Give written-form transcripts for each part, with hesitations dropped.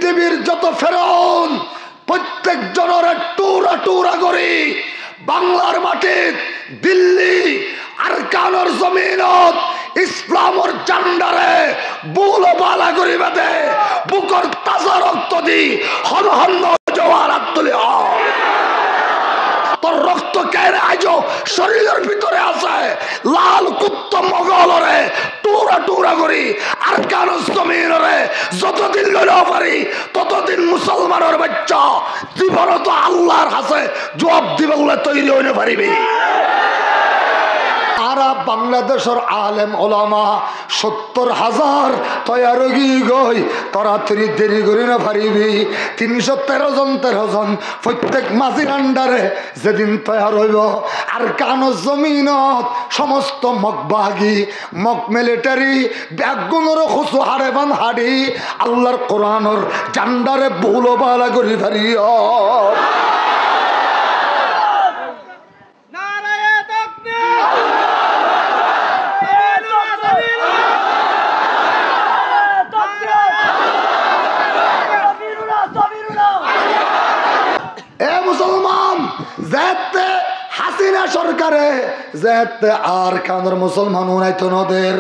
পৃথিবীর যত ফেরাউন প্রত্যেক জনের টুরা টুরা করি বাংলার মাটি দিল্লি আর কানোর জমিনত ইসলামর জান্ডারে বুল বালা করি বেঁধে বুকর তাজা রক্ত দি হন হন জোয়ার তুলে তোর রক্ত কেড়ে আজও শরীরের ভিতরে আছে লাল কুত্ত মগলরে টুরা টুরা করি আর কানোর জমিনরে যতদিন লড়া পারি ততদিন মুসলমানের বাচ্চা জীবন তো আল্লাহর হাতে জবাব দিবে বলে তৈরি হইতে পারিবি। আরা বাংলাদেশের আলেম ওলামা ৭০,০০০ তৈয়ার গই তাড়াতাড়ি দেরি করি না পারিবি ৩১৩ জন প্রত্যেক মাঝির আন্ডারে যেদিন তৈয়ার হইব আর কানো জমিনত সমস্ত মকবাগি মক মিলিটারি ব্যাগুনের খুশু হারে বান হাড়ি আল্লাহর কোরআনর জান্ডারে বহুল বালা করি পারিও। মুসলমান যেতে হাসিনা সরকারে যেতে আর কানের মুসলমান উনাইতো নদের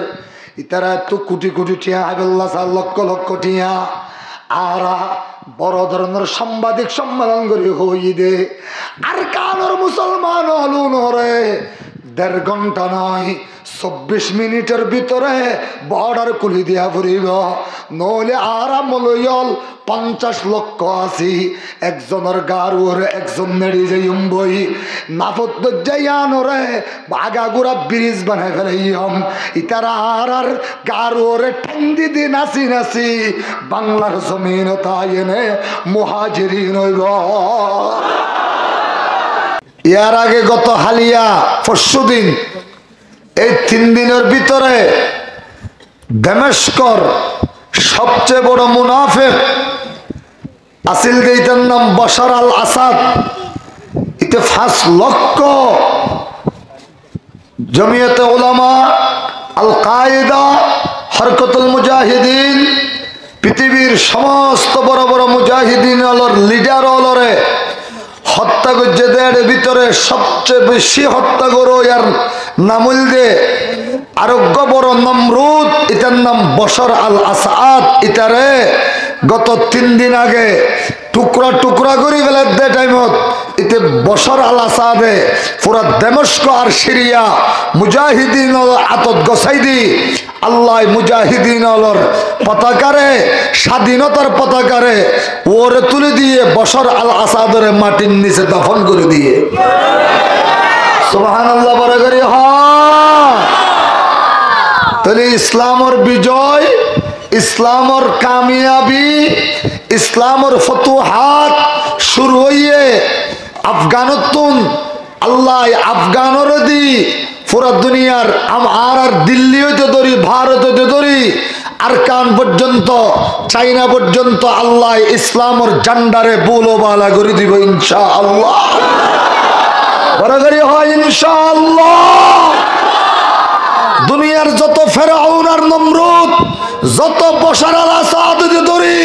ইতারা এত কোটি কোটি টিয়া আইবুল্লাহ ৪ লক্ষ লক্ষ টিয়া আর বড় ধরনের সাংবাদিক সম্মেলন করি হই দে আর কানের মুসলমান হলুন রে ১.৫ ঘন্টা নয় ২৪ মিনিটের ভিতরে বর্ডার খুলি দিয়া ফুরিব নইলে আরাম লইল ৫০ লক্ষ আছি একজনের গারুর একজন নেড়ি যাইম বই নাফত যাইয়ানরে বাগাগুড়া ব্রিজ বানাই ফেলাইম ইতারা আর গারুরে ঠেঙ্গি দি নাচি নাচি বাংলার জমিন তাই এনে মুহাজিরিন হইব। ইয়ার আগে গত হালিয়া পরশুদিন এই ৩ দিনের ভিতরে দামেস্কর সবচেয়ে বড় মুনাফিক আসিল গেইতার নাম বাশার আল আসাদ ইতে ৫ লক্ষ জমিয়তে উলামা আল কায়দা হরকতুল মুজাহিদিন পৃথিবীর সমস্ত বড় বড় মুজাহিদিন অলর লিডার অলরে হত্যা করছে দেড় ভিতরে সবচেয়ে বেশি হত্যা করো ইয়ার নামুল দে আরোগ্য বড় নমরুদ ইতার নাম বশর আল আসাদ ইতারে গত ৩ দিন আগে টুকরা টুকরা করি ফেলে দে টাইমত ইতে বশর আল আসাদে পুরা দামেস্ক আর সিরিয়া মুজাহিদিন আতত গসাই দি আল্লাহ মুজাহিদিন অলর পতাকারে স্বাধীনতার পতাকারে ওরে তুলে দিয়ে বশর আল আসাদের মাটির নিচে দফন করে দিয়ে সুবহানাল্লাহ বড় করে তাহলে ইসলামর বিজয় ইসলামর কামিয়াবি ইসলামর ফতুহাত শুরু হইয়ে আফগানতুন আল্লাহ আফগানর দি পুরা দুনিয়ার আর দিল্লি হইতে ধরি ভারত হইতে ধরি আর কান পর্যন্ত চাইনা পর্যন্ত আল্লাহ ইসলামর জান্ডারে বুলবালা করে দিব ইনশাআল্লাহ বরাবরই হয় ইনশাআল্লাহ। দুনিয়ার যত ফেরাউন আর নমরুদ যত বশার আল আসাদ ধরি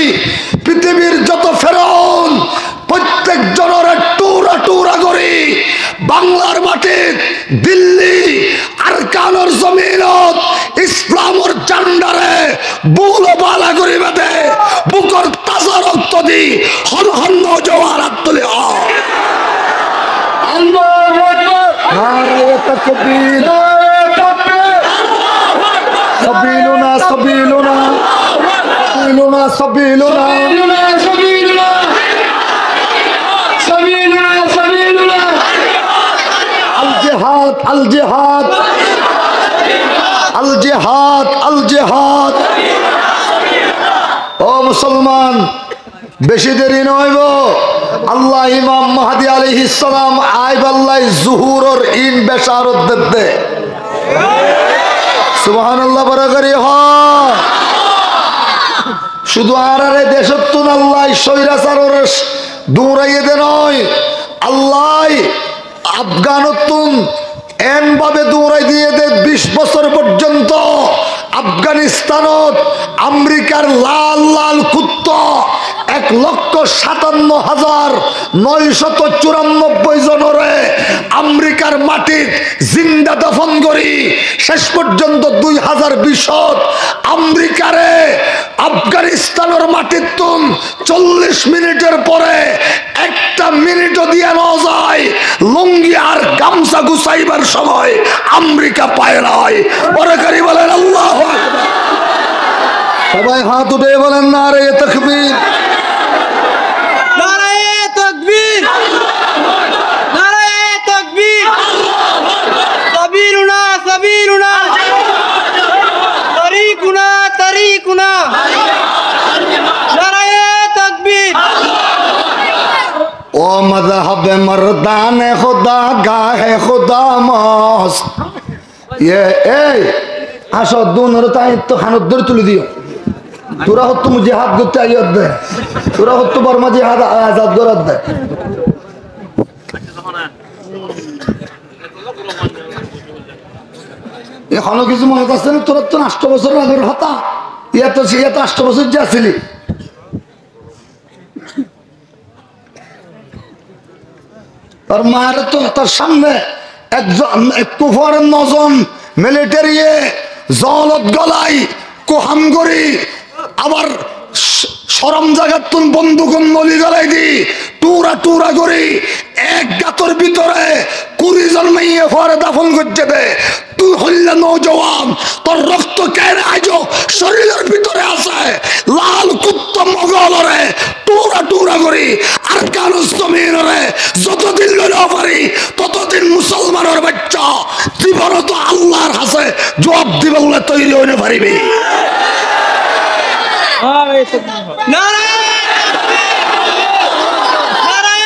পৃথিবীর যত ফেরাউন প্রত্যেক জনের টুরা টুরা করি বাংলার মাটি দিল্লি আর কানোর জমিনত ইসলামর জান্ডারে বুল বালা করি বেঁধে বুকর তাজা রক্ত দি হন হন জোয়ার তুলে সবিলুনা সবিলুনা সবিলুনা সবিলুনা الجهاد الجهاد الجهاد الجهاد ও মুসলমান বেশি দেরি নইব আল্লাহ ইমাম মাহদি আলাইহিস সালাম আইব আল্লাহ জুহুরর ইন বেশারত দেতে সুবহানাল্লাহ বরাবরই হয় শুধু আরে দেশতুন আল্লাহ সৈরাচারর দৌড়াইয়ে দে নয় আল্লাহ আফগানতুন এন ভাবে দৌড়াই দিয়ে দে ২০ বছর পর্যন্ত আফগানিস্তানত আমেরিকার লাল লাল কুত্তা 1,57,994 জনরে আমেরিকার মাটির জিন্দা দফন করি। শেষ পর্যন্ত 2020 আমেরিকারে আফগানিস্তানের মাটির তুন 40 মিনিটের পরে একটা মিনিটও দিয়ে না যায় লুঙ্গি আর গামছা গুছাইবার সময় আমেরিকা পায় নাই। পরে করি বলেন আল্লাহু আকবার। সবাই হাত উঠে বলেন নারে তাকবীর, নারে তাকবীর, নারে তাকবীর। সাবিরুনা সাবিরুনা, তরিকুনা তরিকুনা, নারে তাকবীর। ও মযহব মর্দানে খুদা গাহে খুদা মস্ত এই আসো দুনর তাই তো খানত ধরে তুলে দিও। তোরা হতো জিহাদ করতে আইয়ত দে, তোরা হতো বর্মা জিহাদ আজাদ করার দে। এখনো কিছু মনে করছে না? তোরা তো 8 বছর আগের হতা, ইয়া তো 8 বছর যে আসিলি। তোর মায়ের তো তার সামনে একজন কুফারের 9 জন মিলিটারি জলত গলাই কোহাম করি, আবার সরম জায়গার তুন বন্দুক নলি গলাই দি টুরা টুরা করি এক গাতর ভিতরে 20 জন মেয়ে ফরে দাফন করছে দে। তুই হইলে নৌজওয়ান, তোর রক্ত কেড়ে আইজো শরীরের ভিতরে আছে। লাল কুত্ত মগলরে টুরা টুরা করি আর কানুস্তমিনরে যতদিন লড়া পারি ততদিন মুসলমানের বাচ্চা জীবন তো আল্লাহর হাসে জবাব দিবে বলে তৈরি হইতে পারিবি। নারে নারে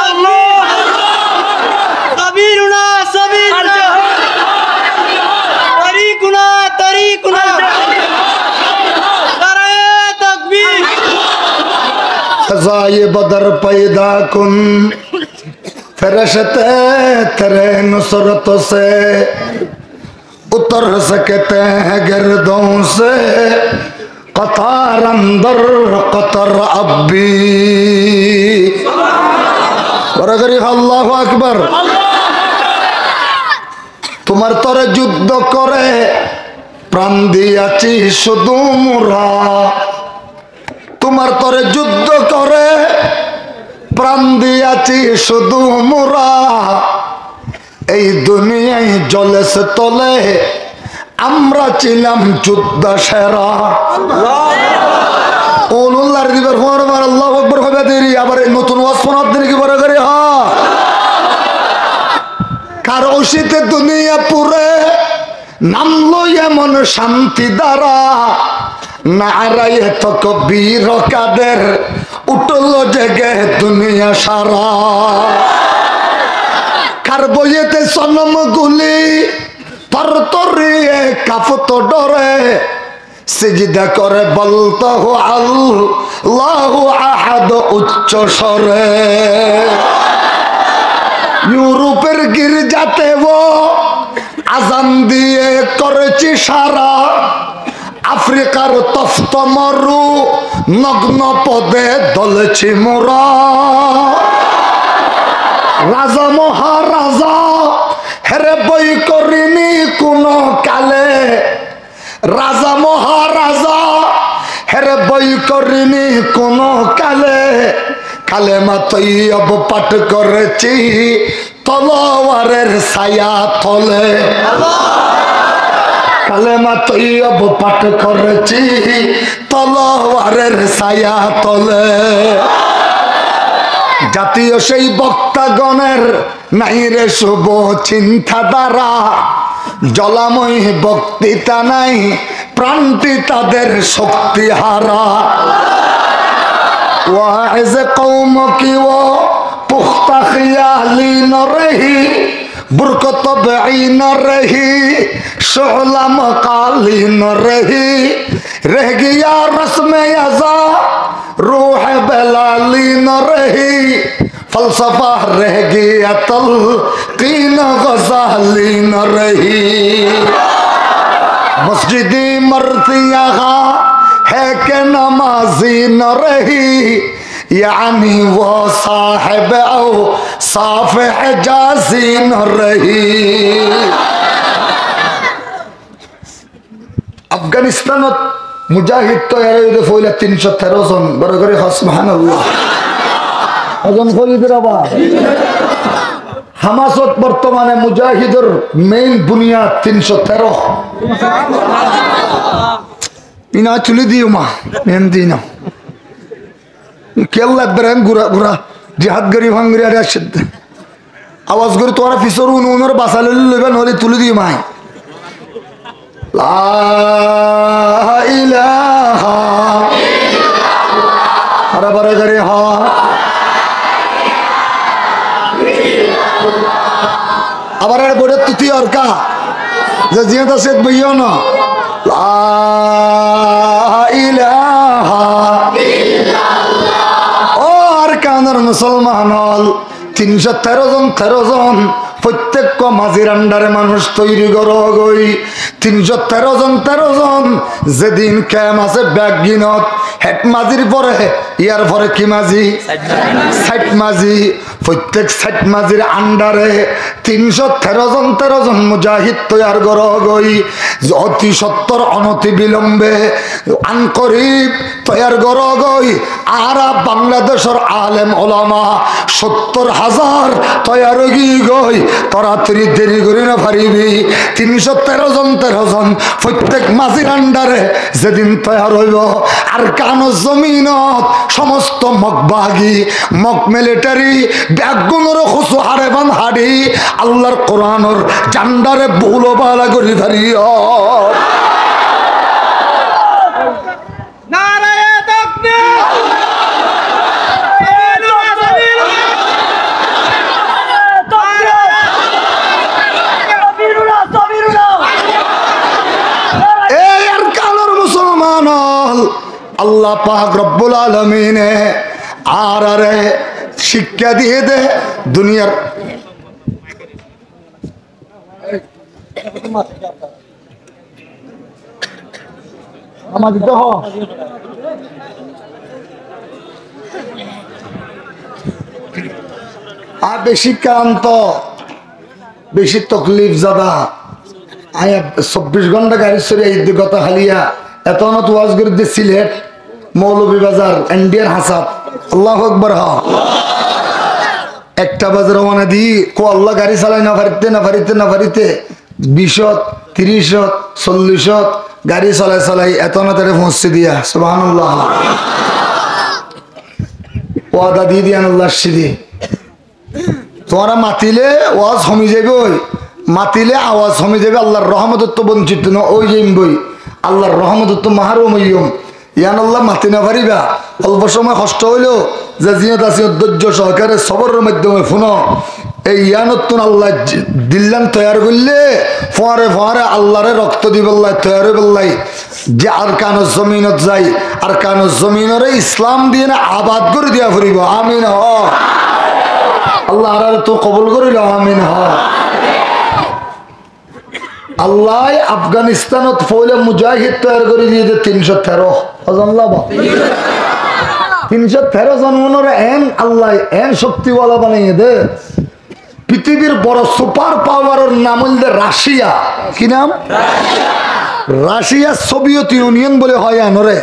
আল্লাহ, সাবিরুনা সাবিরুনা, তরিকুনা তরিকুনা, নারে তাকবীর। फ़ज़ाए बदर पैदा कुन फरिश्ते तेरे नुसरत से उतर सकते हैं गिरदों से कतार अंदर कतर अब भी। अल्लाहु আকবার। তোমার তরে যুদ্ধ করে প্রাণ দিয়াছি শুধু মোরা, তোমার তরে যুদ্ধ করে প্রাণ দিয়াছি শুধু মোরা। এই দুনিয়ায় জলেছে তলে আমরা ছিলাম যুদ্ধ সেরা। ওলুল্লাহর দিবার ফোর বার আল্লাহু আকবার হবে দেরি আবার নতুন ওয়াজ শোনার দিন কি বড় করে কার ওশিতে দুনিয়া পুরে নামলো এমন শান্তি দ্বারা নারায় তো কবির কাদের উঠলো জেগে দুনিয়া সারা। কার বইয়েতে সনম গুলি তর তরিয়ে কাফত ডরে সিজদা করে বলতো আল্লাহু আহাদ উচ্চ স্বরে। ইউরোপের গির্জাতে ও আজান দিয়ে করেছি সারা, আফ্রিকার তফত মরু নগ্ন পদে দলছি মোরা। রাজা মহারাজা হেরে বই করিনি কোনো কালে, রাজা মহারাজা হেরে বই করিনি কোনো কালে। কালেমা তৈয়ব পাঠ করেছি তলোয়ারের ছায়া তলে, কালেমা তৈয়ব পাঠ করেছি তলোয়ারের ছায়া তলে। জাতীয় সেই বক্তাগণের নাই রে শুভ চিন্তা দ্বারা, জলাময় বক্তৃতা নাই প্রাণটি তাদের শক্তি হারা। ওয়াইজ কওম কি ও পুখতা খিয়ালি ন রহি, বুরকত বেঈ ন রহি, শোলা মকালি ন রহি, রহ গিয়া রসমে আজা रूह बेलाली न रही, फलसफा रह गया तलकीन गजाली न रही। मस्जिदी मर्तिया है के नमाजी न रही, यानी वो साहिब औ साफ एजाजी न रही। আফগানিস্তানত মুজাহিদ তৈরি হইতে ফইলা 313 জন বড় করে সুবহানাল্লাহ ওজন ফরিদের আবার হামাসত বর্তমানে মুজাহিদের মেইন বুনিয়াদ 313 ইনা তুলি দিও মা মেন দিনা কেল্লা ইব্রাহিম গুরা গুরা জিহাদ গরি ভাঙ্গরি আর আসদ আওয়াজ করে তোরা ফিসর উনর বাসালে লইবা নলি তুলি দিও মা লা ইলাহা ইল্লাল্লাহ আরে বড় করে হা আবার আর বড় তুতি আর কা যে জিয়াত আছে বইও না লা ইলাহা ইল্লাল্লাহ ও আর কানার মুসলমান হল 313 জন প্রত্যেক মাঝির আন্ডারে মানুষ তৈরি করো গই 313 জন যেদিন ক্যাম আছে ব্যাগ গিনত হেড মাঝির পরে ইয়ার পরে কি মাঝি সাইট মাঝি প্রত্যেক সাইট মাঝির আন্ডারে 313 জন মুজাহিদ তৈয়ার করো গই অতি সত্তর অনতি বিলম্বে আনকরিব তৈয়ার করো গই আর বাংলাদেশের আলেম ওলামা 70,000 তৈয়ার গই তাড়াতাড়ি দেরি করি না পারিবি 313 জন প্রত্যেক মাঝির আন্ডারে যেদিন তৈয়ার হইব আর কানো জমিনত সমস্ত মকবাগি মক মিলিটারি ব্যাগুনোর খুশু হারে বান হাড়ি আল্লাহর কোরআনর জান্ডারে বহুলো বালা করি পারিও নারায়ে তাকবীর আল্লাহ পাক রব্বুল আলামিনে আরে শিক্ষা দিয়ে দে দুনিয়ার আমাদের তো বেশি ক্লান্ত বেশি তকলিফ জাদা আয়া 24 ঘন্টা গাড়ি চড়ে এই কথা হালিয়া এত নত ওয়াজ করে দিয়ে সিলেট মৌলভীবাজার ইন্ডিয়ার হাসাব আল্লাহু আকবার হা একটা বাজার রওনা দি কো আল্লাহ গাড়ি চালাই না পারিতে 20 30 40 গাড়ি চালাই এত না তারে পৌঁছে দিয়া সুবহানাল্লাহ ওয়াদা দিয়ে দিয়ান আল্লাহ সিদি তোমরা মাতিলে ওয়াজ হমি যাবে মাতিলে আওয়াজ হমি যাবে আল্লাহর রহমত তো বঞ্চিত না ওই যাইবই আল্লাহর রহমত তো মাহরুম ইয়ান আল্লাহ মাতি না পারিবা অল্প সময় কষ্ট হইল যে জিয়াত আছে ধৈর্য সহকারে সবরের মাধ্যমে শুনো এই ইয়ানতুন আল্লাহ দিল্লান তৈয়ার করলে ফোয়ারে আল্লাহরে রক্ত দিবল্লাই তৈয়ার বললাই যে আর কানো জমিনত যাই আর কানো জমিনরে ইসলাম দিয়ে না আবাদ করে দিয়া ফুরিব আমিন হ আল্লাহ আর তো কবুল করিল আমিন হ আল্লাহ আফগানিস্তানত ফৌলে মুজাহিদ তৈরি করে দিয়ে 313 জন মনের এন আল্লাহ এন শক্তিওয়ালা বানিয়ে দে পৃথিবীর বড় সুপার পাওয়ারের নাম হইলে রাশিয়া কি নাম রাশিয়া সোভিয়েত ইউনিয়ন বলে হয় আনরে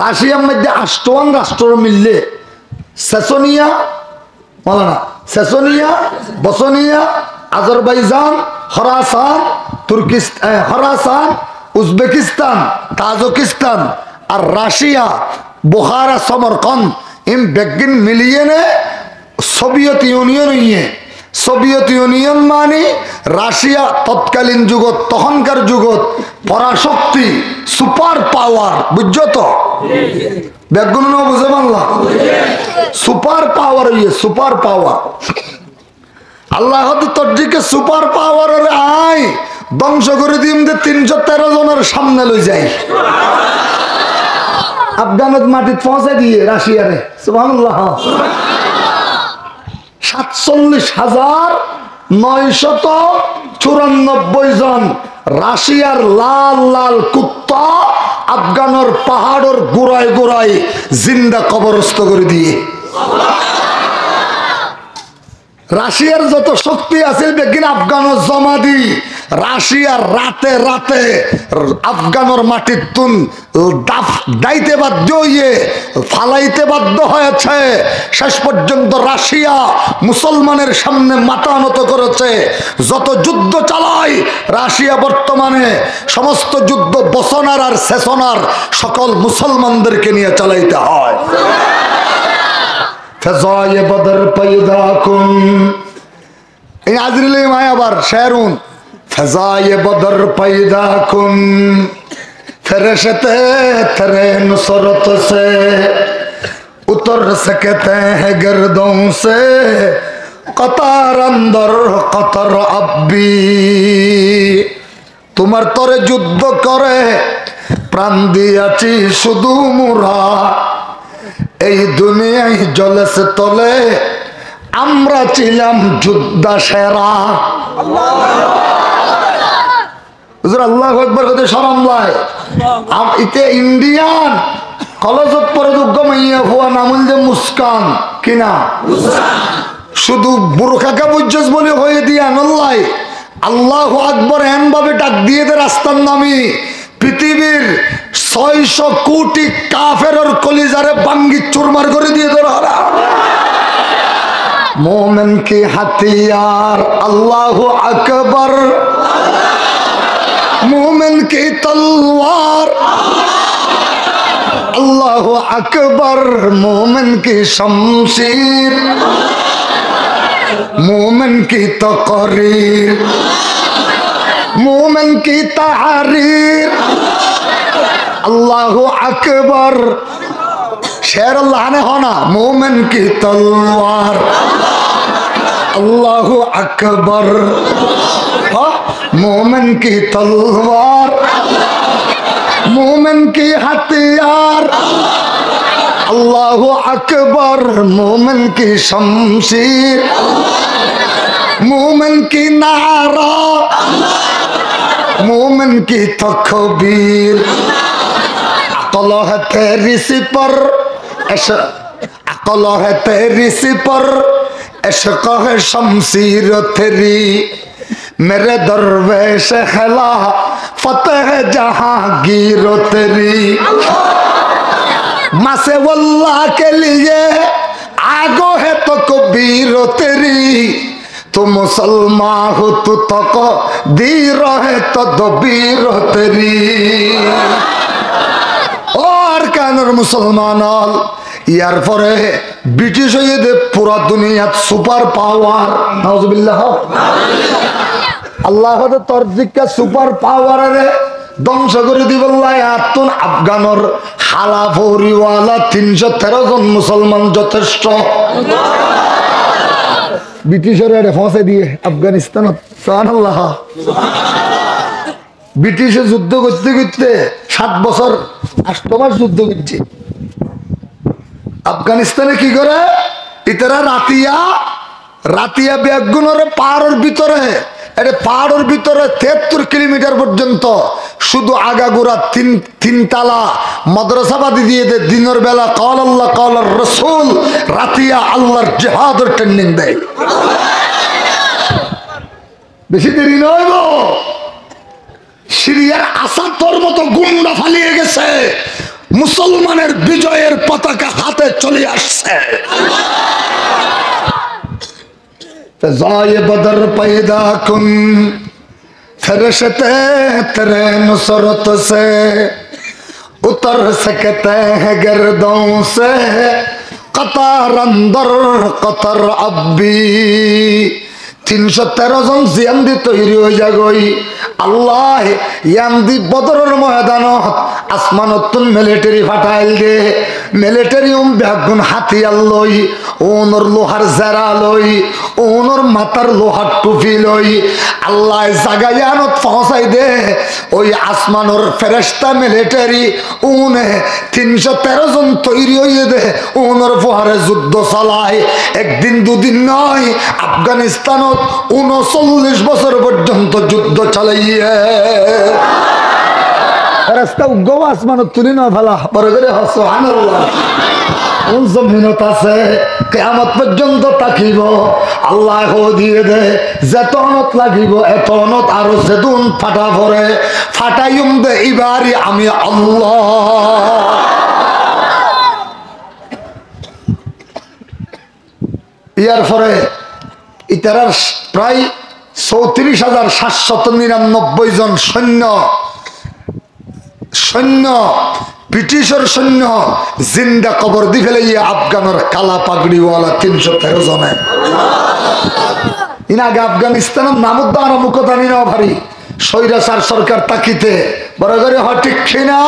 রাশিয়ার মধ্যে 8টি রাষ্ট্র মিললে সেসনিয়া বসনিয়া আজারবাইজান খরাসান উজবেকিস্তান তাজিকিস্তান আর রাশিয়া বুখারা সমরকন্দ ইম বেগিন মিলিয়ে নে সোভিয়েত ইউনিয়ন মানে রাশিয়া তৎকালীন যুগত তখনকার যুগত পরাশক্তি সুপার পাওয়ার বুঝছো তো বেগুন বুঝে বাংলা সুপার পাওয়ার আল্লাহ তোর দিকে সুপার পাওয়ার আয় ধ্বংস করে দিম যে 313 জনের সামনে লই যাই আফগানত মাটিত পৌঁছে দিয়ে রাশিয়ারে সুবহানাল্লাহ 47,994 জন রাশিয়ার লাল লাল কুত্তা আফগানের পাহাড়ের গোড়ায় গোড়ায় জিন্দা কবরস্থ করে দিয়ে। রাশিয়ার যত শক্তি আছে বেগিন আফগানের জমা দি রাশিয়ার রাতে রাতে আফগানের মাটির তুন দাইতে বাধ্য হয়ে ফালাইতে বাধ্য হয়েছে। শেষ পর্যন্ত রাশিয়া মুসলমানের সামনে মাথা নত করেছে। যত যুদ্ধ চালায় রাশিয়া বর্তমানে সমস্ত যুদ্ধ বসনার আর সেসনার সকল মুসলমানদেরকে নিয়ে চালাইতে হয়। ফেজায়ে বদর পয়দা কুন, এই আজরিলে মায়াবার শেরুন ফেজায়ে বদর পয়দা কুন, ফেরেশতে তেরে নুসরত से उतर सकते हैं गर्दों से कतार अंदर कतर अब्बी। তোমার তরে যুদ্ধ করে প্রাণ দিয়াছি শুধু মুরা, এই দুনিয়ায় জলেছে তলে আমরা ছিলাম যোদ্ধা সেরা। আল্লাহু আকবার হতে শরম লাগে। ইতে ইন্ডিয়ান কলেজত পরে যোগ্য মাইয়া হওয়া নামুল যে মুস্কান কিনা শুধু বুরখাকা বুঝছস বলে হয়ে দিয়া নল্লাই। আল্লাহু আকবার এমন ভাবে ডাক দিয়ে দে রাস্তার নামি পৃথিবীর 600 কোটি কাফেরের কলিজারে বাঙ্গি চুরমার করে দিয়ে ধরা। মোমেন কি হাতিয়ার আল্লাহু আকবার, মোমেন কি তলওয়ার আল্লাহু আকবার, মোমেন কি শমশীর, মোমেন কি তকরীর, মোমেন কি তাহরীর अल्लाहु अकबर। शेर अल्लाह ने होना मोमिन की तलवार अल्लाहु अकबर, मोमिन की तलवार मोमिन की हथियार अल्लाहु अकबर, मोमिन की शमशीर मोमिन की नारा मोमिन की तकबीर। अकल है तेरी सिपर अकल है तेरी सिपर इश्क है शमशीर तेरी, मेरे दरवेश खिला फतेह जहांगीर तेरी। मासे वल्लाह के लिए आगो है तो कबीर तेरी, तू मुसलमान हो तू तक दीर है तो दबीर तेरी। और कानर मुसलमान यार परे ब्रिटिश ये दे पूरा दुनिया सुपर पावर नाउजुबिल्लाह अल्लाह तो तर्जिक का सुपर पावर है ধ্বংস করে দিবল্লাহ আতুন আফগানর হালা ফৌরিওয়ালা 313 জন মুসলমান যথেষ্ট। ব্রিটিশের ফসে দিয়ে আফগানিস্তান সুবহানাল্লাহ ব্রিটিশে যুদ্ধ করতে করতে 7 বছর 8 মাস যুদ্ধ করছে। আফগানিস্তানে কি করে ইতারা রাতিয়া বেগুনের পাহাড়ের ভিতরে পাহাড়ের ভিতরে 73 কিলোমিটার পর্যন্ত শুধু আগাগোড়া তিন তালা মাদ্রাসাবাদী দিয়ে দেয়। দিনের বেলা কাল আল্লাহ কাল রসুল, রাতিয়া আল্লাহর জিহাদের ট্রেনিং দেয়। বেশি দেরি নয় গো, সিরিয়ার আসাদর মতো গুন্ডা ফালিয়ে গেছে, মুসলমানের বিজয়ের পতাকা হাতে চলে আসছে। फ़ज़ाए बदर पैदा कुन फरिश्ते तेरे नुसरत से उतर सकते हैं गर्दों से कतार अंदर कतर अब भी। 313 জন জিয়ান্দি তৈরি হয়ে যাগই আল্লাহ ইয়ান্দি বদরের ময়দানত আসমানতুন মিলিটারি ফাটাইল দে। মিলিটারি বেগুন হাতিয়ার লই ওনর লোহার জারা লই ওনর মাথার লোহার টুপি লই আল্লাহ জাগায়ানত পৌঁছাই দে। ওই আসমানর ফেরেশতা মিলিটারি উনে 313 জন তৈরি হয়ে দে ওনর ফোহারে যুদ্ধ চালায়। একদিন দুদিন নয়, আফগানিস্তানত 39 বছর পর্যন্ত যুদ্ধ চালাইয়ে রাস্তা উগ্র আসমানত তুলি না ভালা বড় করে সুবহানাল্লাহ কোন জমিনত আছে কিয়ামত পর্যন্ত তাকিব আল্লাহ দিয়ে দে যত অনত লাগিব এত অনত আরো সেদুন ফাটা পড়ে ফাটাইম দে ইবারি আমি আল্লাহ। ইয়ার পরে ইতারার প্রায় 34,799 জন সৈন্য ব্রিটিশের সৈন্য জিন্দা কবর দি ফেলে আফগানের কালা পাগড়িওয়ালা 313 জনে ইনাগে আফগানিস্তানের নামুদ্দান মুখতানি না ভারী স্বৈরাচার সরকার তাকিতে বড় করে ঠিক কিনা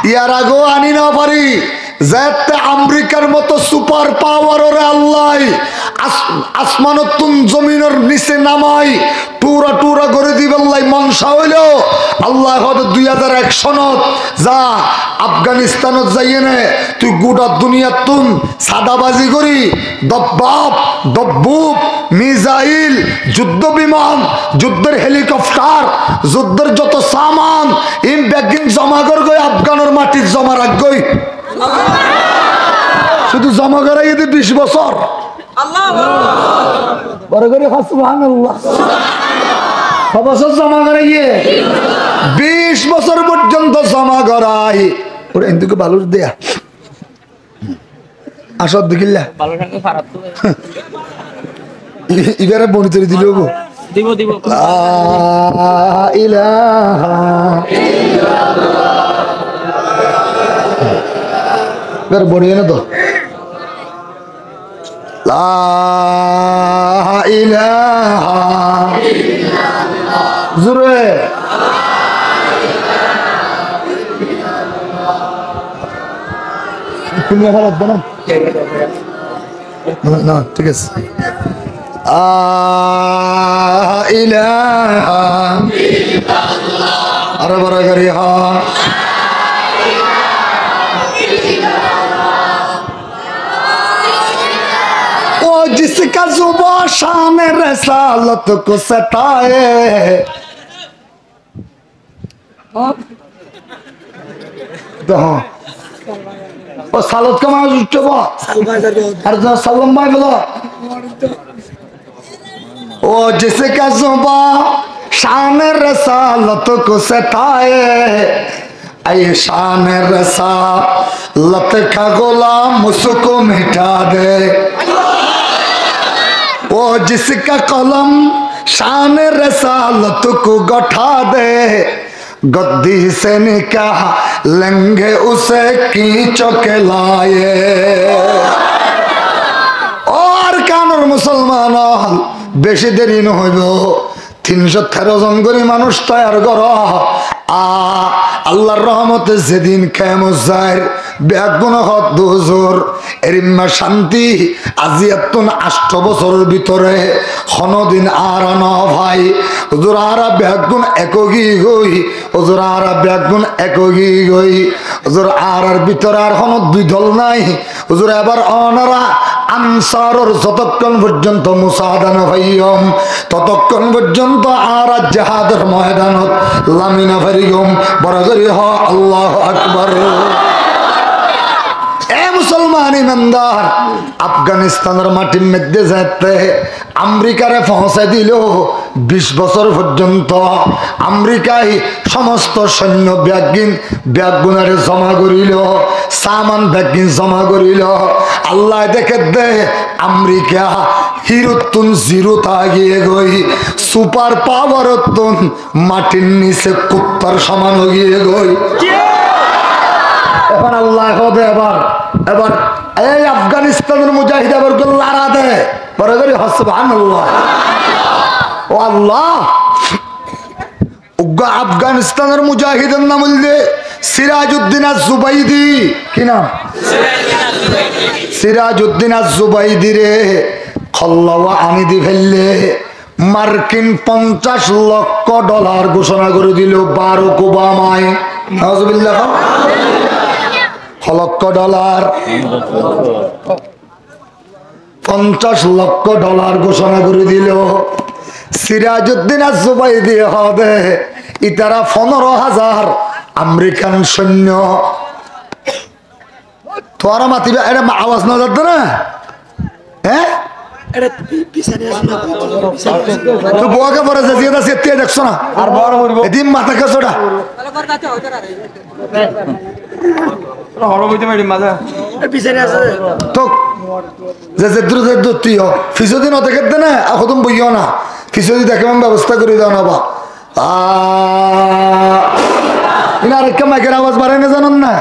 ইয়ার আগেও আনি না পারি যাতে আমেরিকার মতো সুপার পাওয়ার ওরে আল্লাহ আসমানতুন জমিনের নিচে নামাই টুরা টুরা করে দিবেল্লাই মনসা হইল আল্লাহ 2001 সনত যা আফগানিস্তানত যাইয়ে নে তুই গোটা দুনিয়া তুন সাদাবাজি করি দব্বাব দব্বুব মিসাইল যুদ্ধ বিমান যুদ্ধের হেলিকপ্টার যুদ্ধের যত সামান ইম ব্যাগিং জমা কর গই আফগানের মাটির জমা রাখ গই শুধু জমা করাই 20 বছর বড় করে সুবহানাল্লাহ বছর জমা করাইয়ে 20 বছর পর্যন্ত জমা করাই ওরা এদিকে বালুর দেয়া আসর দেখিল্লা এবারে বনি তৈরি দিল দিব দিব লা ইলাহা এবার বনিয়ে না তো লা ইলাহা জোরে তুমি ভালো না না ঠিক আছে ইলাহা আরে বড় করি হা जिसका जुबा शान रसालत को सताए और सालत का माज उठबा हर जन सल्लम भाई बोलो ओ जिसका जुबा शान रसालत को सताए ऐ शान रसालत का गुलाम मुझको मिटा दे वो जिसका कलम शान रसालत को गठा दे गद्दी से निकाह लेंगे उसे कीचो के लाए और कानूर मुसलमान बेशी देरी न हইব 313 জন করে মানুষ তৈয়ার করো আল্লাহর রহমতে যেদিন কিয়ামত যায় বেগুন হত দুজোর এরিম্মা শান্তি আজিয়াতুন 8 বছরের ভিতরে কোনদিন আর না ভাই হুজুর আর বেগুন একগি গই হুজুর আর বেগুন একগি গই হুজুর আর ভিতরে আর কোন দুই দল নাই হুজুর এবার অনারা আনসারর যতক্ষণ পর্যন্ত মুসাদা না ভাইয়ম ততক্ষণ পর্যন্ত আর জিহাদের ময়দানত লামিনা ভারিগম বড় করে হ আল্লাহু আকবার। এ মুসলমান ইমানদার আফগানিস্তানের মাটির মধ্যে যেতে আমেরিকারে পৌঁছে দিল 20 বছর পর্যন্ত আমেরিকায় সমস্ত সৈন্য ব্যাগুনারে জমা করিল সামান ব্যাগিন জমা করিল আল্লাহ দেখে দে আমেরিকা হিরুতুন জিরোতা গিয়ে গই সুপার পাওয়ারতুন মাটির নিচে কুত্তার সমান গিয়ে গই এখন আল্লাহ হবে এবার এই আফগানিস্তানের মুজাহিদ আবার লারা দে বড় করে সুবহানাল্লাহ ও আল্লাহ আফগানিস্তানের মুজাহিদের নাম বললে সিরাজউদ্দিন আজ-জুবাইদি কি নাম সিরাজউদ্দিন আজ-জুবাইদি রে খল্লাওয়া আনি দি ফেললে মার্কিন $50 লক্ষ ঘোষণা করে দিল বারাক ওবামায় নাউজুবিল্লাহ $1 লক্ষ 50 লক্ষ ডলার ঘোষণা করে দিল। সিরাজউদ্দিন আজ-জুবাইদি হবে ইতারা 15,000 আমেরিকান সৈন্য। তোরা মাতিবা এটা আওয়াজ না যাচ্ছে না? হ্যাঁ তো বোয়াকে পরে যেটা সেটিয়ে দেখছো না এদিন মাথা খেছোটা তো যে দূর তুই ফিসদি না দেখে দে না এখন বইও না ফিসদি দেখে ব্যবস্থা করে দাও না বা আরেকটা মাইকের আওয়াজ বাড়ায় না জানান না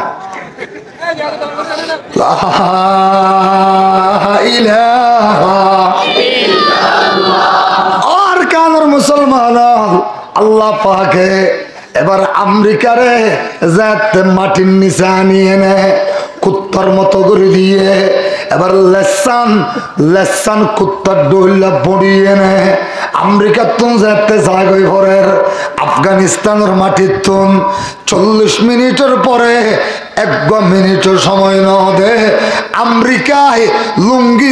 আর কানের মুসলমান আল্লাহ পাকে এবার আমেরিকারে যাতে মাটির নিচে আনিয়ে নেয় কুত্তার মতো করে দিয়ে এবার লেসান কুত্তার ডইলা বড়িয়ে নেয় আমেরিকা তুন যাতে জাগই ভরের আফগানিস্তানের মাটির তুন 40 মিনিটের পরে 1 মিনিটও সময় ন দে আমেরিকায় লুঙ্গি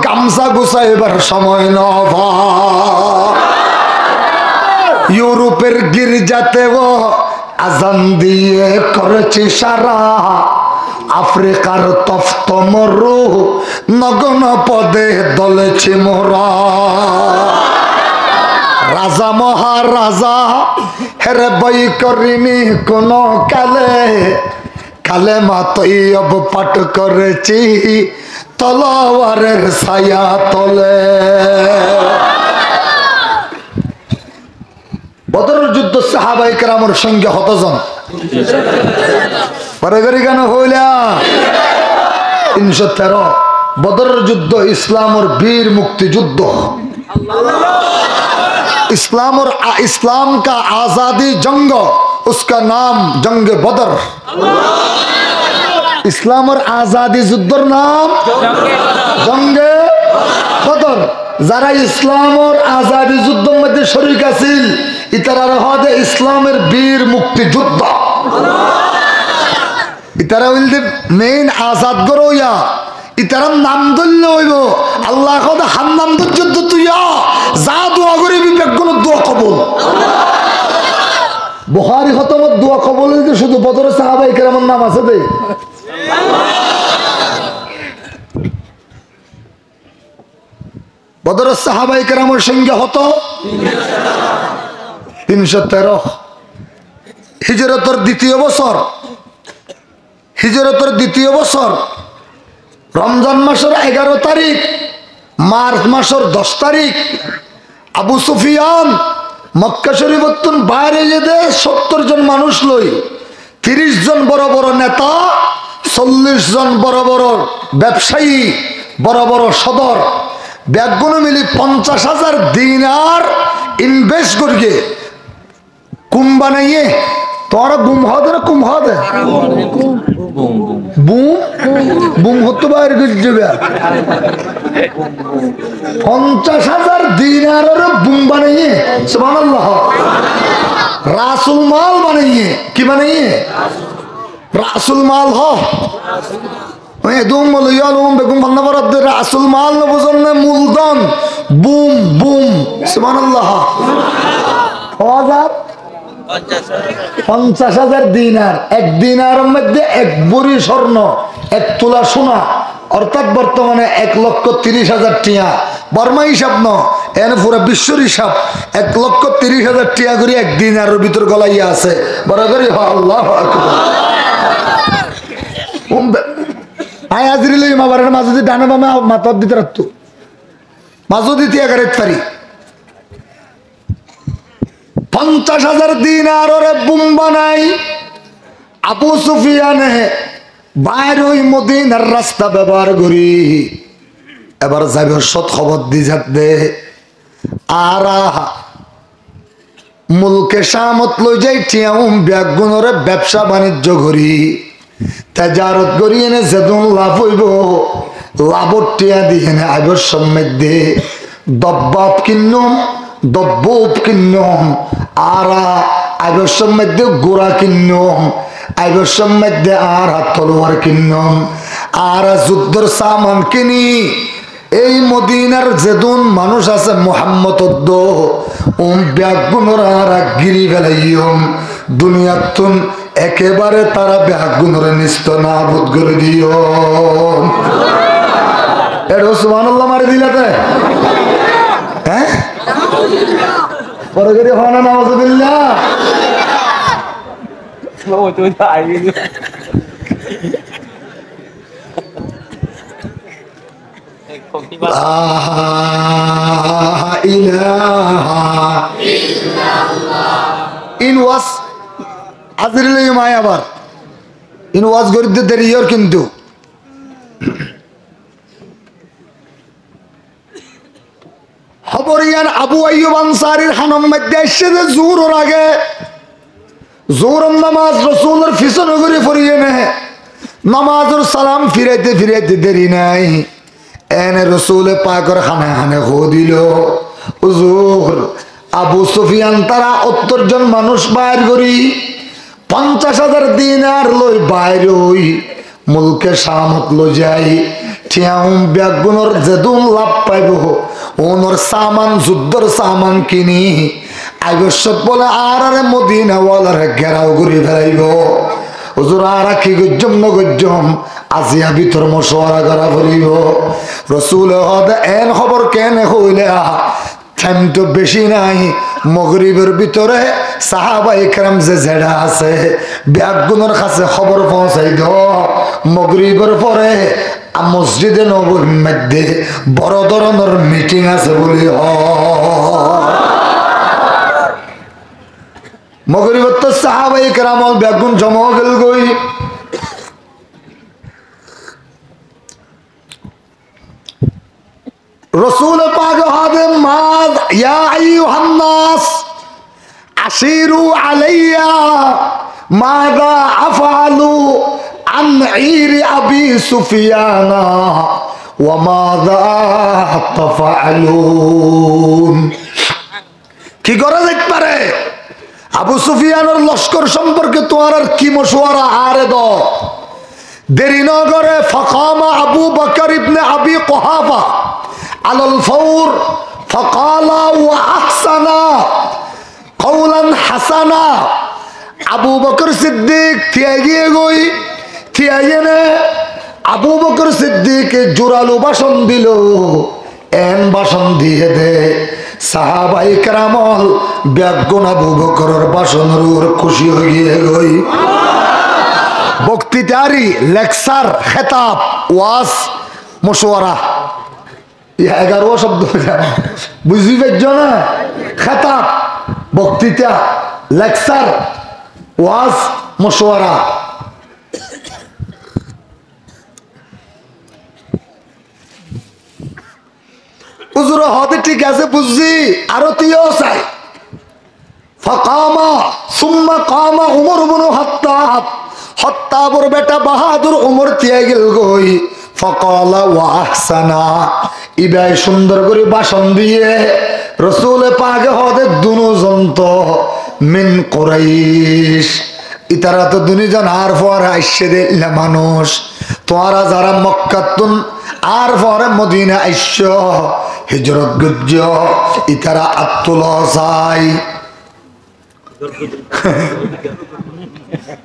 গামছা গুছাইবার সময় ন ইউরোপের গির্জাতেও আজান দিয়ে করেছি সারা আফ্রিকার তপ্ত মরু নগন পদে দলেছি মোরা রাজা মহারাজা হেরে বই করিনি কোন কালে মা তৈয়ব পাঠ করেছি তলোয়ারের ছায়া তলে। বদরের যুদ্ধ সাহাবায়ে কেরামের সঙ্গে হতজন বাড়াগাড়ি কেন হইলা 313 বদরের যুদ্ধ ইসলামের বীর মুক্তিযুদ্ধ इस्लाम का आजादी जंग उसका नाम जंग बदर इस्लाम और आजादी जुद्दर नाम जंगे बदर যারা ইসলাম और आजादी যুদ্ধের মধ্যে শরীক আছিল ইতারা হদে ইসলামের বীর মুক্তিযুদ্ধ ইতারা হইল মেইন আজাদ গরইয়া ইতারার নাম ধরলে হইব আল্লাহ কদ হান্নাম যুদ্ধ তুইয়া যা দোয়া করি বিবেক কোন দোয়া কবুল বুখারী খতমত দোয়া কবুল হইতে শুধু বদরের সাহাবায়ে কেরামের নাম আছে দে বদরের সাহাবায়ে কেরামের সঙ্গে হতো 313 হিজরতের দ্বিতীয় বছর রমজান মাসের 11 তারিখ মার্চ মাসের 10 তারিখ আবু সুফিয়ান মক্কা শরীফতুন বাইরে যেতে 70 জন মানুষ লই 30 জন বড় বড় নেতা 40 জন বড় বড় ব্যবসায়ী বড় বড় সদর ব্যাগগুলো মিলি 50,000 দিনার ইনভেস্ট করিয়ে কুম বানাইয়ে তোরা গুম হবে না কুম হবে বুম হতে বাইরে যাবে 50,000 দিনারের বুম বানাইয়ে সুবহানাল্লাহ রাসুল মাল বানাইয়ে কি বানাইয়ে রাসুল মাল হ একদম বলো ইয়ালুম বেগম বান্না বরাদ্দ রাসুল মাল না বুঝন না মূলধন বুম বুম সুবহানাল্লাহ 50,000 দিনার এক দিনারের মধ্যে 1 ভরি স্বর্ণ 1 তোলা সোনা অর্থাৎ বর্তমানে 1,30,000 টিয়া বর্মা হিসাব ন এনে পুরো বিশ্বর হিসাব 1,30,000 টিয়া করে 1 দিনারের ভিতর গলাইয়া আছে বরাবরই আল্লাহু আকবার আয় হাজরিল মাবারের মাঝে ডানে বামে মাথা দিতে রাখতো মাঝে দিতে এগারেত পারি 50,000 দিনার ওরে বুম বানাই আবু সুফিয়ানে বাইরে ওই মদিনার রাস্তা ব্যবহার করি এবার যাবে সৎ খবর দি যাতে আর মুলকে শামত লই যাই টিয়াউম ব্যাগুনরে ব্যবসা বাণিজ্য করি তেজারত করি এনে যেদন লাভ হইব লাভর টিয়া দিয়ে এনে আইবর সম্মেদে দব্বাব কিন্নম দব্বুব কিন্নম আর আইবর সম্মেদে গোড়া কিন্নম আইবর সম্মেদে আর তলোয়ার কিন্নম আর যুদ্ধর সামান কিনি এই মদিনার যেদুন মানুষ আছে মোহাম্মদ ব্যাগুণরা গিরি ফেলাইম দুনিয়াতুন একেবারে তারা ব্যাগুণরে নিস্ত না বোধ করে দিও। এটা সুবহানাল্লাহ মারি দিলাতে হ্যাঁ পরে করে হয় না নাউযুবিল্লাহ। কিন্তু খবরিয়ান আবু আইয়ুব আনসারীর হানম মধ্যে এসে যে জোহরের আগে জোহরের নামাজ রাসূলের পিছনে ঘুরে পড়িয়ে নে নামাজের সালাম ফিরাইতে ফিরাইতে দেরি নাই এনে রাসূলে পাকের খানে খানে খো দিল হুজুর আবু সুফিয়ান তারা 70 জন মানুষ বাইর করি 50,000 দিনার লই বাইর হই মুলকে শামত লো যাই ঠিয়াউম ব্যাগুনর যেদুন লাভ পাইব ওনর সামান যুদ্ধর সামান কিনি আবশ্যক বলে আর মদিনা ওয়ালার ঘেরাও ঘুরে ফেলাইব হুজুর আর কি গজ্জম ন গজ্জম আজিয়া ভিতর মশওয়ারা করা করিব রাসূল হদ এন খবর কেন হইলে টাইম তো বেশি নাই মাগরিবের ভিতরে সাহাবায়ে কেরাম যে জেডা আছে ব্যাগুনর কাছে খবর পৌঁছাই দাও মাগরিবের পরে মসজিদে নববীর মধ্যে বড় ধরনের মিটিং আছে বলি মাগরিবের তো সাহাবায়ে কেরাম ব্যাগুন জমা গেল গই রাসূল পাক হাদে মাদ ইয়া আইয়ুহান নাস আশিরু আলাইয়া মাযা আফআলু আন ঈরি আবি সুফিয়ানা ওয়া মাযা তাফআলুন কি করা যেতে পারে আবু সুফিয়ানের লস্কর সম্পর্কে তোমার আর কি মশওয়ারা আরে দাও দেরি না করে ফাকামা আবু বকর ইবনে আবি কুহাফা আলাল ফাওর ফাকালা ওয়া আহসানা কওলান হাসানা আবু বকর সিদ্দিক থিয়াইয়ে গই থিয়াইনে আবু বকর সিদ্দিক জোরালো ভাষণ দিল এন ভাষণ দিয়ে দে সাহাবায়ে কেরামল ব্যাগুন আবু বকরের ভাষণের খুশি হয়ে গই বক্তৃতারি লেকচার খেতাব ওয়াজ মশওয়ারা 11 শব্দ বুঝি পাইছ না খেতাব বক্তৃতা লেকচার ওয়াজ মশওয়ারা হুজুর হতে ঠিক আছে বুঝছি আরো তুইও চাই ফাকামা সুম্মা কামা উমর ইবনে খাত্তাব খাত্তাবর বেটা বাহাদুর উমর তিয়া গেল গই ফাকালা ওয়া আহসানা ইবাই সুন্দর করে ভাষণ দিয়ে রাসূল পাক হতে দুজন তো মিন কুরাইশ ইতারা তো দুনিজন আর পর আইসে দিলা মানুষ তোরা যারা মক্কাতুন আর পরে মদিনা আইসো হিজরত গজ্জ ইতারা আত্তুলা চাই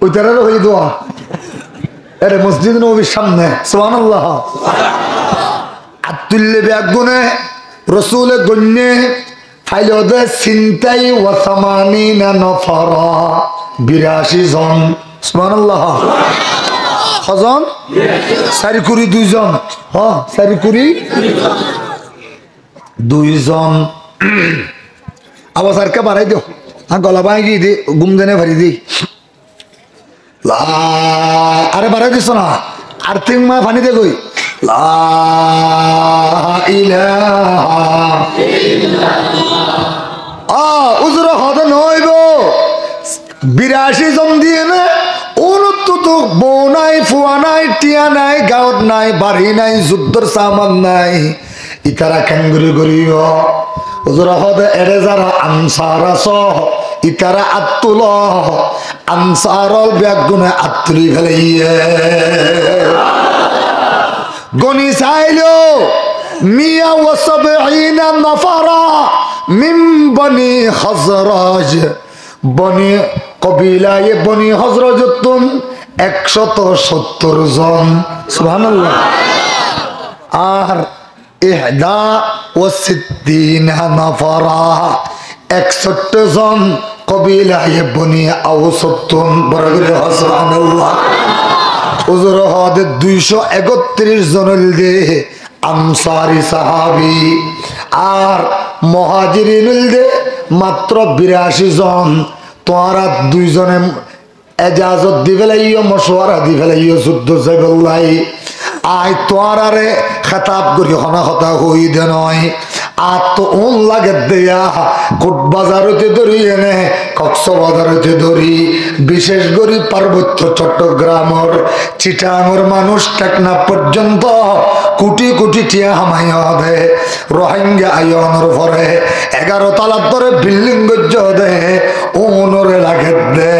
ওইটারও হয়ে দোয়া এর মসজিদ নবীর সামনে সুবহানাল্লাহ আব্দুল্লাহ ব্যাগুনে রাসূলে গন্নে ফাইলদে সিনতাই ওয়া সামানিনা নফরা 82 জন সুবহানাল্লাহ কজন সারিকুরি 2 জন হ্যাঁ সারিকুরি 2 জন আওয়াজ আর কে বাড়াই দিও গলা ভাঙি দি ঘুম দেনে ভরি দি আরে বাড়াই দিস না আর 3 মা পানি দে গই লা ইলাহা ইল্লাল্লাহ উজর হদ নইব 82 জন দিয়ে না উনত্তুত বউ নাই ফুয়া নাই টিয়া নাই গাঁত নাই বাড়ি নাই যুদ্ধর সামান নাই ইতারা কেঙ্গুরি করিব হুজুর হদে এড়ে যারা আনসার আস ইতারা আত্তুল আনসারল ব্যাগুনে আত্তুলি ফেলাইয়ে গনি চাইল 170 নাফারা মিন বনি হজরজ, বনি কবিলায়ে বনি হজরজতুন 170 জন। সুবহানাল্লাহ। আর 61 নাফারা 61 জন কবিলায়ে বনি আওসতুন। বড় করে সুবহানাল্লাহ। হুজুর হদে 231 জন দে আনসারি সাহাবী, আর মুহাজিরিন দে মাত্র 82 জন। তোরা দুইজনে এজাজত দি ফেলাইও, মশওয়ারা দি ফেলাইও, যুদ্ধ যাইবল্লাই আয় তোরারে খেতাব করি হনা কথা হই দে নয়। আর তো ওন লাগে দেয়া কোট বাজার হইতে ধরি, এনে কক্সবাজার হইতে ধরি, বিশেষ করে পার্বত্য চট্টগ্রামর চিটাঙর মানুষ টেকনা পর্যন্ত কোটি কোটি টিয়া হামাইয়া দে। রোহিঙ্গা আয়নের পরে 11 তলার ধরে বিল্ডিং গজ্জ দে, ওনরে লাগে দে।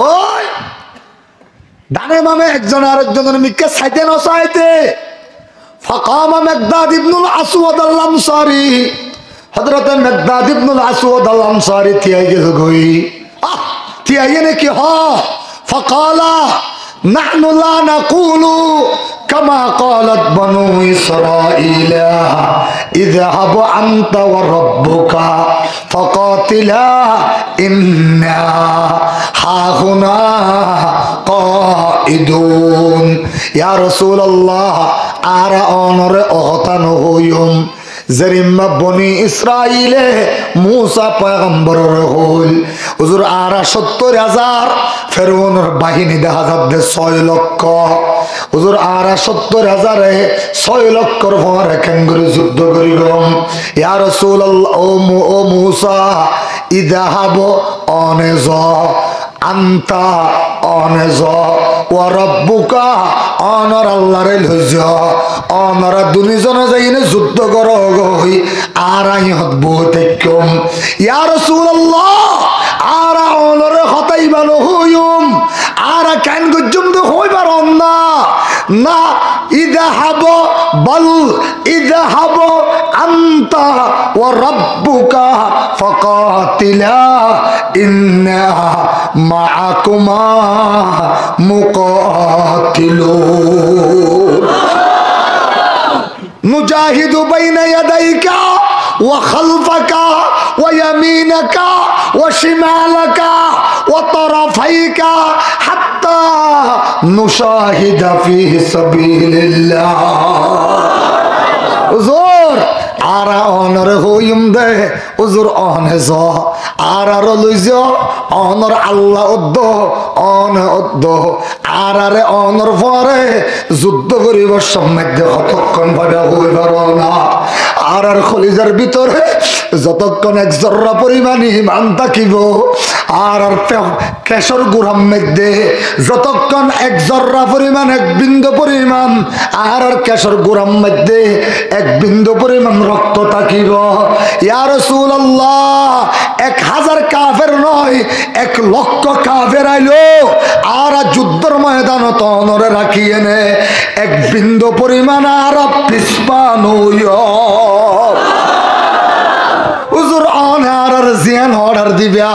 ওই ডানে বামে একজন আরেকজনের মিকে সাইতে নসাইতে ফাকামা মিকদাদ ইবনুল আসওয়াদ আল আনসারী, হযরত মিকদাদ ইবনুল আসওয়াদ আল আনসারী থিয়াই গেল গই। থিয়াই নে কি হ ফাকালা নাহনু লা নাকুলু কামা ক্বালাত বনু ইসরাঈলা ইযহাব আনতা ওয়া রাব্বুকা ফাকাতিলা ইন্না হাহুনা কাইদুন। ইয়া রাসূলুল্লাহ, আরা অনরে অহতান হইম জরিম্মা বনি ইসরাইলে মুসা পয়গম্বরের হল। হুজুর আরা 70,000 ফেরআউনের বাহিনী দেখা যাচ্ছে 6 লক্ষ। হুজুর আরা 70,000 6 লক্ষর পরে কেঙ্গুরি যুদ্ধ করিলাম। ইয়া রাসূলুল্লাহ, ও মুসা ইযহাব অনেজ আন্তা অনেজ ওয়া রাব্বুকা, অনর আল্লাহরে লইজ, অনরা দুনিজনে যাইনে যুদ্ধ করো গই। আর আইহত বহুতেকম। ইয়া রাসূলুল্লাহ, আরা অনরে হতাইবানো হইম, আরা কান গজ্জম তো হইবার না না। ইযহাব বল ইযহাব আনতা ওয়া রাব্বুকা ফাকাতিলা ইন্না মাআকুমা মুকাতিলুন নুজাহিদু বাইনা ইয়াদাইকা ওয়া খালফাকা ওয়া ইয়ামিনাকা ওয়া শিমালাকা ওয়া তারাফাইকা হাত্তা নুশাহিদা ফি সাবিলিল্লাহ। হুজুর আরা অনর হইম দে, হুজুর অনে য আর লইজ, অনর আল্লাহ অদ্দ অন অদ্দ আরে অনর পরে যুদ্ধ করিব সম্মধ্যে কতক্ষণ ভাবে হইবার না। আর খলিজার ভিতরে যতক্ষণ 1 জর্রা পরিমাণ ইমান থাকিব, আর কেশর গুড়ার মধ্যে যতক্ষণ 1 জর্রা পরিমাণ 1 বিন্দু পরিমাণ, আর কেশর গুড়ার মধ্যে 1 বিন্দু পরিমাণ রক্ত থাকিব। ইয়া রাসূলুল্লাহ, 1000 কাফের নয় 1 লক্ষ কাফের আইলো, আর যুদ্ধের ময়দান তো অনরে রাখিয়ে নে 1 বিন্দু পরিমাণ আর পিছপান হুজুর অনার জিয়ান অর্ডার দিবা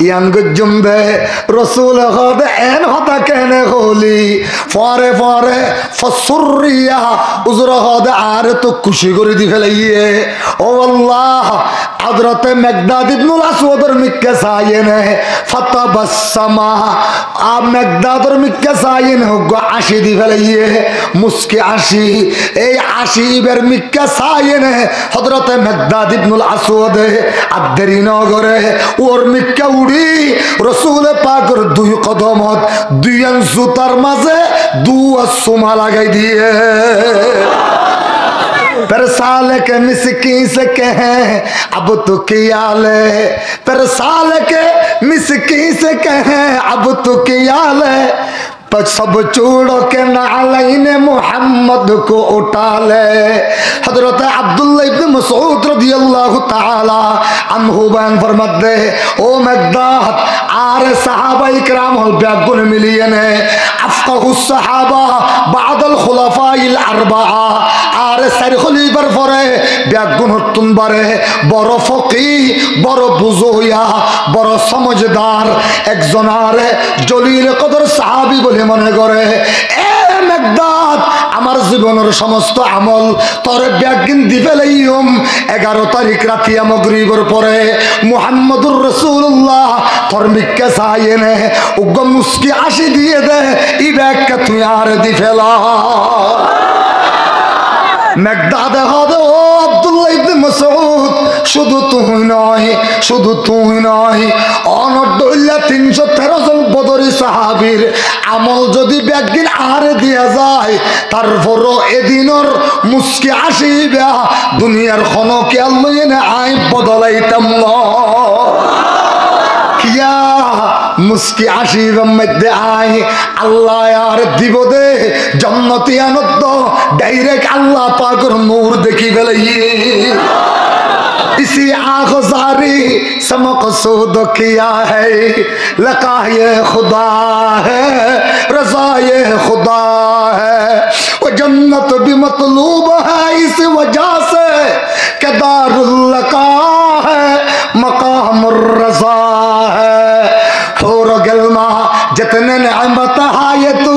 ইয়ান গজম্বে রসুল হদ এন হতা কেনে হলি পরে পরে ফসুরিয়া হুজুর হদ আর তো খুশি করে দি ফেলাইয়ে। ও আল্লাহ, হযরতে মিকদাদ ইবনুল আসওয়াদের মিক্কে সাইনে ফাতাবাসসামা, আ মিকদাদের মিক্কে সাইনে গো আশি দি ফেলাইয়ে মুস্কি আশি। এই আশি বের মিক্কে সাইনে হযরতে মিকদাদ ইবনুল আসওয়াদ আদেরি নগরে ওর মিক্কা উড়ি রসুল পাকের 2 কদমত 2 জুতার মাঝে 2 সুমা লাগাই দিয়ে। पर साल के मिसकी से कहे अब तो किया ले, पर साल के मिसकी से कहे अब तो किया ले, सब चूड़ों के नालैन मोहम्मद को उठा ले। हजरत अब्दुल्लाह इब्न मसऊद रदियल्लाहु ताला अन्हु बयान फरमाते ओ मकदाद आर सहाबा इकराम हल ब्यागुन मिलिए ने अफकाहु सहाबा बादल खुलाफाइल अरबाआ आर सारी खलीफार परे ब्यागुन हतुन बारे बड़ फकीह बड़ बुजुया बड़ समझदार एकजन आरे जलील कदर साहाबी बोले मने करे ए मकदाद আমার জীবনের সমস্ত আমল তোরে ব্যাগিন দিবে লাইম 11 তারিখ রাতে মাগরিবের পরে মুহাম্মদুর রাসূলুল্লাহ তোর মিক্কা চাইনে উগ্র মুস্কি আসি দিয়ে দে ই ব্যাগকে তুই আর দি ফেলা মকদাদ হবে ও আব্দুল্লাহ ইবনে মাসউদ শুধু তুই নয় অনডল্লা 313 জন বদরি সাহাবীর আমল যদি ব্যাগদিন আর দিয়া যায় তারপরও এদিনের মুস্কি আসিবা দুনিয়ার খনকে আল্লাহ এনে আই বদলাইতাম না কিয়া মুস্কি আসিবার মধ্যে আয় আল্লাহ আর দিব দে জান্নাতি আনন্দ ডাইরেক্ট আল্লাহ পাকের নূর দেখি ফেলাই इसी आग़ज़ारी से मक़सूद किया है लक़ाह ये खुदा है रज़ा ये खुदा है वो जन्नत भी मतलूब है इस वजह से कि दारुल लक़ाह है मक़ामुर रज़ा है और गलमा जितने नेमत है ये तू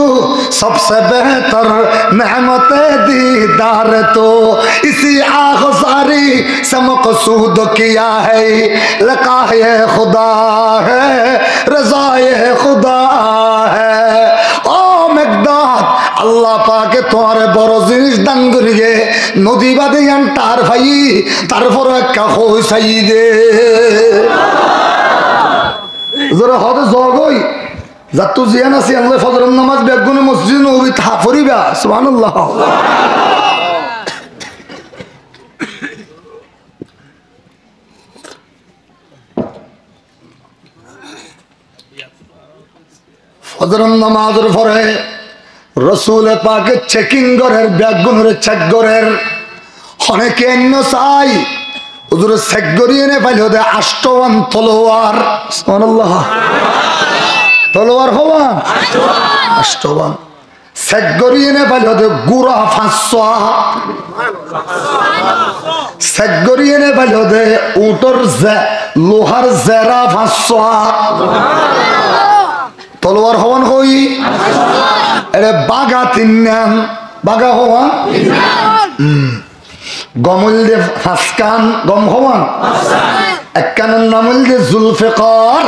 सबसे बेहतर नेमत दीदार तो इसी आग़ज़ारी से मक़सूद किया है लक़ाह ये खुदा है रज़ा ये खुदा है ओ मकदाद अल्लाह पाके तुम्हारे बड़ जिनिस दान करिए नदी बादे टार भाई तारपर एक खोसाई दे जरा हद जगई जातु जियान आছি আল্লাহ ফজরের নামাজ বেগুনে মসজিদ নবী তা পড়িবা সুবহানাল্লাহ ফজরের নামাজের পরে রাসূল পাকে চেকিং করের বেগুনের চেক করের অনেকে অন্য চাই হুজুর চেক করিয়ে নে পাইলো দে আষ্টওয়ান তলোয়ার সুবহানাল্লাহ তলোয়ার হওয়া আষ্টওয়ান চেক করিয়ে নে পাইলো দে গুড়া 500 চেক করিয়ে নে পাইলো দে উটর লোহার জেরা 500 তলোয়ার হওয়ান হই এরে বাগা তিননাম বাগা হওয়া গমল দে ফাসকান গম হওয়ান এককানের নামল দে জুলফিকার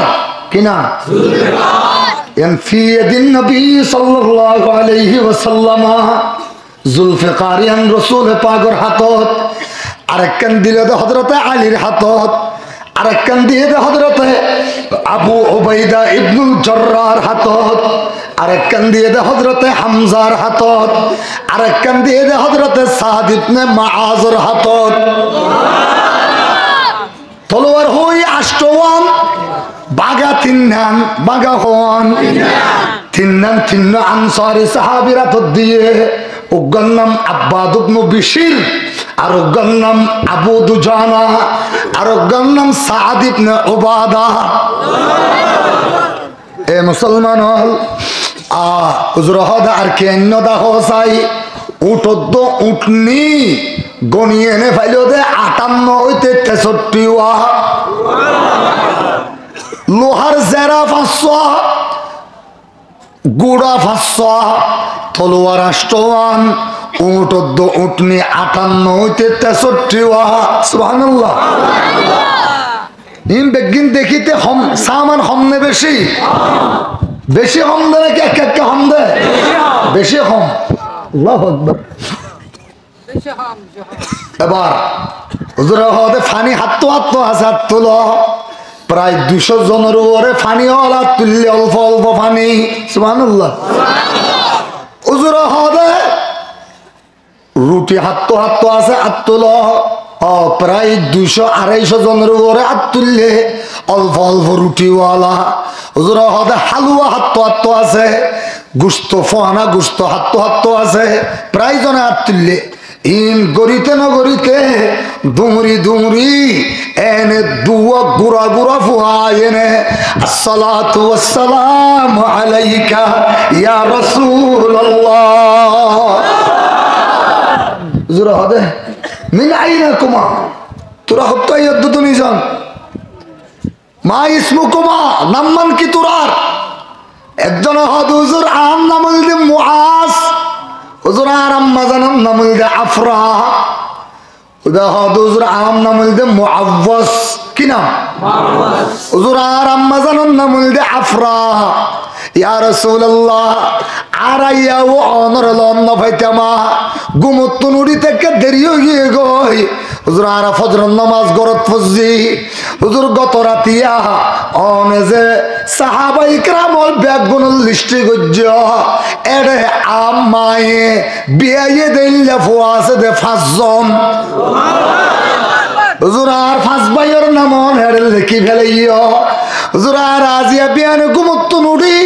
কিনা জুলফিকার ফি ইয়াদিন নবী সাল্লাল্লাহু আলাইহি ওয়াসাল্লাম জুলফিকার ইয়ান রাসূল পাকের হাতত আরেককান দিলে দে হযরত আলীর হাতত আরেককান দিয়ে দে হযরত আবু উবাইদা ইবনুল জাররার হাতত আরেককান দিয়ে দে হযরত হামজার হাতত আরেককান দিয়ে দে হযরত সাদ ইবনে মুআজের হাতত তলোয়ার হই আষ্টওয়ান বাগা তিননান বাগা হন তিননান তিন্ন আনসারী সাহাবীরা তো দিয়ে ওগর নাম আব্বাদ ইবনে বিশির আর ওগর নাম আবু দুজানা আর ওগর নাম সাদ ইবনে উবাদা এ মুসলমান হল হুজুর হদা আর কে অন্য দাহ চাই উঠদ্দ উঠনি গনিয়ে এনে ফাইল দে 58 হইতে 63 লোহার জেরা 500 গুড়া 500 তলোয়ার আষ্টওয়ান উঠদ্দ উঠনি 58 হইতে 63 সুবহানাল্লাহ ইন বেগিন দেখিতে হম সামান হমনে বেশি বেশি হম দে নাকি এক এক হম দে বেশি হম আল্লাহু আকবার বেশি হম এবার হুজুর হদে ফানি হাত হাজার তুলো প্রায় 200 জনের উপরে ফানি হলা তুললে অল্প অল্প ফানি সুবহানাল্লাহ হুজুর হদে রুটি হাত আছে আত্তুলো প্রায় 200-250 জনের উপরে হাত তুললে অল্প অল্প রুটিওয়ালা হুজুর হদে হালুয়া হাত আছে গুস্ত ফোয়ানা গুস্ত হাত্ত আছে প্রায় জনে হাত তুললে ইন গরিতে নগরিতে দুমরি দুমরি এনে দুয়া গুড়া গুড়া ফুয়া এনে আসসালাতু ওয়াসসালামু আলাইকা ইয়া রাসূলুল্লাহ জোরা হবে মিন আইনাকুমা তোরা হত্যাই দুনি জন মা ইসমুকুমা নাম্মান কি তোরার একজন হদ হুজুর আম নামুল দে মুআস হুজুর আর আম্মা জানাম নামুল দে আফরা উদা হদ হুজুর আম নামুল দে মুআওয়াস কি নাম মুআওয়াস হুজুর আর আম্মা জানাম নামুল দে আফরা ইয়া রাসূলুল্লাহ আরাইয়া ও অনর লন্ন ফাইতামা গুমত নুড়ি থেকে দেরি হয়ে গিয়ে গই হুজুর আর ফজর নামাজ গরত ফজি হুজুর গত রাতিয়া অনে যে সাহাবাই کرامল ব্যাগুনুল লিস্টে গজ্জ এরে আম্মায়ে বিয়ে দেইলা ফুয়াছে দে ফাজম সুবহানাল্লাহ হুজুর আর ফাজ ভাইয়ের নাম হেরে লিখি ফেলাইও হুজুর আর আজিয়া বিয়ানে গুমত নুড়ি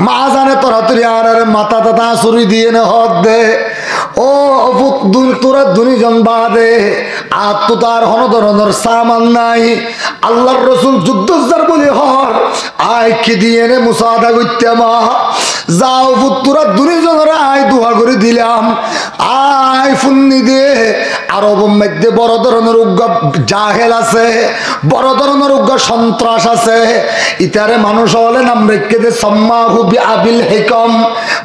মা জানে তরাতরি আর মাথা তাতা ছুরি দিয়ে না হদ দে ও তোরা দুনিজন বাদে আর তো তার হন ধরনের সামান নাই আল্লাহর রসুল যুদ্ধ বলে হর আয় কি দিয়ে নে মুসাদা করতে মা যাও তোরা দুনিজনের আয় দোয়া করে দিলাম আয় ফুন্নি দে আরব মধ্যে বড় ধরনের উগ্র জাহেল আছে বড় ধরনের উগ্র সন্ত্রাস আছে ইতারে মানুষ হলে নাম রেখে দে সম্মাহু বি আবিল হিকম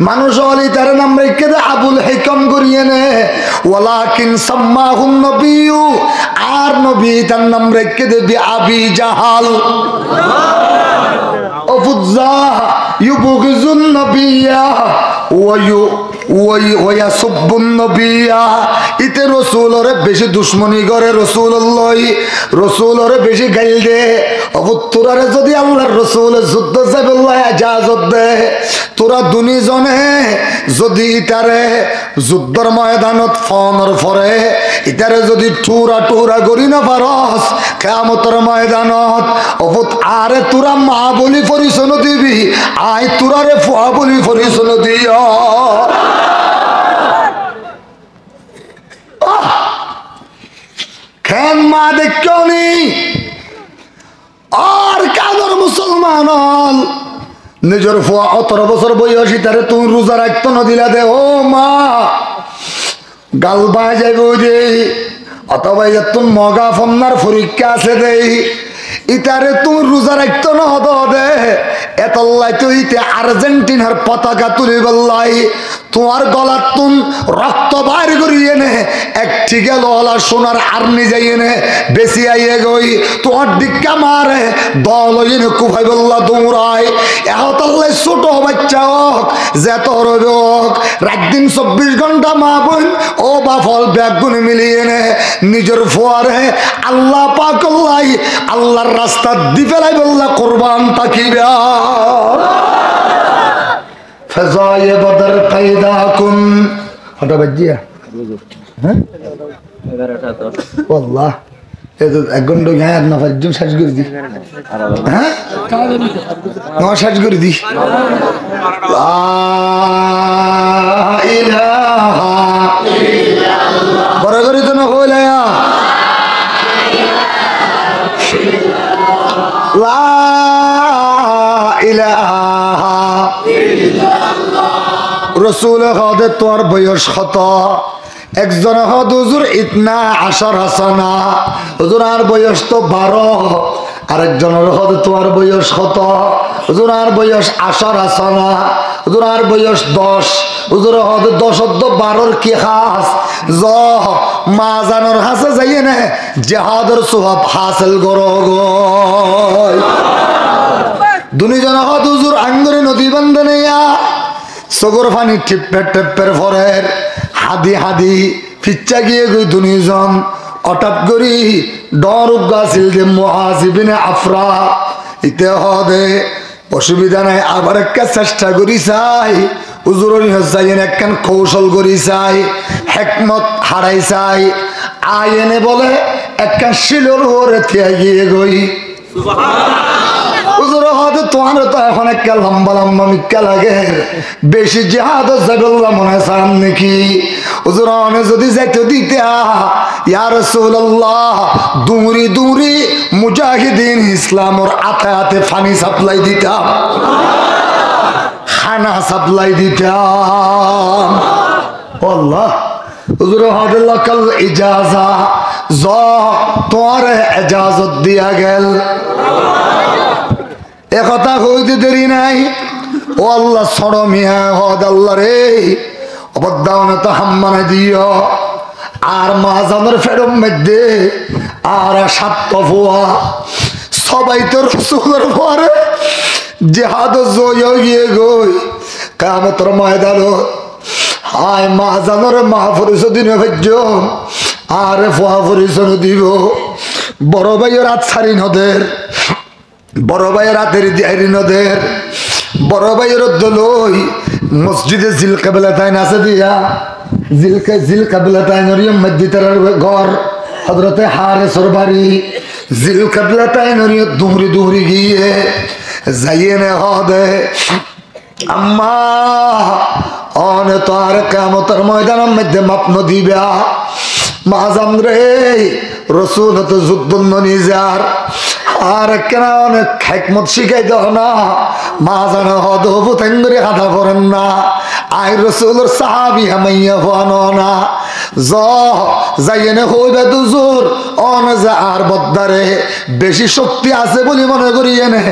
মানুষ হলে ইতারে নাম রেখে দে আবুল হিকম করিয়ে নে ওয়ালাকিন সম্মাহু নবিয়্যু আর নবী তার নাম রেখে দে বি আবি জাহাল অফুজ্জা ইউবগিজুন নবিয়্যা ওয়া সুব্বুন নবিয়্যা ইতে রাসূলরে বেশি দুশমনি করে রাসূলরে বেশি গাইল দে অবুত্তরারে যদি আল্লাহর রাসূল যুদ্ধ যাবেল্লাহ ইজাজত দে তোরা দুনিজনে যদি ইতারে যুদ্ধর ময়দানত ফনর ফরে ইতারে যদি টুরা করি না পারস কিয়ামতের ময়দানত অবুত আরে তোরা মা বলি পরিচয় দিবি আই তোরারে ফুয়া বলি পরিচয় দিও খেন মা দেখনি আর কাদর মুসলমান নিজের ফুয়া 18 বছর বয়সী তারে তুমি রোজা রাখতো না দিলা দে ও মা গাল বাই যাইব যে অথবা তুমি মগা ফন্নার পরীক্ষা আছে দে ইতারে তুমি রোজা রাখতো না হদ দে এতল্লাই তো ইতে আর্জেন্টিনার পতাকা তুলি বললাই তোমার গলার তুন রক্ত বাইর করিয়ে নে একটি গেল হলা সোনার আর্মি যাইয়ে নে বেশি আইয়ে গই তোমার দিক্কা মারে দল ইনে কুফাই বললা দৌড়াই এহতাল্লাই ছোট বাচ্চা হোক যেত রবি হোক রাত দিন 24 ঘন্টা মা বোন ও বাফল ব্যাগ গুনে মিলিয়ে নে নিজের ফুয়ারে আল্লাহ পাকল্লাই আল্লাহর রাস্তা দি ফেলাই বললা কোরবান তাকিবা ফজায়ে বদর কায়দা কুন হটা বাজিয়া হ্যাঁ 11:10 والله এত এক ঘন্টা গায় না ফাজুম সাজ করে দি হ্যাঁ না সাজ করে দি লা ইলাহা ইল্লাল্লাহ বড় করে তো না হইলায়া লা ইলাহা ইল্লাল্লাহ রাসূল হদে তোর বয়স কত একজন হদ হুজুর ইতনা 10 হাসানা হুজুর আর বয়স তো 12 আরেকজনের হদ তোর বয়স কত হুজুর আর বয়স 10 হাসানা হুজুর আর বয়স 10 হুজুর হদ 10 12 কি খাস জ মা জানোর হাসে যাইয়ে না জিহাদের সওয়াব হাসিল করো গো দুনিজন হদ হুজুর আঙ্গুরে নদী বন্ধনেয়া সগর পানি টিপ্পের ফরের হাদি হাদি ফিচ্চা গিয়ে গই দুনিজন হঠাৎ করি ডর উগাছিল যে মুআজিবিনে আফরা ইতে হদে অসুবিধা নাই আবার একটা চেষ্টা করি চাই হুজুরের হসাইন একখান কৌশল করি চাই হিকমত হারাই চাই আইনে বলে একখান শিলর ওরে থিয়া গিয়ে গই সুবহানাল্লাহ হুজুর হয়তো তোমার তো এখন একটা লম্বা লম্বা মিক্কা লাগে বেশি জিহাদ সাবিল্লাহ মনে চান নাকি হুজুর অনে যদি যাইতে দিতে ইয়া রাসূলুল্লাহ দূরি দূরি মুজাহিদিন ইসলামর আতে আতে পানি সাপ্লাই দিতাম খানা সাপ্লাই দিতাম আল্লাহ হুজুর হাদলাকাল ইজাজা জ তোমার ইজাজত দিয়া গেল একথা হইতে দেরি নাই ও আল্লাহ ছড় মিয়া হদ আল্লাহ রে অবদাওনে তো হাম্মানে দিও আর মাজানের ফেরম মধ্যে আর সাত ফুয়া সবাই তো রসুলের পরে জেহাদ জয় গিয়ে গই কিয়ামতের ময়দানত হায় মাজানের মাহফুরিস দিনে ভেজ আর ফুয়া ফুরিসন দিব বড় ভাইয়ের রাত ছাড়ি নদের বড় ভাইয়ের রাতের দিয়ারি নদের বড় ভাইয়ের দলই মসজিদে জিল কাবিলা তাইন আছে দিয়া জিল কাবিলা তাইন মসজিদের ঘর হযরতে হারেসর বাড়ি জিল কাবিলা তাইন দুহরি দুহরি গিয়ে যাইয়ে নে হদে আম্মা অনে তো আর কিয়ামতের ময়দানের মধ্যে মাপন দিবা মাজান রে রসুল তো যুদ্ধ নিজার আর কেন অনেক হিকমত শিখাই দাও না মাজান হদ বুতেঙ্গরি হাদা পড়েন না আই রসুলের সাহাবি হামাইয়া ফানো না যাইনে হইবে দুজুর অন যা আর বদ্দারে বেশি শক্তি আছে বলি মনে করি এনে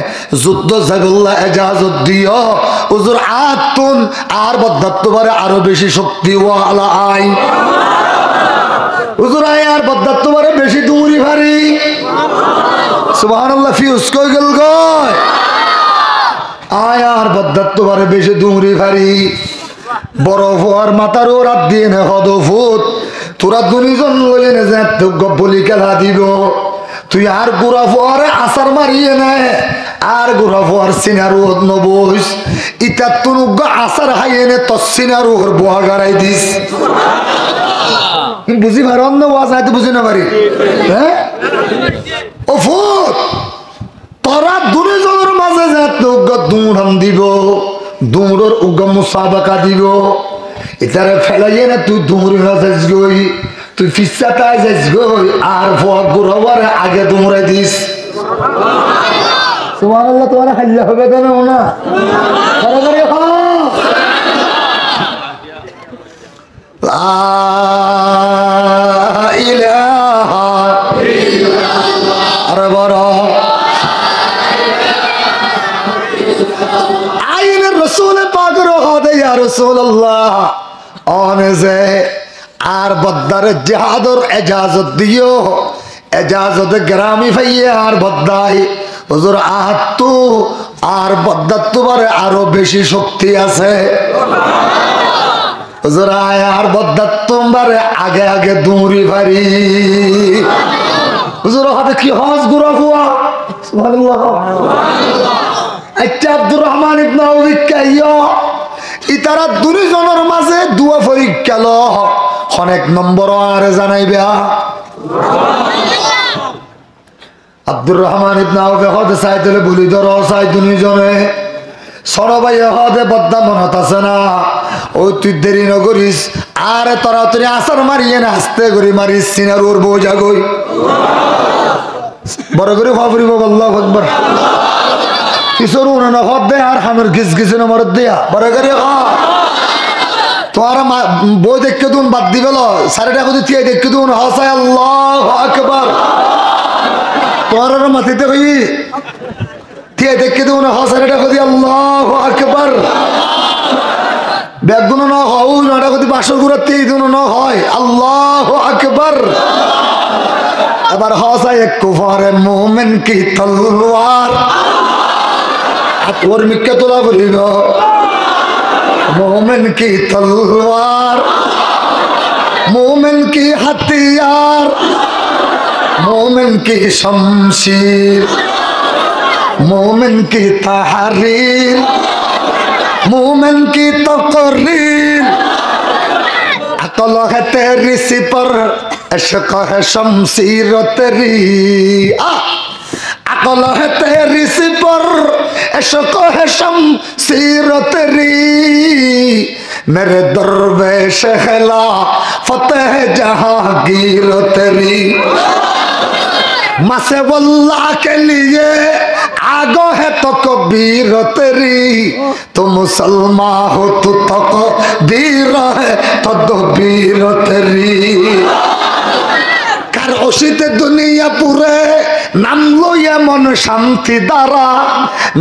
যুদ্ধ জাগুল্লাহ এজাজত দিও হুজুর আতুন আর বদ্দার তোমারে আরো বেশি শক্তি ওয়ালা আই হুজুর আই আর বদ্দার তোমারে বেশি দূরি ভারী সুবহানাল্লাহ ফিউজ কই গেল গয় আয় আর বদ্দার তোমারে বেশি দূরি ভারী বড় ফুয়ার মাথার ও রাত দিয়ে নে হদফুত তোরা দুজন লইয়ে নে যে বলি খেলা দিব তুই আর গুড়া ফুয়ারে আসার মারিয়ে নে আর গুড়া ফুয়ার সিনার নবস ইটা তুনুগ আসার হাইয়ে নে তোর সিনার ওর বোয়া গাড়াই দিস বুঝি পার অন্য ওয়াজ নাই তো বুঝি না পারি হ্যাঁ ও ফুত তোরা দুজনের মাঝে যে দৌড়ান দিব দৌড়ের উগ্র মুসাবাকা দিব এটারে ফেলাইয়ে না তুই দৌড়ি না যাইস গই তুই ফিসাটাই যাইস গই আর গুড়াবারে আগে দৌড়াই দিস সুবহানাল্লাহ তোমার হাল্লা হবে কেন না লা ইলাহা ইল্লাল্লাহ আরে বড় আইনের রসুল পাকের হদে ইয়া রাসূলুল্লাহ অনে যে আর বদ্দার জিহাদর ইজাজত দিও ইজাজত গ্রামি ভাইয়ে আর বদ্দাই হুজুর আহাত্তু আর বদ্দার তোমার আরো বেশি শক্তি আছে হুজুর আয় আর বদ্দার তোমার আগে আগে দৌড়ি ভারি হুজুর হাতে কি হজ গুরা ফুয়া সুবহানাল্লাহ আচ্ছা আব্দুর রহমান ইবনে আউফ কাইয়ো ইতারা দুইজনের মাঝে দুয়া পরীক্ষা ল অনেক নম্বর আর জানাইবা আব্দুর রহমান ইবনে আউফ হদে সাইদলে বলি ধরো সাই দুইজনে সরবাই হদে বদ্দা মনত আছে না ও তুই দেরি নগরিস আরে তোরা তুই আসার মারিয়ে না আস্তে করে মারিস সিনার ওর বউ জাগই বড় করে ফাবরিব আল্লাহু আকবার কিশোর উনানা হদ দে আর হামের গিস গিস না মরদ দিয়া বড় করে তোমারা বই দেখকে দুন বাদ দিবেল সাড়েটা কোথায় দিয়ে দেখকে দুন হাসায় আল্লাহু আকবার তোমার মাটিতে কই দিয়ে দেখকে দুন হাসারেটা কোথায় আল্লাহু আকবার বেগুন না হও নটা কোথায় বাসর গুড়াতে দুন না হয় আল্লাহু আকবার এবার হাসায় কুফারে মুমিন কি তলোয়ার और मिक्के तोला बोलिगो मोमिन की तलवार मोमिन की हथियार मोमिन की शमशीर मोमिन की तहरीर मोमिन की तकरीर अकल है तेरी सिपर इश्क है शमशीर तेरी अकल है तेरी सिपर इश्क है शमशीर तेरी मेरे दरवेश खिला फतेह जहांगीर तेरी मसे वल्लाह के लिए आगो है तो कबीर तेरी तो मुसलमान हो तो कबीर है तो दबीर तेरी কার অসিতে দুনিয়া পুরে নামলো এমন শান্তি দ্বারা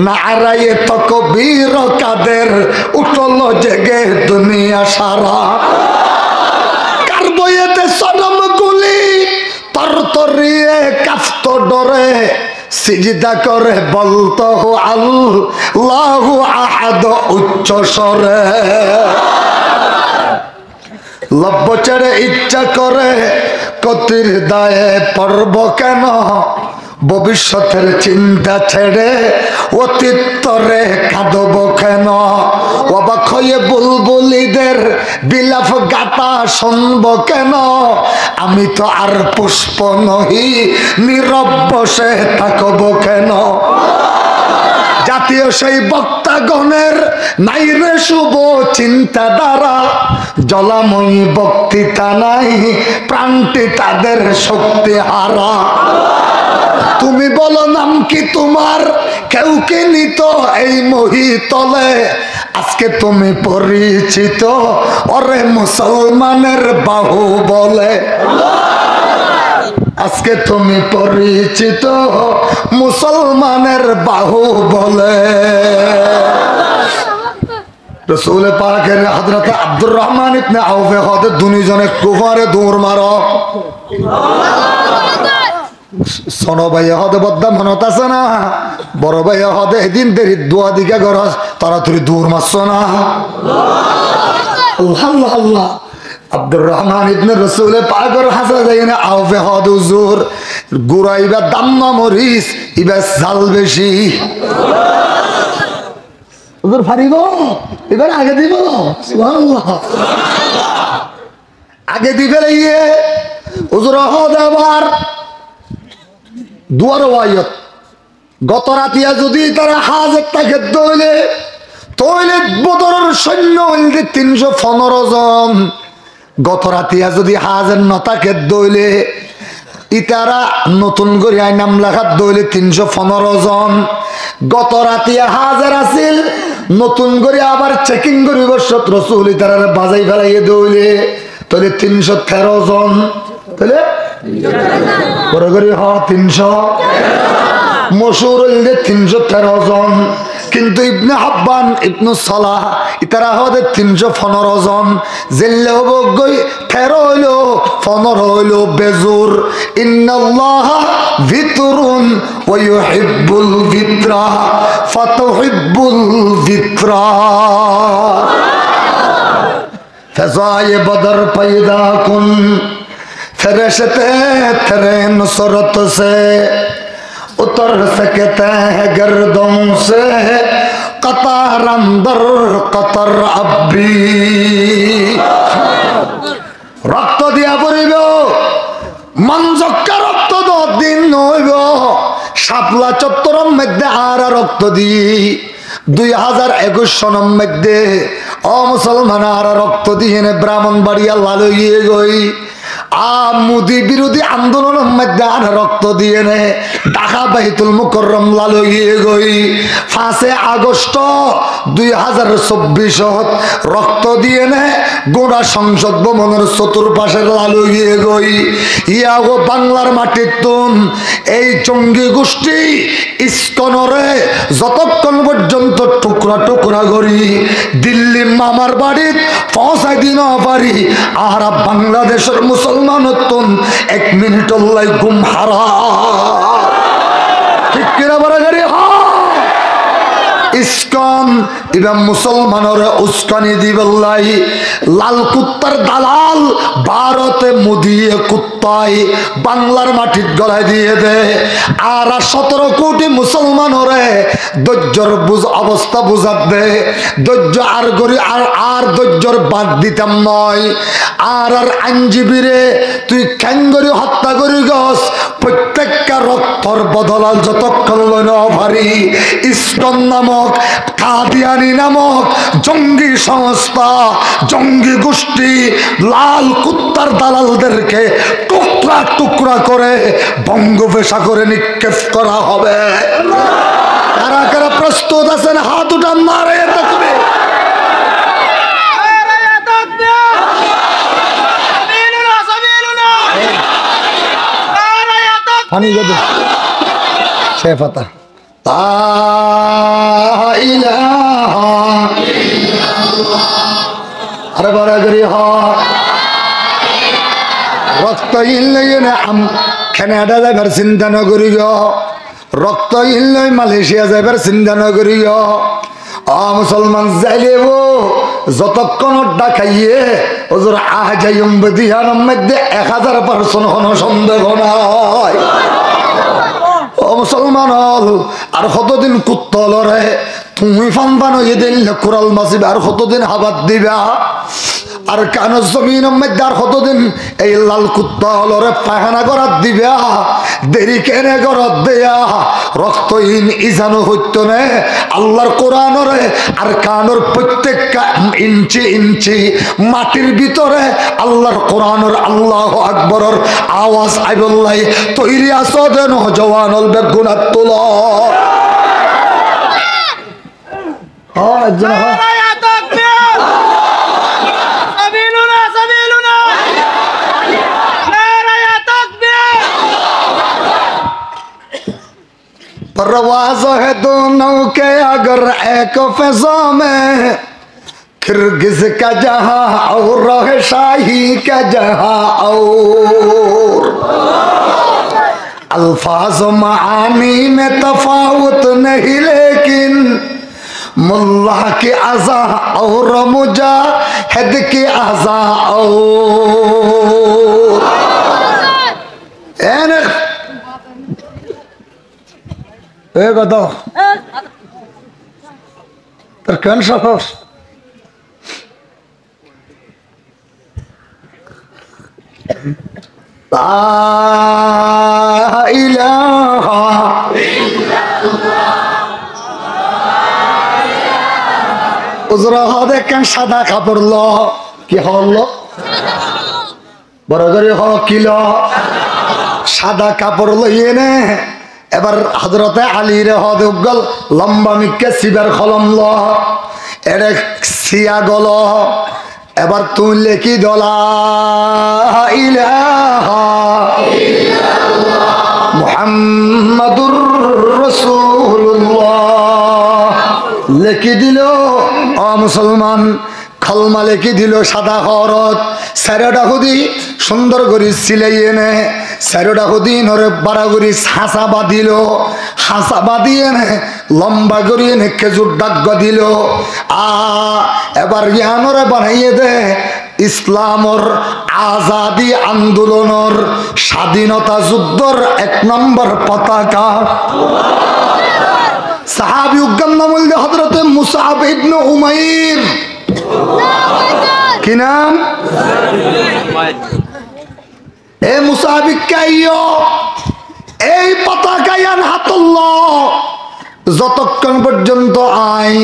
নারায়ে তকবীর কাদের উঠল জেগে দুনিয়া সারা কার বইয়েতে সনম গুলি তরতরিয়ে কাফত ডরে সিজদা করে বলতো আল্লাহু আহাদ উচ্চ স্বরে লব্য ছেড়ে ইচ্ছা করে কতির দায়ে পর্ব কেন ভবিষ্যতের চিন্তা ছেড়ে অতীতরে কাঁদব কেন অবাক হয়ে বুলবুলিদের বিলাপ গাতা শুনব কেন আমি তো আর পুষ্প নহি নীরব বসে থাকব কেন জাতীয় সেই বক্তাগণের নাই রে শুভ চিন্তাধারা জলাময়ী বক্তৃতা নাই প্রাণটি তাদের শক্তি হারা তুমি বলো নাম কি তোমার কেউ কি নিত এই মহিতলে আজকে তুমি পরিচিত ওরে মুসলমানের বাহু বলে আজকে তুমি পরিচিত মুসলমানের বাহু বলে রসুল পাকের হযরত আব্দুর রহমান ইবনে আউফ হযরত দুইজনে কুফারে দৌড় মারো সোনো ভাই হদে বদ্দাম মনত আছে না বড় ভাই হদে এদিন দেরি দোয়া দিকে গরস তাড়াতাড়ি দৌড় মারছো না আল্লাহ আল্লাহ আব্দুর রহমান ইবনে রসুল পাকের হাসা যায় না আউফে হদ হুজুর গুরাইবা দাম না মরিস ইবা জাল বেশি হুজুর ফারিব এবার আগে দিব সুবহানাল্লাহ আগে দিবে ইয়ে হুজুর হদ আবার দুয়ার ওয়ায়ত গত রাতিয়া যদি তারা হাজত তাকে দইলে তইলে বদরের সৈন্য হইলে 315 জন গত রাতিয়া যদি হাজের নতাকে দইলে ইতারা নতুন করে নাম লেখাত দইলে 315 জন গত রাতিয়া হাজার আছিল নতুন করে আবার চেকিং করিব সত রসুল ইতারা বাজাই ফেলাইয়ে দইলে তাহলে 313 জন তাহলে বড় করে 300 মশুর হইলে 313 জন কিন্তু ইবনে হাব্বান ইবনু সালাহ ইতারা হদে 315 জন জেলে হব গই 13 হইলো 15 হইলো বেজুর ইন্নাল্লাহ ভিতরুন ওয়া ইউহিব্বুল ভিতরা ফাতুহিব্বুল ভিতরা ফজায়ে বদর पैदा कुन फरिश्ते तेरे नुसरत से उतर सकते हैं गर्दों से कतार अंदर कतर अब भी रक्त दिया पड़िब मंजक्का रक्त दो दिन नइब शापला चत्वरम मध्य आर रक्त दी 2021 सनम मध्य ओ मुसलमान आर रक्त दिए ब्राह्मणबाड़िया लालइए गई মোদি বিরোধী আন্দোলনের মধ্যে আর রক্ত দিয়ে নে ঢাকা বাইতুল মুকাররম লালইয়ে গই 5 আগস্ট 2024 রক্ত দিয়ে নে গোড়া সংসদ ভবনের চতুর্পাশে লালইয়ে গই ইয়াগো বাংলার মাটির তুন এই জঙ্গি গোষ্ঠী ইসকনরে যতক্ষণ পর্যন্ত টুকরা টুকরা করি দিল্লি মামার বাড়িত পৌঁছাই দিন পারি আর বাংলাদেশের মুসলমানত্বন 1 মিনিট আল্লাহ ঘুম হারা ঠিক কিনা বড় গাড়ি ইসকন ইমাম মুসলমানের উস্কানি দিবল্লাই লাল কুত্তার দালাল ভারতে মুদিয়ে কুত্তাই বাংলার মাটির গলায় দিয়ে দে আর 17 কোটি মুসলমানরে ধৈর্যর অবস্থা বুঝাত দে ধৈর্য আর গরি আর ধৈর্যর বাদ দিতাম নয় আর আইনজীবীরে তুই ক্যাঙ্গরি হত্যা করি গস প্রত্যেকটা রক্তর বদলাল যতক্ষণ লইন ভারী ইস্কন নামক কাদিয়ানি নামক জঙ্গি সংস্থা জঙ্গি গোষ্ঠী লাল কুত্তার দালালদেরকে টুকরা টুকরা করে বঙ্গোপসাগরে নিক্ষেপ করা হবে। কারা কারা প্রস্তুত আছেন হাত উঠান নারে তাকবীর। পানি যাবে সে পাতা লা ইলাহা ইল্লাল্লাহ আরে বড় করি হ রক্ত ইল্লাইনে আম কানাডা যাবার চিন্তা না করি গো রক্ত ইল্লাই মালয়েশিয়া যাবার চিন্তা না করি গো মুসলমান যাইলেও যতক্ষণ ডাকাইয়ে ওজোর আহ যাইম দিহার মধ্যে 1000% কোনো সন্দেহ নাই। ও মুসলমান আর কতদিন কুত্তলরে তুমি ফানবানো এদিন কুরাল মাসিবে আর কতদিন হাবাত দিবা আর কান জমিন মধ্যে আর কতদিন এই লাল কুত্তলরে পায়খানা করার দিবা দেরি কেনে করার দেয়া রক্তহীন ইজানো হইত নে আল্লাহর কোরআনরে আর কানর প্রত্যেকটা ইঞ্চি ইঞ্চি মাটির ভিতরে আল্লাহর কোরআনর আল্লাহু আকবরের আওয়াজ আইবল্লাই তৈরি আছো দেন জওয়ানল বেগুনাত তুল परवाज है दोनों के अगर एक फिजा में किर्गिज का जहां और रहे शाही का जहां और अल्फाज मानी में तफावत नहीं लेकिन मुल्ला की अज़ा और मुजाहिद की अज़ा और কথা তোর কেন সাহস লা ইলাহা ইল্লাল্লাহ উজরা হবে কেন সাদা কাপড় ল কি হল বড় করে হ কিল সাদা কাপড় লইয়ে নে এবার হযরতে আলী রে হদগল লম্বা মিকে সিবার কলম ল এরে সিয়া গল এবার তুই লেখি দলা ইলাহা ইল্লাল্লাহ মুহাম্মাদুর রাসূলুল্লাহ লেখি দিল ও মুসলমান কলমা লেখি দিল সাদা হরত সারাটা হুদি সুন্দর করে সিলাইয়ে নে সারাটা হুদি নরে বাড়া করে হাসা বাঁধিল হাসা বাঁধিয়ে নে লম্বা করিয়ে নে খেজুর ডাক দিল এবার জ্ঞানরে বানাইয়ে দে ইসলামর আজাদি আন্দোলনের স্বাধীনতা যুদ্ধর 1 নম্বর পতাকা সাহাবী উগ্গাম নামল হযরতে মুসআব ইবনে উমাইর কি নাম এ মুসাবিকাইও এই পতাকায়ান হাতুল্লাহ যতক্ষণ পর্যন্ত আই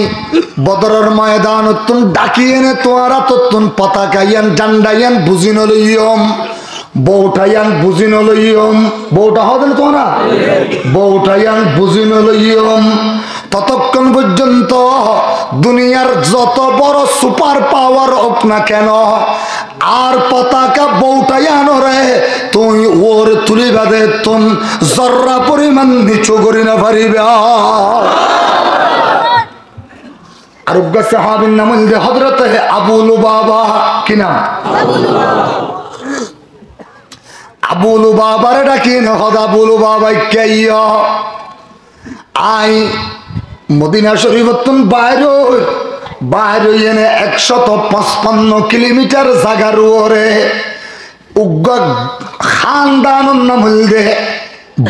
বদরের ময়দান তুম ডাকিয়ে নে তোরা ততক্ষণ পতাকায়ান জান্ডায়ান বুঝিন লইয়ম বউটায়ান বুঝিন লইয়ম বউটা হবে না তোরা বউটায়ান বুঝিন লইয়ম ততক্ষণ পর্যন্ত দুনিয়ার যত বড় সুপার পাওয়ার হোক না কেন আর পতাকা বউটাই আনো রে তুই ওর তুলি বাদে তুন জর্রা পরিমাণ নিচু করি না পারিবে আর সাহাবীর নাম হযরত আবু লুবাবা কি নাম আবু লুবাবার ডাকি না হদ আবু লুবাবা কে আই মদিনা শরীফতন বাইরে এনে 155 কিলোমিটার জাগার ওরে উগ্র খানদানের নাম হইলে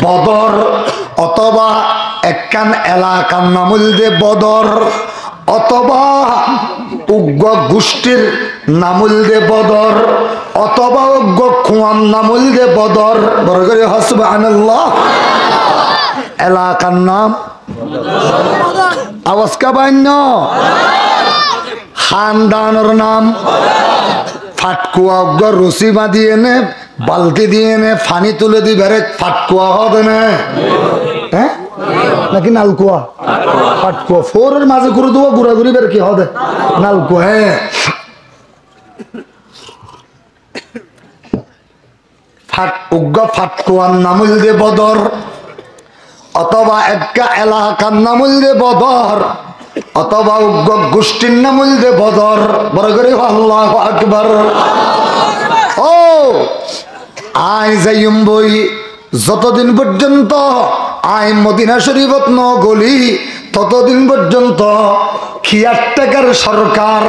বদর, অথবা একখান এলাকার নাম হইলে বদর, অথবা উগ্র গোষ্ঠীর নাম হইলে বদর, অথবা উগ্র খুয়ার নাম হইলে বদর। বড় করে সুবহানাল্লাহ। এলাকার নাম আওয়াজ কাবান্য, খানদানের নাম ফাটকুয়া উগ্র রশি বাঁধি এনে বালতি দিয়ে এনে ফানি তুলে দিবে ফাটকুয়া হবে না, হ্যাঁ নাকি নালকুয়া? ফাটকুয়া ফোরের মাঝে করে দেবো ঘুরাঘুরি বের কি হবে নালকুয়া। হ্যাঁ উগ্র ফাটকুয়ার নাম হইলে বদর, অথবা একটা এলাকার নাম হইলে বদর, অথবা উগ্র গোষ্ঠীর নাম হইলে বদর। বড় করে আল্লাহু আকবার। ও আই যাইম বই যতদিন পর্যন্ত আই মদিনা শরীফত ন গলি ততদিন পর্যন্ত খিয়ারটেকার সরকার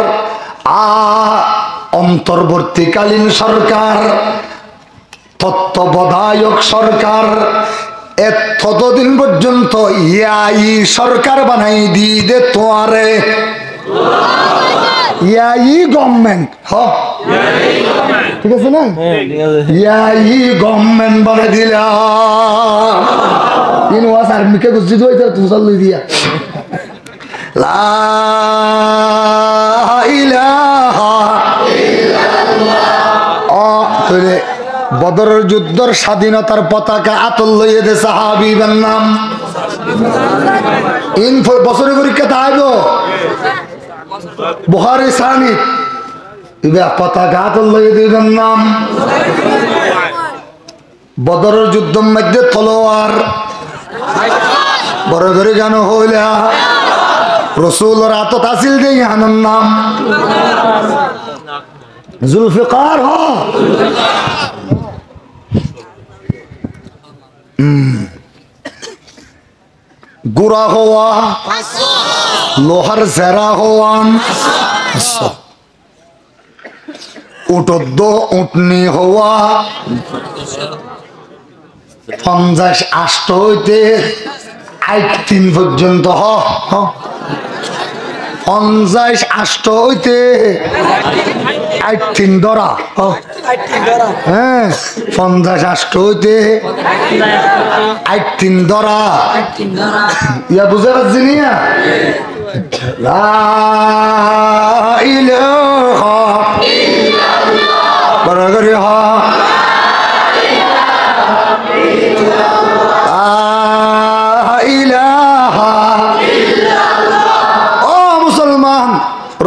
অন্তর্বর্তীকালীন সরকার, তত্ত্বাবধায়ক সরকার, ততদিন পর্যন্ত ইয়াই সরকার বানাই দিয়ে দে তোয়ারে ইয়াই গভর্নমেন্ট। ঠিক আছে না? ইয়াই গভর্নমেন্ট বানাই দিলাম। তিন ওয়াজ আর্মিকে গুছি দইতে তুসাল লই দিয়া লা ইলাহা ইল্লাল্লাহ। তোরে বদরের যুদ্ধের স্বাধীনতার পতাকা আতল লইয়ে দে সাহাবীর নাম বছরের পরীক্ষা আইব বুখারী সানি পতাকা আতল লইয়ে দিবেন নাম। বদরের যুদ্ধের মধ্যে তলোয়ার বড় করে গান হইলা রসুলের আতত আসিল দে ইহানের নাম জুলফিকার। গুড়া হওয়া লোহার জেরা হওয়ান, উটদ্দ উটনি হওয়া 50 হইতে 8 পর্যন্ত 50 হইতে 8 ধরা। হ্যাঁ 50 হইতে 8 ধরা ইয়া বুঝে পাচ্ছি নিয়া লা ইলাহা ইল্লাল্লাহ। বড় করে লা ইলাহা ইল্লাল্লাহ। ও মুসলমান,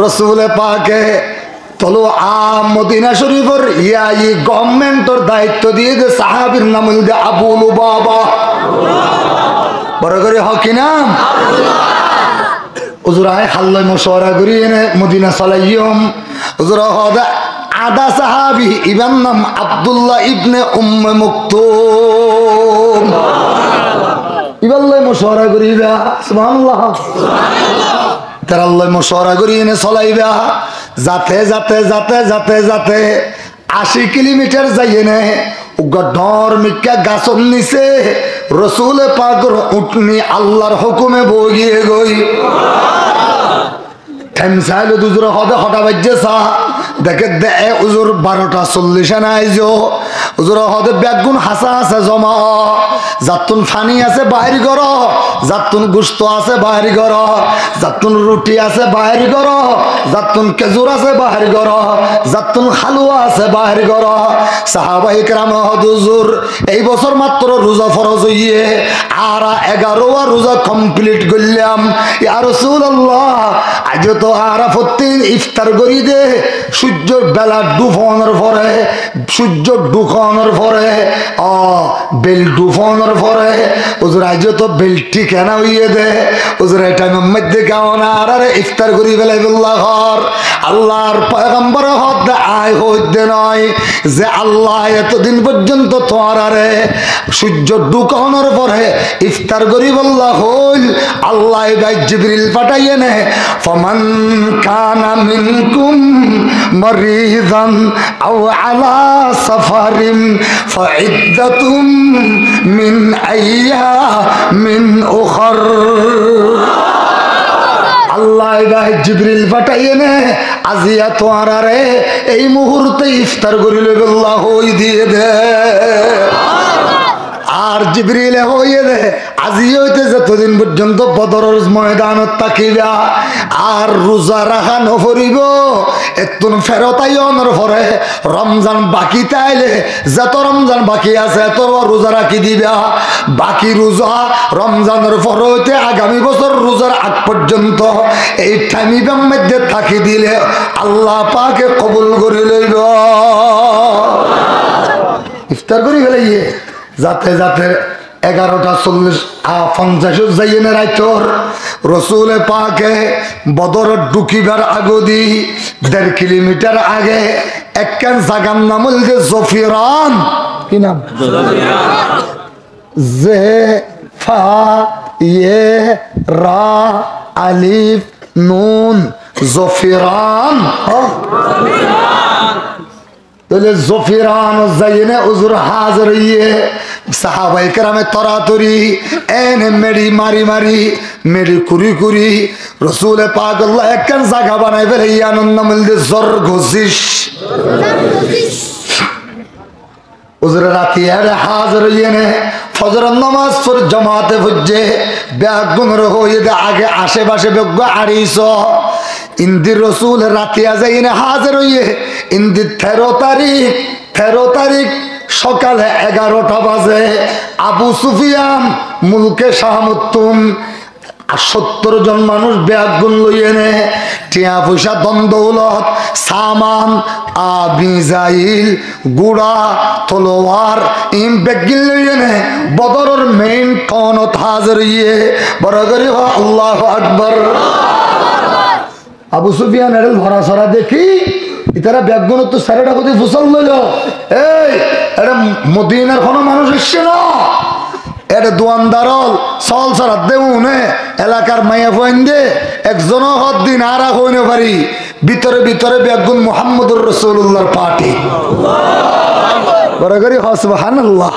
রসুল পাকে তলো মদিনা শরীফের ইয়াই গভর্নমেন্টর দায়িত্ব দিয়ে দে সাহাবীর নাম হইল আবু লুবাবা। বড় করে হকি নাম হুজুরায় হাল্লাই মশওয়ারা করি এনে মদিনা চালাইম। হুজুরা হদা আদা সাহাবী ইবার নাম আব্দুল্লাহ ইবনে উম্মে মাকতুম। ইবাল্লাই মশওয়ারা করিবা সুবহানাল্লাহ তারাল্লাই মশওয়ারা করি এনে চলাইবা। যাতে যাতে যাতে যাতে যাতে 80 কিলোমিটার যাইয়ে নে ডর মিকা গাছর নিচে রসুলে পাকর উঠনি আল্লাহর হুকুমে বগিয়ে গই থেমসাইল দুজুর হদে হটা বাজ্যে চা দেখে দে উজুর 12:40 নাই যো উজুর হদে ব্যাগুন হাসা আছে জমা যাতুন ফানি আছে বাইর গর যাতুন গুস্ত আছে বাইর গর যাতুন রুটি আছে বাইর গর যাতুন খেজুর আছে বাইর গর যাতুন হালুয়া আছে বাইর গর সাহাবাই کرام হুজুর এই বছর মাত্র রোজা ফরজ হইয়ে আর 11 রোজা কমপ্লিট করলাম ইয়া রাসূলুল্লাহ আজ তো আরাফাতিন ইফতার করি দে সূর্যের বেলা ডুবানোর পরে সূর্য ডুবানোর পরে বেল ডুবানোর পরে হুজুর আজ তো বেল্টি কেন হইয়ে দে হুজুর এটা মধ্যে গাওনা আর ইফতার করি বেলাই বল্লাহর আল্লাহর পয়গম্বর হদ আয় হইতে নয় যে আল্লাহ এতদিন পর্যন্ত তোমার আরে সূর্য ডুকানোর পরে ইফতার করি বল্লাহ হইল আল্লাহ গাই জিবরিল পাঠাইয়ে নে ফমান কানা মিনকুম মারিদান আও আলা সাফারিন ফাইদ্দাতুম মিন আইয়ামিন উখর আল্লাহ গায়ে জিবরিল পাঠাইয়ে নে আজিয়া তোমার আরে এই মুহূর্তে ইফতার করিলে আল্লাহ হই দিয়ে দে আর জিবরিলে হইয়ে দে আজি হইতে যতদিন পর্যন্ত বদরের ময়দানত থাকিবা আর রোজা রাখা নফরিব এতুন ফেরতাই অনর পরে রমজান বাকি তাইলে যত রমজান বাকি আছে এত রোজা রাখি দিবা বাকি রোজা রমজানের পরে হইতে আগামী বছর রোজার আগ পর্যন্ত এই টাইমিবের মধ্যে থাকি দিলে আল্লাহ পাকে কবুল করে লইব ইফতার করি ফেলাইয়ে যাতে যাতে 11:40 যাইয়ে রাইতর রসুলে পাকে বদরের ঢুকিবার আগদি 1.5 কিলোমিটার আগে একখান জাগার নাম হল যে জফিরান কি নাম জে ফা ইয়ে রা আলিফ নুন জফিরান তাহলে জফিরান যাইনে উজুর হাজির হইয়ে সাহাবাই কেরামে তরাতরি এনে মেরি মারি মারি মেরি কুরি কুরি রসুলে পাক আল্লাহ একখান জায়গা বানাই ফেলে আনন্দ মিলতে জর ঘষিস উজুরে রাতি আরে হাজির হইয়ে নে ফজরের নামাজ পর জমাতে ভুজে ব্যাগ গুমর হইয়ে দে আগে আশেপাশে বেগ আড়িস ইন্দির রসুল রাতিয়া যাইনে হাজির হইয়ে ইন্দির 13 তারিখ সকালে 11টা বাজে আবু সুফিয়ান মুলকে শাহমুত্তুম 70 জন মানুষ ব্যাগ গুন লইয়ে নে টিয়া পয়সা দ্বন্দ্বলত সামান আবিজাইল গুড়া তলোয়ার ইম বেগিল লইয়ে নে বদরের মেইন টাউনত হাজির হইয়ে বড় করে আল্লাহু আকবার আবু সুফিয়ান এর ভরা সরা দেখি ইতারা ব্যাগগুলো তো সারাটা কোথায় ফুসল লইল এই এটা মদিনার কোনো মানুষ এসছে না এটা দোয়ানদারল চল সরাত দেউনে এলাকার মাইয়া ফোন দে একজনও হদ দিন আর হইনে পারি ভিতরে ভিতরে ব্যাগুন মুহাম্মদুর রাসূলুল্লাহর পার্টি বড় করে সুবহানাল্লাহ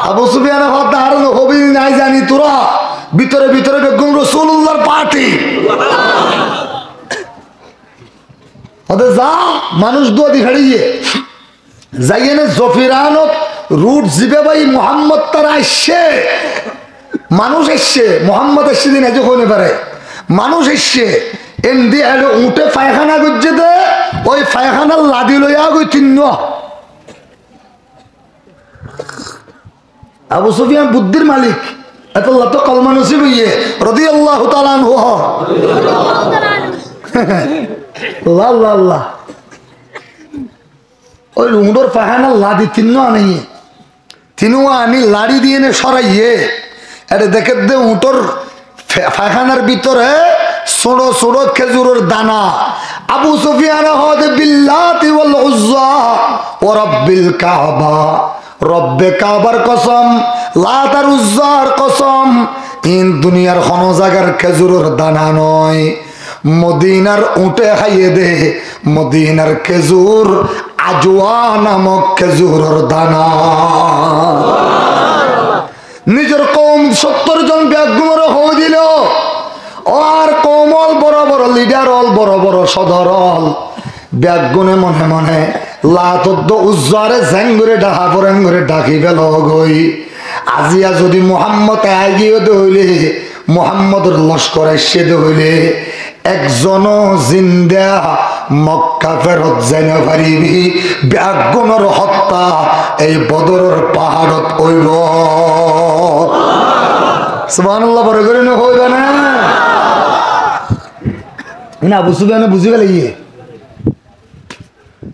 আবু সুফিয়ান হদ আর হবি নাই জানি তোরা ভিতরে ভিতরে ব্যাগুন রাসূলুল্লাহর পার্টি যা মানুষ দুয়াদি হারিয়ে যাইয়ে জফিরানত রুট জিবে ভাই মোহাম্মদ তারা এসছে মানুষ এসছে মোহাম্মদ এসছে দিন এজ হইতে পারে মানুষ এসছে এমদি এলো উঠে পায়খানা করছে দে ওই পায়খানার লাদি লইয়া গই তিন্ন আবু সুফিয়ান বুদ্ধির মালিক এত তো কলমা নসিব হইয়ে রাদিয়াল্লাহু তাআলা আনহু আল্লাহ ওই উঁডোর পাহানা লাদি তিন্ন আনিয়ে তিনু আনি লাড়ি দিয়ে নে সরাইয়ে এটা দেখে দে উঁটোর পায়খানার ভিতরে ছোড়ো ছোড়ো খেজুরের দানা আবু সুফিয়ান হদে বিল্লাতি ওয়াল উজ্জা ওয়া রাব্বিল কাবা রব্বে কাবার কসম লাত আর উজ্জার কসম ইন দুনিয়ার কোনো জায়গার খেজুরের দানা নয় মদিনার উঠে খাইয়ে দে মদিনার খেজুর আজওয়া নামক খেজুরের দানা নিজের কম 70 জন ব্যাগুমর হয়ে দিল আর কমল বড় বড় লিডার অল বড় বড় সদরল ব্যাগুনে মনে মনে লাতদ্দ উজ্জারে ঝ্যাঙ্গুরে ডাহা পরেঙ্গুরে ডাকি গেল গই আজিয়া যদি মোহাম্মদ আগিয়ে হইলে মোহাম্মদের লস্কর এসে হইলে একজনও জিন্দা মক্কা ফেরত যাই না পারিবি ব্যাগুনের হত্যা এই বদরের পাহাড়ত হইল সুবহানাল্লাহ বড় করে না হইবে না না বুঝবে না বুঝিবে লাগিয়ে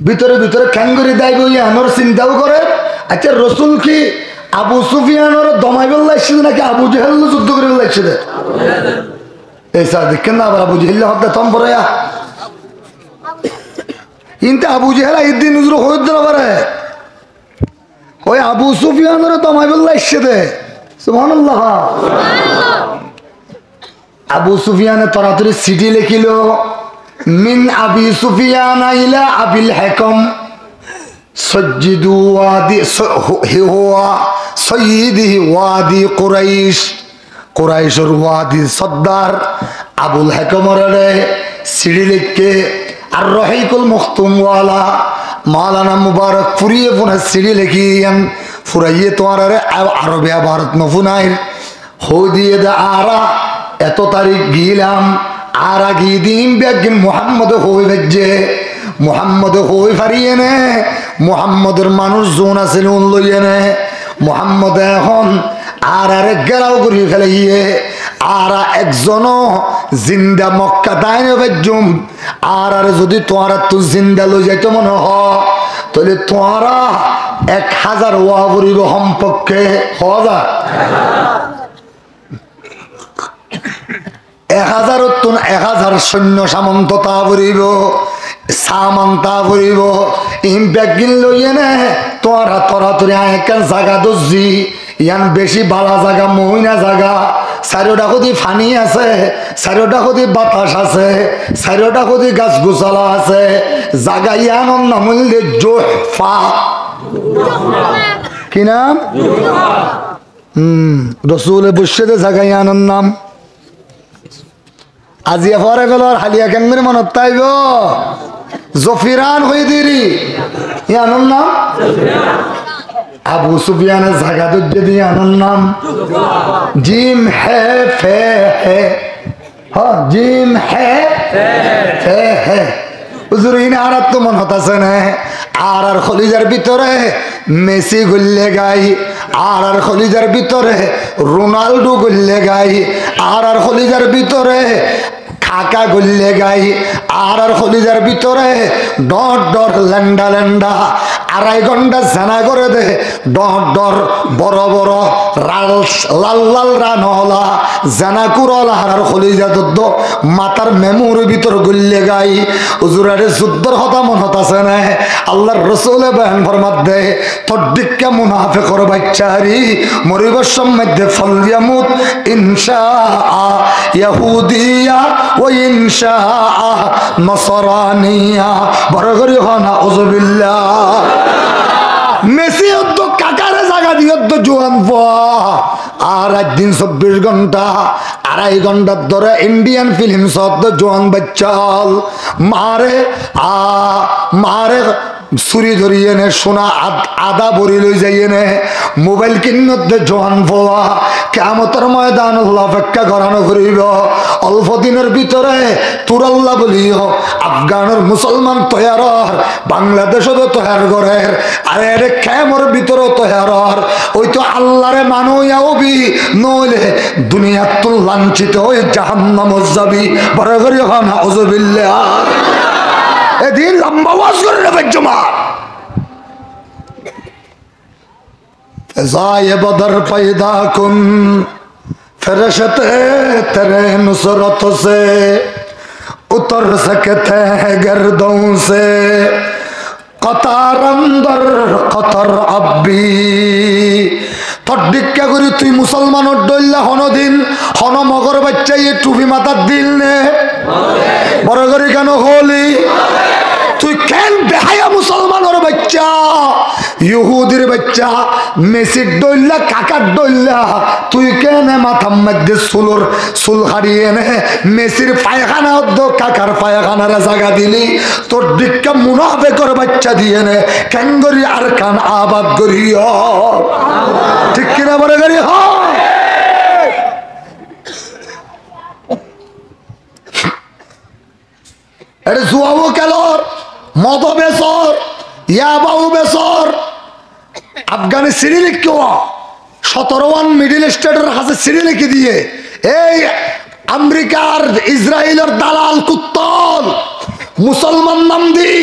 ভিতরে ভিতরে খ্যাঙ্গুরি দাইব আমার চিন্তাও করে আচ্ছা রসুল কি আবু সুফিয়ানের দমাই বেলা এসেছে নাকি আবু জেহেল যুদ্ধ করে বেলা এসেছে? এই স্যার দেখেন না আবার আবু জেহেল হত্যা তম পরে কিন্তু আবু জেহেলা ইদ্দিন হুজুর হইতে না পারে ওই আবু সুফিয়ানের দমাই বেলা এসেছে। সুবহানাল্লাহ। আবু সুফিয়ানে তরাতরি সিটি লিখিল মিন আবি সুফিয়ান ইলা আবিল হাকাম সজ্জিদু ওয়াদি হুয়া সাইয়্যিদি ওয়াদি কুরাইশ। কুরাইশের ওয়াদি সর্দার আবুল হাকামের সিটি লিখকে আর রহিকুল মখতুম ওয়ালা মাওলানা মুবারক ফুরিয়ে পুনা সিটি লিখিয়ান ফুরাইয়ে তোমার আরবে ভারত নফুনাইর হো দিয়ে দে আরা এত তারিখ গিলাম আর আগি দিন ব্যাগিন মোহাম্মদ হই ভেজে মোহাম্মদ হই ফারিয়ে নে মোহাম্মদের মানুষ জোন আছে লইয়ে নে মোহাম্মদ এখন আর আরেক গেরাও করি ফেলাইয়ে আর একজনও জিন্দা মক্কা তাইনে ভেজুম আর যদি তোমার তো জিন্দা লই যাইতো মনে হ তাহলে তোমারা 1000 ওয়া করিব সম্পর্কে 1000 সৈন্য সামন্ত তা করিব সামান্তা করিব ইম্প্যাক্ট লইয়ে নে তোরা তরাতরি একান জায়গা দজি ইয়ান বেশি বালা জায়গা মহিনা জায়গা চারিওটা সদি ফানি আছে চারিওটা সদি বাতাস আছে চারিওটা সদি গাছ গোছালা আছে জাগা ইয়ান নামলে জোহফা কি নাম রসুলে বসে দে জাগা ইয়ানোর নাম আজিয়া পরে গেল হালিয়া কেন্দ্রের মনত তাইব জফিরান হয়ে দিরি ইয়ানোর নাম আবু সুফিয়ানের জায়গা দুর্যে দিয়ে আনোর নাম জিম হে ফে হে জিম হে ফে হে হুজুর ইনি আর তো মন হতাছে না আর খলিজার ভিতরে মেসি গুললে গাই আর খলিজার ভিতরে রোনাল্ডো গুললে গাই আর খলিজার ভিতরে খাকা গুললে গাই আর খলিজার ভিতরে ডর ডর লেন্ডা লেন্ডা 2.5 ঘন্টা জানা করে দে ডর ডর বড় বড় লাল লাল রানলা জানা কুরলা আর খলিজা যুদ্ধ মাতার মেমোর ভিতর গুললে গাই হুজুরের যুদ্ধর কথা মন হতাছে না আল্লাহর রাসূলে বয়ান ফরমাত দে তোর দিক্কা মুনাফিকর বাচ্চারি মরিবার মধ্যে ফলয়ামুত ইনশাআ ইহুদিয়া ওয়া ইনশাআ নসরানিয়া বরগরি হনা উযবিল্লাহ মেসি তো কাকারে জায়গা দিয়ে তো জোয়ান আর একদিন 24 ঘন্টা 2.5 ঘন্টার ধরে ইন্ডিয়ান ফিল্ম শব্দ জোয়ান বাচ্চাল মারে ছুরি ধরিয়ে নে সোনা আদা বড়ি লই যাইয়ে নে মোবাইল কিন্নতে জোয়ান ফোয়া কিয়ামতের ময়দান অপেক্ষা করানো করিব অল্প দিনের ভিতরে তুরাল্লা বলিও আফগানের মুসলমান তৈয়ারর বাংলাদেশও তৈয়ার করের আরে রে কেমর ভিতরে তৈয়ারর ওই তো আল্লাহরে মানুয়াবি নইলে দুনিয়া তো লাঞ্ছিত হয়ে জাহান্নাম যাবি বড় করে হন আউযুবিল্লাহ এদিন লম্বা ওয়াজ করে নেবে জমা ফজায়ে বদর पैदा कुन फरिश्ते तेरे नुसरत से उतर सकते हैं गर्दों से कतार अंदर कतर अब्बी তোর দিক্কা করি তুই মুসলমানের ডল্লা হনদিন হন মগর বাচ্চা এই টুপি মাথার দিল নে বড় করে কেন হলি তুই কেন বেহায়া মুসলমানের বাচ্চা ইহুদির বাচ্চা মেসির ডল্লা কাকার ডল্লা তুই কেন মাথার মধ্যে চুল হারিয়ে নে মেসির পায়খানা অর্ধ কাকার পায়খানার জায়গা দিলি তোর দিক্কা মুনাফিকের বাচ্চা দিয়ে নে কেন করি আর কান আবাদ করিও ঠিক কিনা বড় গাড়ি হয় এটা জুয়াবো কেলর মদ বেসর ইয়াবাউ বেসর আফগানি সিরি লিখকে 17 মিডিল স্টেটের কাছে সিরি লিখে দিয়ে এই আমেরিকার ইসরায়েলের দালাল কুত্তল মুসলমান নাম দি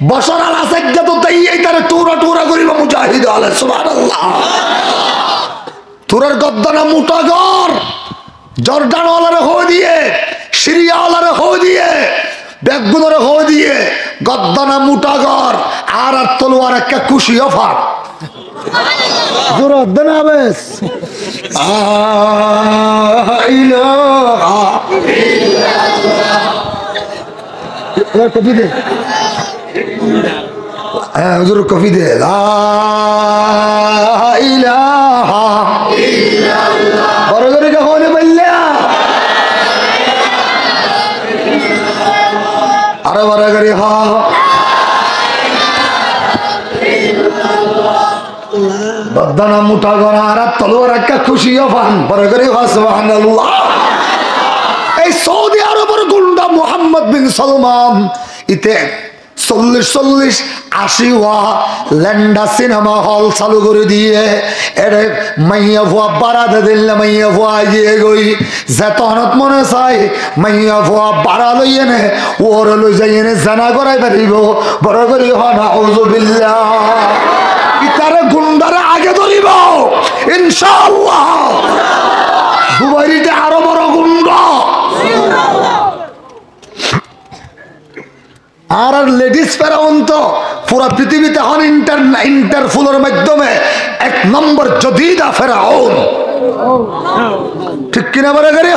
বশর আল আসাদ যত তাই এই তারে টুরা টুরা করিব মুজাহিদ আলে সুবহানাল্লাহ। তুরের গদ্দানা মোটা গর জর্ডান ওয়ালারে হো দিয়ে সিরিয়া ওয়ালারে হো দিয়ে বেগুনরে হো দিয়ে গদ্দানা মোটা গর আর তলোয়ার একটা খুশি অফার জোর দেন আবেস কফি দে হ্যাঁ হুজুর কফি দে বড় করে কখন বললে আরো বড় করে হ বদানা মুঠা গড়া আর তলোয়ার একটা খুশি অফান বড় করে হ সুবহানাল্লাহ। এই সৌদি আরবের গুন্ডা মোহাম্মদ বিন সালমান ইতে 40-80 ল্যান্ডা সিনেমা হল চালু করে দিয়ে এর মাইয়া ভুয়া বাড়াতে দিল মাইয়া ভুয়া গিয়ে গই যেত হনত মনে চাই মাইয়া ভুয়া বাড়া লইয়ে নে ওর লই যাই এনে জানা করাই পারিব বড় করি হনা আউযুবিল্লাহ। ইতারে গুন্ডারে আগে ধরিব ইনশাআল্লাহ। দুবাইতে আরো বড় গুন্ডা আর লেডিস ফেরাউন তো পুরা পৃথিবীতে হন ইন্টারফুলের মাধ্যমে 1 নম্বর জদিদা ফেরাউন ঠিক কিনা বলে গেলে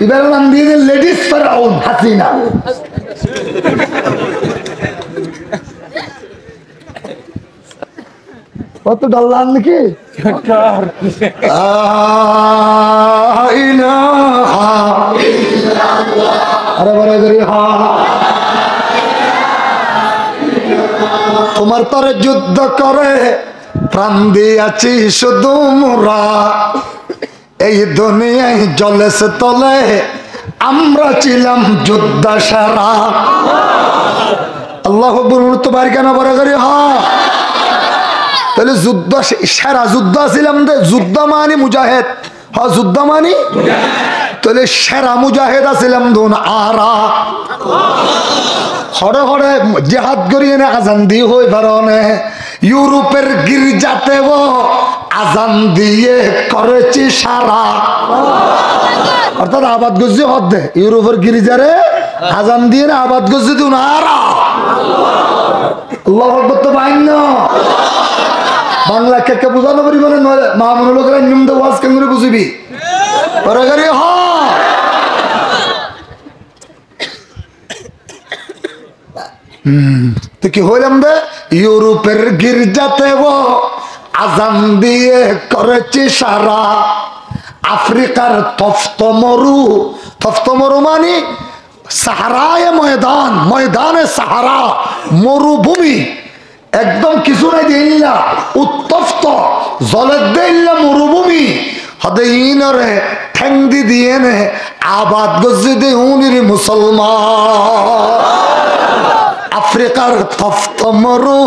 এবার নাম দিয়ে লেডিস ফেরাউন হাসিনা। কত ডাল্লান নাকি আরে বলে গেলে তোমার তরে যুদ্ধ করে প্রাণ দিয়াছি শুধু মোরা এই দুনিয়ায় জলেছে তলে আমরা ছিলাম যুদ্ধ সারা। আল্লাহ বলুন তোমার কেন বড় করি তাহলে যুদ্ধ সেরা যুদ্ধ ছিলাম যুদ্ধ মানি মুজাহিদ যুদ্ধ মানি তাহলে সেরা মুজাহিদ ছিলাম ধন আরা হরে হরে জেহাদ করিয়ে না আজান দিয়ে হই পারনে ইউরোপের গির্জাতে আজান দিয়ে করেছি সারা অর্থাৎ আবাদ গজ্জি হদ্দে ইউরোপের গির্জারে আজান দিয়ে না আবাদ গজ্জি দিন আরা আল্লাহু আকবার তো বাইন বাংলা কে বুঝানো পারি মানে মামুন লোকেরা নিয়ম দে ওয়াজ কেন বুঝিবি পরে করি তো কি হইলাম দে ইউরোপের গির্জাতে আজান দিয়ে করেছি সারা আফ্রিকার তফতমরু মানে সাহারায় ময়দান ময়দানে সাহারা মরুভূমি একদম কিছু নাই দিল্লা উত্তপ্ত জলের দিল্লা মরুভূমি হদে ইনরে ঠেংদি দিয়ে নে আবাদ গজ্জি দে উনির মুসলমান আফ্রিকার তফতমরু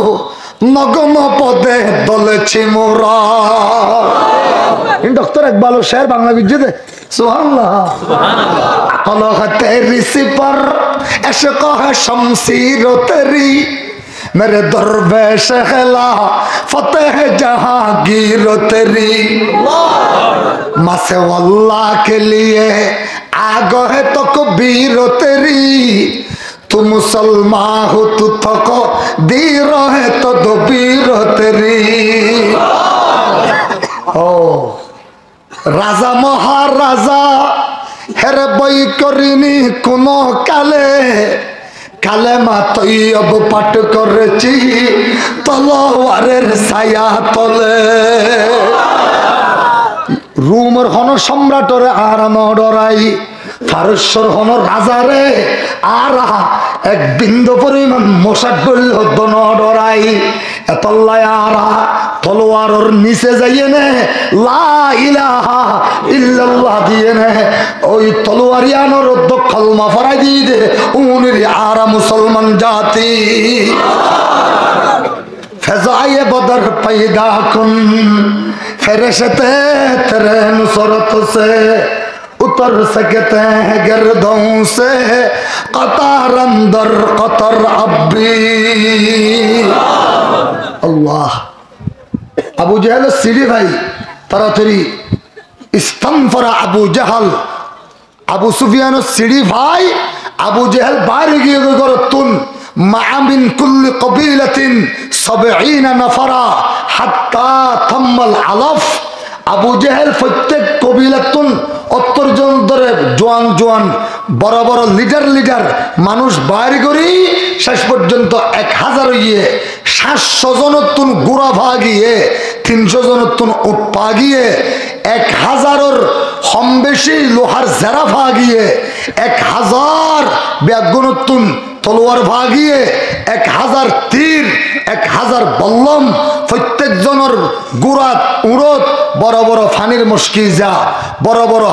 নগম পদে দলেছি মোরা। ডক্টর একবাল শের বাংলা বিদ্যুতে সুবহানাল্লাহ কলহ তেরি সিপার এশক है शमशीर तेरी मेरे दरवेश खिला फतेह जहांगीर तेरी मासे वल्लाह के लिए आगो है तो कबीर तेरी तू मुसलमान हो तू थको दीर है तो दोबीर तेरी ओ राजा महाराजा हेरे बई करिनी कोनो काले কালেমা তৈয়ব পাঠ করেছি তলোয়ারের ছায়া তলে রোমের হন সম্রাটরে আর নডরাই ফারস্যর হন রাজারে আর এক বিন্দু পরিমাণ মশাক বলল নডরাই এতল্লায় আরা তলোয়ারর নিচে যাইয়ে নে লা ইলাহা ইল্লাল্লাহ দিয়ে নে ওই তলোয়ারিয়ানোর কলমা ফরাই দিয়ে দে উনির আরা মুসলমান জাতি ফেজায়ে বদর पैदा कुन फरिश्ते तेरे नुसरत से कबूतर सकते हैं गिरदों से कतार अंदर कतर अब्बी अल्लाह আবু জাহেল সিঁড়ি ভাই তাড়াতাড়ি ইস্তানফারা আবু জাহাল আবু সুফিয়ান সিঁড়ি ভাই আবু জাহেল বাইরে গিয়ে গরতুন মাআমিন কুল্লি কবিলাতিন 70 নফরা হাত্তা থাম্মাল আলাফ আবু জাহেল প্রত্যেক কবিলাতুন অত্তরজন ধরে জোয়ান জোয়ান বড় বড় লিডার মানুষ বাইরে করি শেষ পর্যন্ত 1000 গিয়ে 700 জনতুন গুড়া ভাগিয়ে 300 জনতুন উট পাগিয়ে 1000-এর কম বেশি লোহার জেরা ভাগিয়ে 1000 ব্যাগুনতুন তলোয়ার ভাগিয়ে 1000 তীর 1000 বল্লম প্রত্যেক জনের গুড়াত উড়ত বড় বড় ফানির মুশকিজা বড় বড়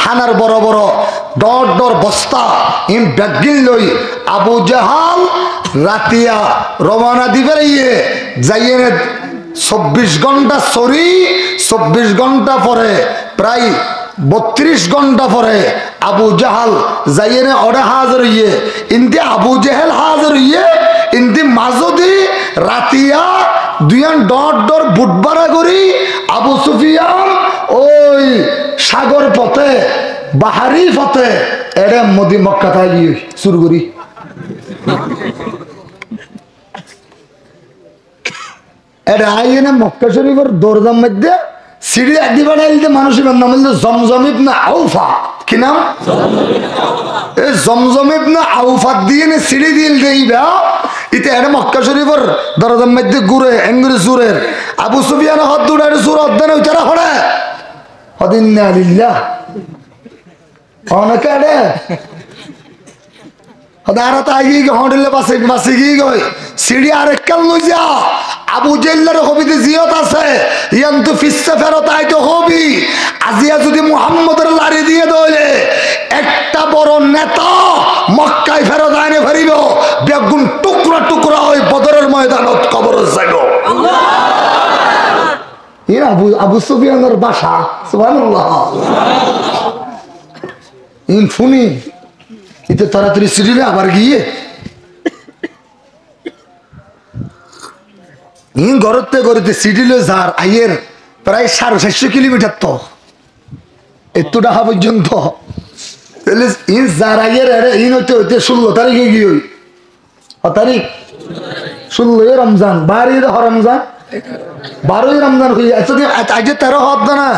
হানার বড় বড় ডর বস্তা ইন ব্যাগিল লই আবু জাহাল রাতিয়া রওনা দিবে যাইয়ে 24 ঘন্টা সরি 24 ঘন্টা পরে প্রায় 32 ঘন্টা পরে আবু জাহাল যাইয়ে ওরে হাজির হইয়ে ইনতে আবু জাহেল হাজির হইয়ে ইনতে মাজদি রাতিয়া দুইয়ান ডর বুটবারা করি আবু সুফিয়ান ওই সাগর পথে বাহারি পথে এরে মদি মক্কা তাই শুরু করি এটা আইনে মক্কা শরীফের দরজার মধ্যে সিঁড়ি আদি বানাইলে মানুষের নাম হইল জমজম ইবনে আউফা কি নাম এই জমজম ইবনে আউফা দিয়ে সিঁড়ি দিল দেইবা ইতে এটা মক্কা শরীফের দরজার মধ্যে ঘুরে এঙ্গুরি সুরের আবু সুফিয়ান হাত দুড়ার সুর অধ্যয়ন উচারা হড়ে হদিন্না লিল্লাহ অনেকে রে হদারা তাই হড়লে বাসে গিয়ে গই সিঁড়ি আরেক কাল লই যা আবু জেল্লার হবিতে জিয়ত আছে ইয়ান্তু ফিসে ফেরত আইতো হবি আজিয়া যদি মুহাম্মদের লাড়ি দিয়ে দইলে একটা বড় নেতা মক্কায় ফেরত আইনে ফেরিব বেগুন টুকরা টুকরা ওই বদরের ময়দানত কবর যাইব আল্লাহ ইয়া আবু সুফিয়ানের বাসা সুবহানাল্লাহ ইন ফুনি ইতে তাড়াতাড়ি সিঁড়িলে আবার গিয়ে গড়তে সিডিলে যার আইয়ের প্রায় 750 কিলোমিটার তো একটু ডাহা পর্যন্ত যার আইয়ের ইন হইতে 16 তারিখে গিয়ে 16 রমজান 12 রমজান 12 রমজান হয়ে এতদিন আজ 13 হত না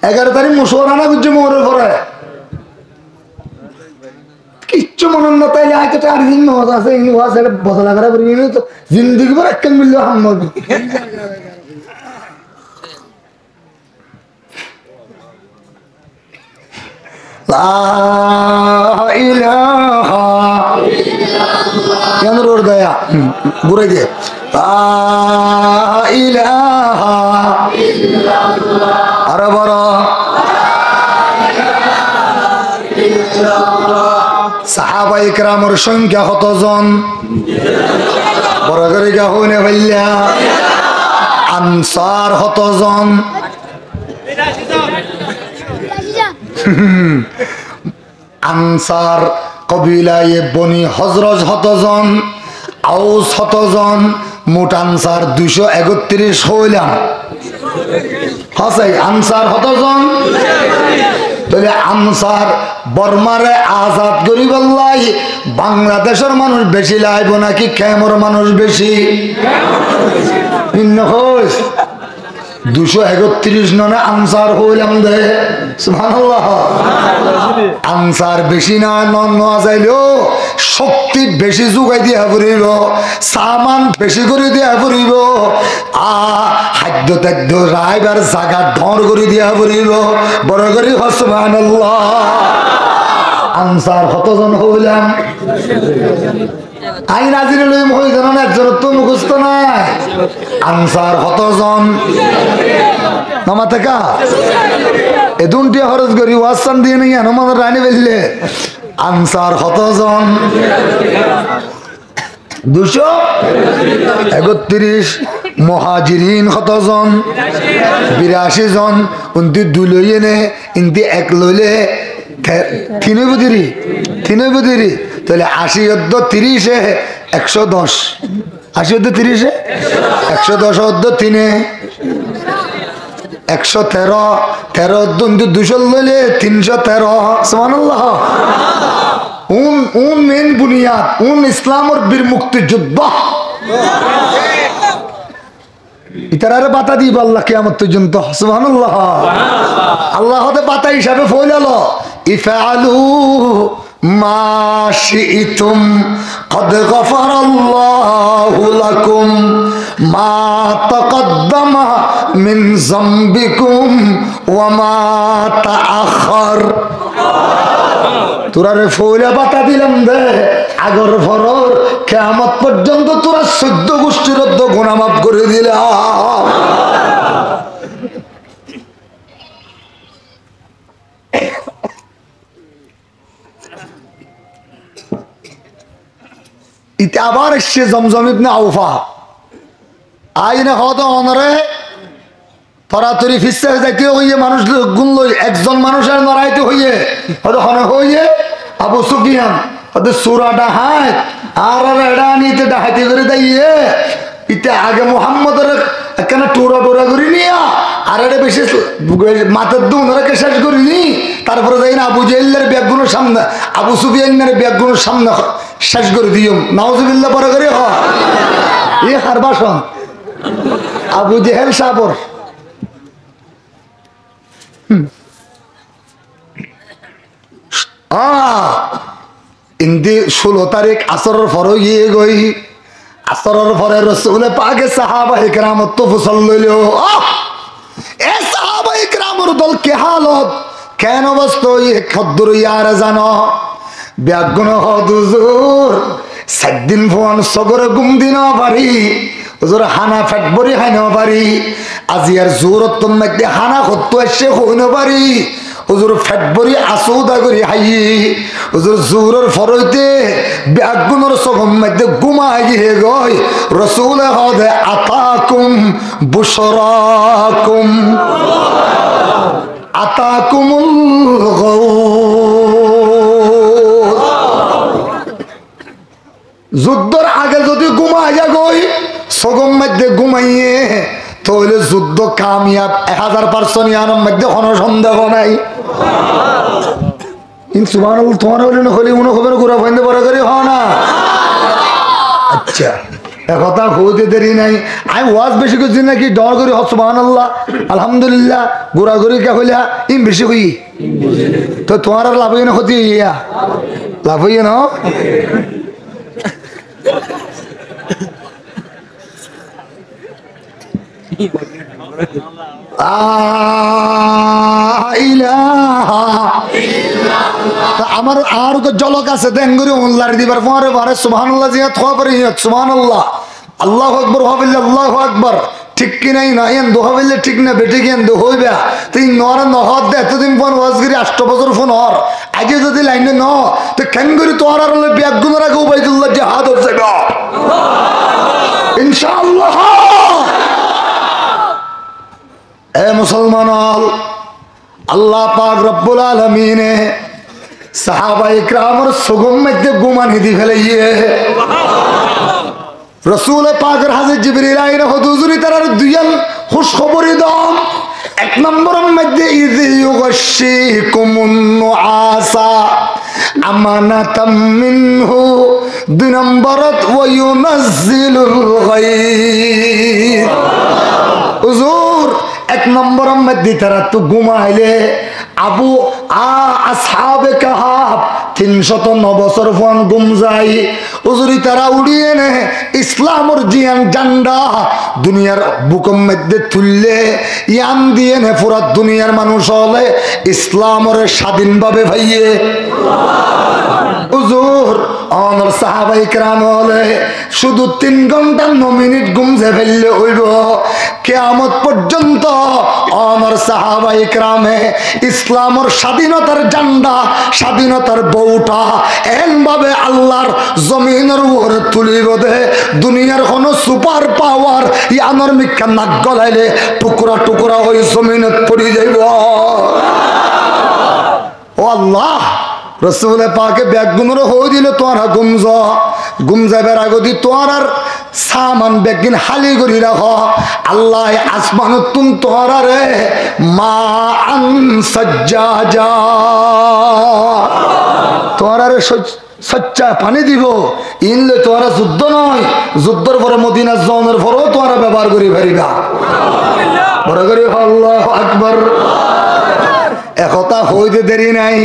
11 তারিখ মুসলমানা বুঝছে মোহরের পরে কিচ্ছু মনে না তাইলে আজকে 4 দিন নামাজ আছে এই ওয়াজ এর বদলা করা পড়ি তো জিন্দেগি ভর একখান মিললো হাম্মদ লা ইলাহা ইল্লাল্লাহ কেন রোর দয়া ঘুরে দে লা ইলাহা ইল্লাল্লাহ আরে বড় সাহাবা ইকরামের সংখ্যা কতজন বড় করে গাহনে ভাইয়া আনসার কতজন আনসার কবিলায়ে বনি হজরত কতজন আউস কতজন মোট আনসার 231 হইলাম হাসাই আনসার কতজন তাহলে আনসার বর্মারে আজাদ করি বললাই বাংলাদেশের মানুষ বেশি লাইব নাকি ক্যামর মানুষ বেশি 231 ননে আনসার হইলাম দে সুবহানাল্লাহ আনসার বেশি না নন যাইলেও শক্তি বেশি যোগাই দিয়া পড়িব সামান বেশি করে দিয়া পড়িব খাদ্য তাদ্য রাইবার জায়গা ঢর করে দিয়া পড়িব বড় করে সুবহানাল্লাহ আনসার কতজন হইলাম আইন আজির লই মই জানো না একজন তো মুখস্থ নাই আনসার কতজন নামাতে কা এদুনটি খরচ করি ওয়াসান দিয়ে নাই আমাদের রানী বেললে আনসার কতজন 231 মুহাজিরিন কতজন 82 জন উনতি দুই এনে ইন্দি এক লইলে তিন বুদিরি তাহলে 80 অর্ধ 30 110 80 অর্ধ 30 110 অর্ধ 3 113 13 অর্ধ 200 লইলে 313 সুবহানাল্লাহ उन मेन बुनियाद उन इस्लाम और बीर मुक्तियुद्ध इतरारे बाता दी अल्लाह कियामत पर्यন্ত सुबहानाल्लाह আল্লাহ হতে বাতা হিসাবে ফইলালো ইফআলু মা শিইতুম قد غفر الله لكم ما تقدم من ذنبكم وما تأخر তোরারে ফইলা বাতা দিলাম দে আগর ফরর কিয়ামত পর্যন্ত তোরা 14 গোষ্ঠীর গুনাহ মাফ করে দিলাম ইতে আবার এসে জমজম ইবনে আউফা আইনে হদ অনরে তরাতরি ফিসে যাইতে হইয়ে মানুষ গুণ লই একজন মানুষের নড়াইতে হইয়ে হদ হনে হইয়ে আবু সুফিয়ান হদ সূরাটা হাত আর এডা নিতে ডাহাতি করে দাইয়ে ইতে আগে মুহাম্মদের একখানা টোরা করে নিয়া আর এটা বেশি মাথার দুনরাকে শেষ করিনি তারপরে যাই না আবু জেহেলের ব্যাগগুলোর সামনে আবু সুফিয়ানের ব্যাগগুলোর সামনে শেষ করে দিও নাউজুবিল্লাহ পরে করে হয় এ হারবাসন আবু জেহেল সাবর ইন্দি 16 তারিখ আসরের পরে গিয়ে গই আসরের পরে রাসূলে পাকে সাহাবায়ে কেরাম তো ফসল লইলো এ সাহাবায়ে কেরামের দল কে হালত কেন অবস্থা এই খদ্দর ইয়ার জানো ব্যাগুন হুজুর সাতদিন ফোন সগরে গুম দিন পারি হুজুর হানা ফেটবরি হাইন পারি আজি আর জোরত মধ্যে হানা কত এসে হইন পারি হুজুর ফেটবরি আসৌদা করি হাই হুজুর জোরের ফরইতে ব্যাগুনের সগম মধ্যে গুমাই গিয়ে গই রাসূল হদে আতাকুম বুশরাকুম আতাকুমুল গাউস যুদ্ধর আগে যদি ঘুমাইয়া গই সগম মধ্যে ঘুমাইয়ে তাহলে যুদ্ধ কামিয়াব 1000% ইয়ানোর মধ্যে কোনো সন্দেহ নাই কিন্তু সুবহানাল্লাহ তোমার হলে না হলে মনে হবে ঘুরা ফাইন্দে বড় করে হয় না আচ্ছা কথা হইতে দেরি নাই আমি ওয়াজ বেশি করছি নাকি ডর করি সুবহানাল্লাহ আলহামদুলিল্লাহ ঘোরাঘুরি কে হইলা ইম বেশি হই তো তোমার লাভ হই না ক্ষতি হইয়া লাভ হইয়া না আমার আর জলক আছে দেঙ্গুরি উল্লার দিবার পরে বারে সুবহানাল্লাহ জিয়া থোয়া পরে সুবহানাল্লাহ আল্লাহু আকবার হবিল্লাহ আল্লাহু আকবার ঠিক কি নাই না এন দোহা বললে ঠিক না বেটে কেন দো হইবা তুই নর নহদ দে এতদিন ফোন ওয়াজগিরি 8 বছর ফোন হর আগে যদি লাইনে ন তো কেন করি তোর আর ব্যাগুন রাখো উবাইদুল্লাহ জিহাদ হচ্ছে ইনশাআল্লাহ এ মুসলমান আল্লাহ পাক রব্বুল আলামিন সাহাবায়ে কিরামের সুগম মধ্যে গুমানি দি ফেলাইয়ে রাসূল পাকের হাজির জিবরিল আইনা হুজুরি তার দুইয়ান খুশ খবরি দাও এক নম্বরের মধ্যে ইযি ইউগাশিকুমুন নুআসা আমানাতাম মিনহু দুই নম্বরত ওয়া ইউনাজ্জিলুল গায়ব হুজুর এক নম্বরের মধ্যে তারা তো ঘুমাইলে আবু আসহাবে কাহাব 309 বছর ফোন গুম যায় হুজুরি তারা উড়িয়ে নে ইসলামের জিয়ান জান্ডা দুনিয়ার বুকের মধ্যে তুললে ইয়ান দিয়ে নে পুরা দুনিয়ার মানুষ হলে ইসলামের স্বাধীনভাবে ভাইয়ে হুজুর অনর সাহাবায়ে কেরাম হলে শুধু 3 ঘন্টা 9 মিনিট ঘুম যে ফেললে হইব কিয়ামত পর্যন্ত আমার সাহাবায়ে কেরামে ইসলামের স্বাধীনতার ঝান্ডা স্বাধীনতার বউটা এমনভাবে আল্লাহর জমিনের উপরে তুলিব দে দুনিয়ার কোনো সুপার পাওয়ার ইয়ানোর মিক্কা নাক গলাইলে টুকরা টুকরা হয়ে জমিনত পড়ে যাইব। ও আল্লাহ রসুলে পাকে ব্যাগগুলোর হয়ে দিল তোরা গুমজাবের আগদি তোর আর সামান ব্যাগিন হালি করি রাখ আল্লাহ আসমান তুম তোরা রে মা সজ্জা তোরা রে সচ্চা পানি দিব ইনলে তোরা যুদ্ধ নয় যুদ্ধর পরে মদিনা জনের পরেও তোরা ব্যবহার করি পারিবা বড় করি আল্লাহু আকবার। একথা হইতে দেরি নাই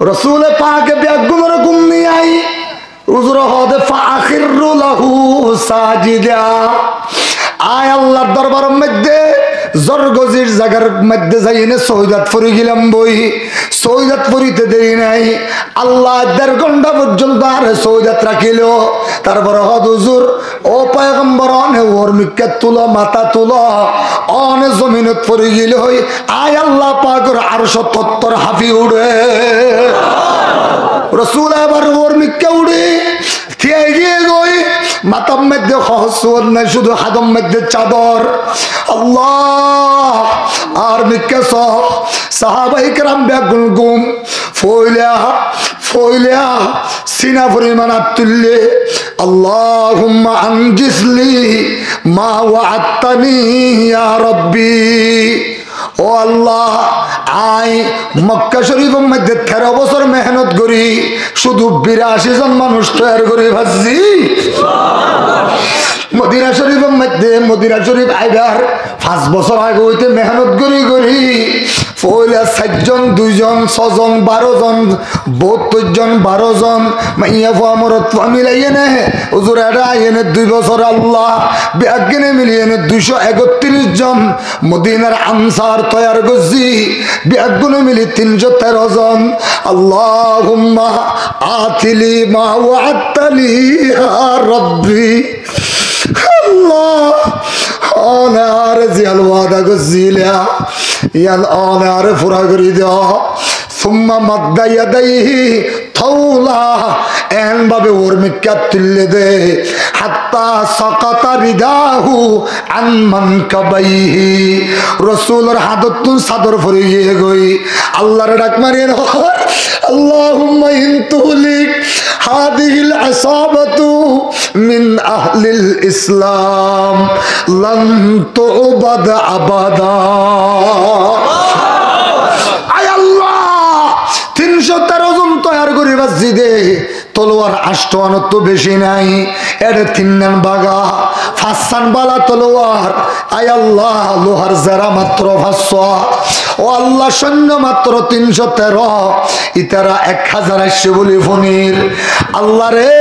রসুলে পাকে ব্যাগগুলোর গুম নিয়ে আই উজর হদে ফাখিরু লাহু সাজিদা আয় আল্লাহর দরবারের মধ্যে জরগজির জায়গার মধ্যে যাইনে সৈদাত ফরি গেলাম বই সৈদাত ফরিতে দেরি নাই আল্লাহ 1.5 ঘন্টা পর্যন্ত আর সৈদাত রাখিল তারপর হদ হুজুর ও পয়গম্বর অনে ওর মিক্কা তুলো মাথা তুলো অনে জমিনত ফরি গেল হই আয় আল্লাহ পাকের 870 হাফি উড়ে রসুল এবার ওর মিক্কা উড়ে থিয়ে গিয়ে গই মাথার মধ্যে হসুদ নাই শুধু হাদম মধ্যে চাদর আল্লাহ আর মিক্কা সাহাবায়ে কেরাম বেগুন গুম ফইলা সিনা পরিমাণ তুললে আল্লাহুম্মা আনজিসলি মা ওয়াআদতানি ইয়া রাব্বি ও আল্লাহ আই মক্কা শরীফের মধ্যে 13 বছর মেহনত করি শুধু 82 জন মানুষ তৈরি করে ভাবছি মদিনা শরীফের মধ্যে মদিনা শরীফ আইবার 5 বছর আগে হইতে মেহনত করি পয়লা 4 জন 2 জন 6 জন 12 জন 72 জন 12 জন মাইয়া ফামরত মিলাইয়ে নে হুজুর এটা এনে 2 বছর আল্লাহ ব্যাগনে মিলিয়ে নে 231 জন মদিনার আনসার তৈরি করছি ব্যাগগুলো মিলি 313 জন আল্লাহুম্মা আতিলি মা ওয়াআদতানি ইয়া রাব্বি আল্লাহ অনার জিয়াল ওয়াদা গজিলা ইয়াল অনার পুরা করি দাও সুম্মা মাদ্দা ইয়াদাইহি থাউলা এমনভাবে ওর মিক্কা তুললে দে হাত্তা সাকাতা রিদাহু আন মানকাবাইহি রাসূলের হাতত সাদর ফরে গিয়ে গই আল্লাহর ডাক মারিয়ে আল্লাহুম্মা ইনতুলিক হাদিহিল আসাবাতু মিন আহলিল ইসলাম লান তুবাদ আবাদা আয় আল্লাহ 313 জন তৈরি করে মসজিদে তলোয়ার আষ্টওয়ানত তো বেশি নাই এর 3 নান বাগা 5 সান বালা তলোয়ার আয় আল্লাহ লোহার জারা মাত্র 500 ও আল্লাহ সৈন্য মাত্র 313 ইতারা 1000 আসছে বলি ফনির আল্লাহ রে